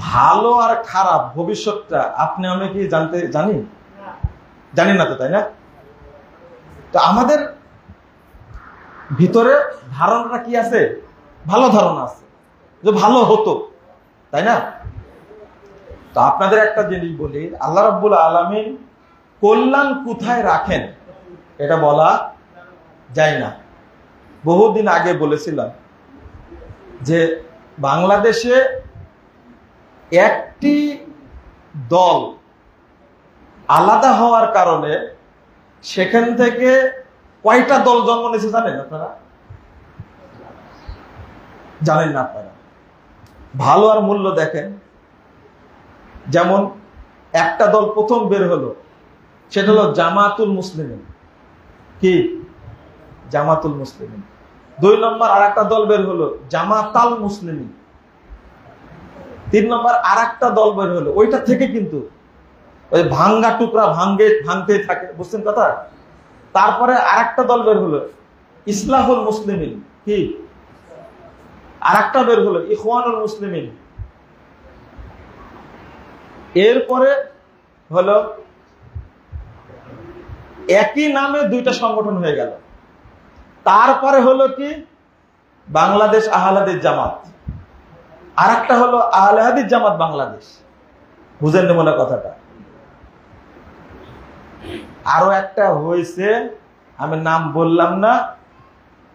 ভালো আর খারাপ ভবিষ্যৎটা আপনি আমি কি জানি না তো, তাই না? তো আমাদের ভিতরে ধারণাটা কি আছে? ভালো ধারণা আছে যে ভালো হতো, তাই না? তো আপনাদের একটা জিনিস বলি, আল্লাহ রাব্বুল আলামিন কল্যাণ কোথায় রাখেন এটা বলা যায় না। বহুদিন আগে বলেছিলাম যে বাংলাদেশে একটি দল আলাদা হওয়ার কারণে সেখান থেকে কয়টা দল জন্ম নিয়েছে জানেন আপনারা? জানেন না আপনারা? ভালো আর মূল্য দেখেন। যেমন একটা দল প্রথম বের হলো, সেটা হলো জামাতুল মুসলিমিন। কি? জামাতুল মুসলিমিন। 2 নম্বর আর একটা দল বের হলো, জামাতাল মুসলিমিন। 3 নম্বর আর একটা দল বের হলো, ওইটা থেকে কিন্তু ওই ভাঙ্গা টুকরা ভাঙতেই থাকে, বুঝছেন কথা? তারপরে আর একটা দল বের হলো, ইসলাহুল মুসলিমিন। কি? আর একটা বের হলো, ইখওয়ানুল মুসলিমিন। এরপরে হলো একই নামে 2টা সংগঠন হয়ে গেল। তারপরে হলো কি, বাংলাদেশ আহলে হাদিস জামাত, আর একটা হলো আহলে হাদিস জামাত বাংলাদেশ। বুঝেন না মনে কথাটা? আরো একটা হয়েছে, আমি নাম বললাম না,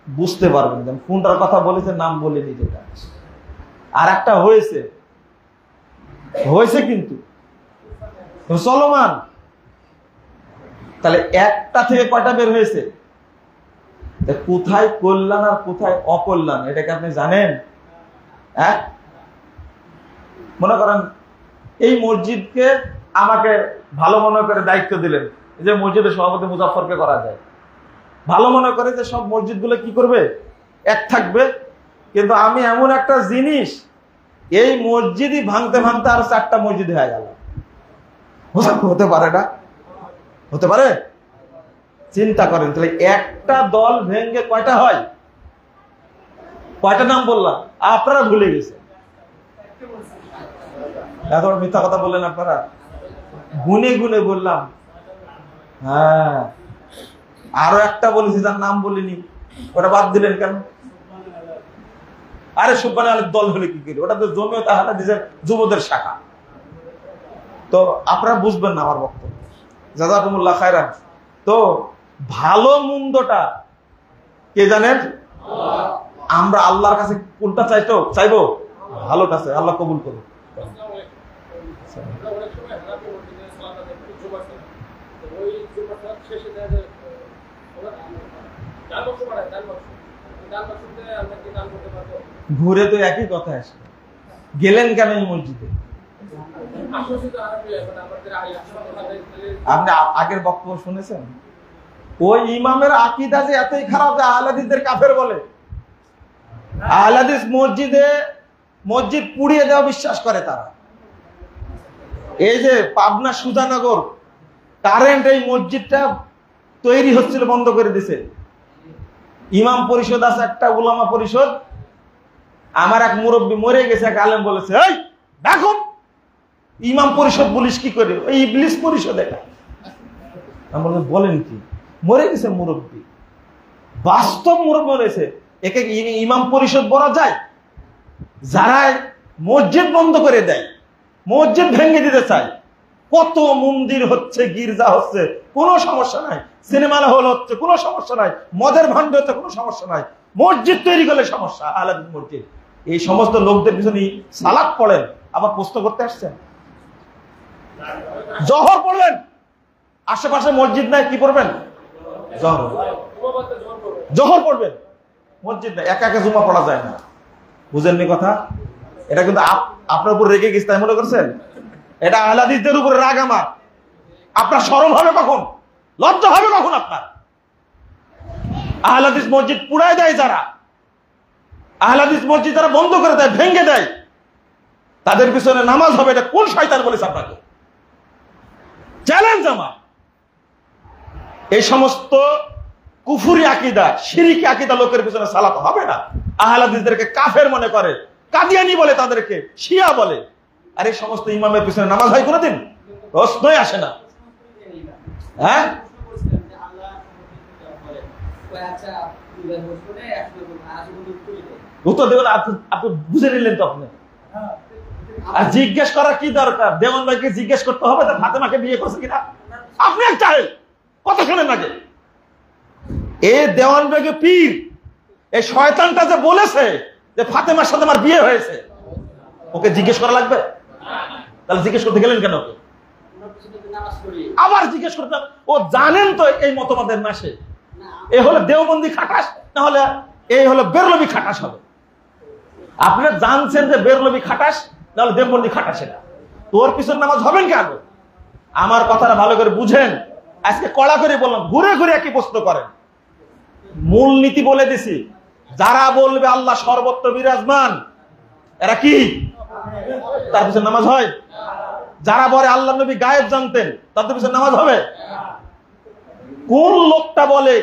বুঝতে পারবেন কোনটার কথা বলেছে, নাম বলিনি যেটা। আর একটা হয়েছে কিন্তু চলমান। তাহলে একটা থেকে কয়টা বের হয়েছে? কোথায় কল্যাণ আর কোথায় অকল্যাণ এটাকে আপনি জানেন? মনে করেন এই মসজিদকে আমাকে ভালো মনে করে দায়িত্ব দিলেন, যে মসজিদের সভাপতি মুজাফফরকে করা যায়। ভালো মনে করে যে সব মসজিদগুলো কি করবে, এক থাকবে। কিন্তু আমি এমন একটা জিনিস, এই মসজিদই ভাঙতে ভাঙতে আর 4টা মসজিদ হয়ে গেল। হতে পারে না? হতে পারে? চিন্তা করেন, তাহলে একটা দল ভেঙে কয়টা হয়? কয়টা নাম বললাম? আপনারা ভুলে গেছেন। এখন মিথ্যা কথা বললেন আপনারা, গুনে গুনে বললাম। হ্যাঁ, আরো একটা বলেছি যার নাম বলিনি, ওটা বাদ দিলেন কেন? আরে সুবহান আলীর দল হলে কি করি, ওটা তো জমিয়ত আহলে হাদিসের যুবদের শাখা। তো আপনারা বুঝবেন না আমার বক্তব্য। জাযাকুমুল্লাহ খায়রান। তো ভালো মন্দটা কে জানেন? আমরা আল্লাহর কাছে কোনটা চাইবো? ভালোটা চাই, আল্লাহ কবুল করুন। ঘুরে তো একই কথা আসে, গেলেন কেন এই মসজিদে? আপনি আগের বক্তব্য শুনেছেন? ওই ইমামের আকীদা যে এতই খারাপ যে আহলে হাদিসদের কাফের বলে। আহলে হাদিস মসজিদ পুড়িয়ে দেওয়া বিশ্বাস করে তারা। এই যে পাবনা সুজানগর কারেন্ট এই মসজিদটা তৈরি হচ্ছিল, বন্ধ করে দিছে। ইমাম পরিষদ আছে একটা, উলামা পরিষদ। আমার এক মুরব্বী মরে গেছে, এক আলেম বলেছে, এই দেখো ইমাম পরিষদ বলিস কি করে, এই ইবলিস পরিষদ এটা। আমি বললাম বলেন কি? মরে গেছে মুরব্বী, বাস্তব মুরব্বী মরেছে, একে ইমাম পরিষদ বলা যায়? যারা মসজিদ বন্ধ করে দেয়, মসজিদ ভেঙে দিতে চায়, কত মন্দির হচ্ছে, গির্জা হচ্ছে, কোনো সমস্যা নাই, সিনেমা হল হচ্ছে, কোনো সমস্যা নাই, মদের ভান্ড হচ্ছে, কোনো সমস্যা নাই, মসজিদ তৈরি করলে সমস্যা। আহলে হাদিস মসজিদ, এই সমস্ত লোকদের পিছনে সালাত পড়েন, আবার প্রশ্ন করতে আসছেন। জহর পড়বেন, আশেপাশে মসজিদ নাই, কি পড়বেন? জহর পড়বেন, মসজিদ নাই, একা একা জুমা পড়া যায় না। বুঝেননি কথা? এটা কিন্তু আপনার উপর রেগে গেছে তাই মনে করছেন? এটা আহলে হাদিসদের উপরে রাগ আমার। আপনার শরম হবে কখন? লজ্জা হবে কখন আপনার? আহলে হাদিস মসজিদ পুড়ায় দেয় যারা, আহলে হাদিস মসজিদ যারা বন্ধ করে দেয়, ভেঙে দেয়, তাদের পিছনে নামাজ হবে। এটা কোন শয়তান বলেছে আপনাকে? চ্যালেঞ্জ আমার। এই সমস্ত কুফরি আকীদা, শিরকি আকীদা লোকের পিছনে সালাত হবে না। আহলে হাদিসদেরকে কাফের মনে করে, কাদিয়ানি বলে, তাদেরকে শিয়া বলে। আর এই সমস্ত ইমামের পিছনে নামাজ হয় কোনোদিন? প্রশ্নই আসে না। হ্যাঁ, উত্তর দেবেন, আপনি বুঝে নিলেন তো আপনি। আর জিজ্ঞেস করার কি দরকার? দেওয়ান ভাইকে জিজ্ঞেস করতে হবে তার ফাতেমাকে বিয়ে করছে কিনা? আপনি এক চাহেন কথা শোনেন আগে। এ দেওয়ান ভাইকে পীর, এই শয়তানটা যে বলেছে যে ফাতেমার সাথে আমার বিয়ে হয়েছে, ওকে জিজ্ঞেস করা লাগবে? তাহলে জিজ্ঞেস করতে গেলেন কেন? আবার জিজ্ঞেস করতে, ও জানেন তো এই মতবাদের নাশে। এ হলো দেওবন্দি খাটাস, না হলে এই হলো বেরলবি খাটাস হবে। আপনি জানছেন যে বেরলবি খাটাস, নাহলে দেওবন্দি খাটাস। এটা তোর পিছনে নামাজ হবেন কেন? আমার কথাটা ভালো করে বুঝেন। আজকে কড়া করে বললাম, ঘুরে ঘুরে একই প্রশ্ন করেন। মূল নীতি বলে দিছি, যারা বলবে আল্লাহ সর্বত্র বিরাজমান, এরা কি? তার পিছনে নামাজ হয়? যারা বলে আল্লাহ নবী গায়েব জানতেন, তাদের পিছনে নামাজ হবে? কোন লোকটা বলে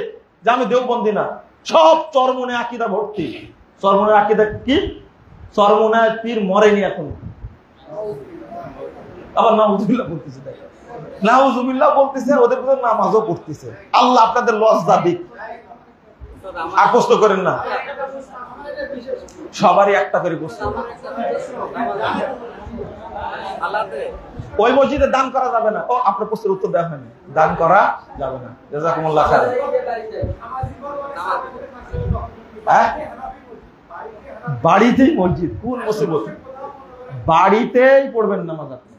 যে আমি দেওবন্দি না? সব চরমনে আকীদা ভর্তি। চরমনে আকীদা কি? চরমনায় পীর মরেনি এখন, আবার নাউজুবিল্লাহ বলতেছে, নাউজুবিল্লাহ বলতেছে, ওদের পিছনে নামাজও পড়তেছে। আল্লাহ আপনাদের লজ্জা দিক, আর প্রশ্ন করেন না। সবারই একটা করে প্রশ্ন। ওই মসজিদে দান করা যাবে না। ও, আপনার প্রশ্নের উত্তর দেওয়া হয়নি। দান করা যাবে না। জাযাকুমুল্লাহ খাইর। হ্যাঁ, বাড়িতেই মসজিদ, কোন মুসিবত? বাড়িতেই পড়বেন নামাজ আপনি।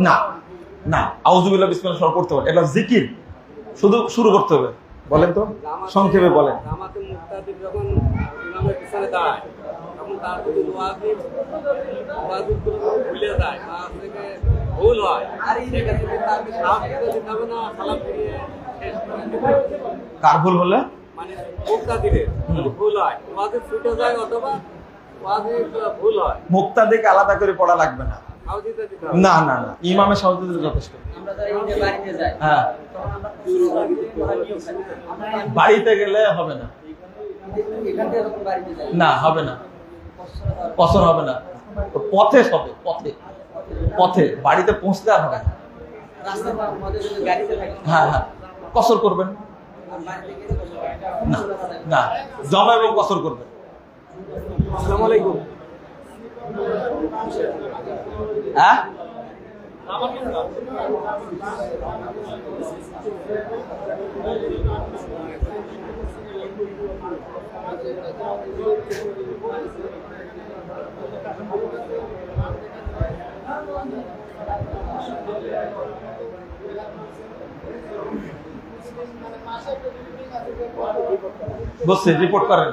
না না, আউযুবিল্লাহ বিসমিল্লাহ সব পড়তে হবে। এটা জিকির, শুধু শুরু করতে হবে। বলেন তো, সংক্ষেপে বলেন। জামাতে মুক্তাদির যখন ইমামের পিছনে দাঁড়ায়, তখন তার যদি ওয়াজিবগুলো ভুলে যায় বা থেকে ভুল হয়, সেক্ষেত্রে তাকে সাহায্য দিতে হবে না, সালাম ফিরিয়ে শেষ করে দিতে হবে। কার ভুল হলে? মানে মুক্তাদিরের ভুল হয়, ওয়াজিব ছুটে যায় অথবা ওয়াজিব ভুল হয়, মুক্তাদিকে আলাদা করে পড়া লাগবে না। না না না, ইমামের সহযোগিতা যথেষ্ট। হ্যাঁ, বাড়িতে গেলে হবে না, না হবে না, কসর হবে না। তো পথে হবে, পথে পথে বাড়িতে পৌঁছতে আর হবে না। হ্যাঁ হ্যাঁ, কসর করবেন না, না জমা এবং কসর করবেন। আসসালামু আলাইকুম। হ্যাঁ বসে রিপোর্ট করেন।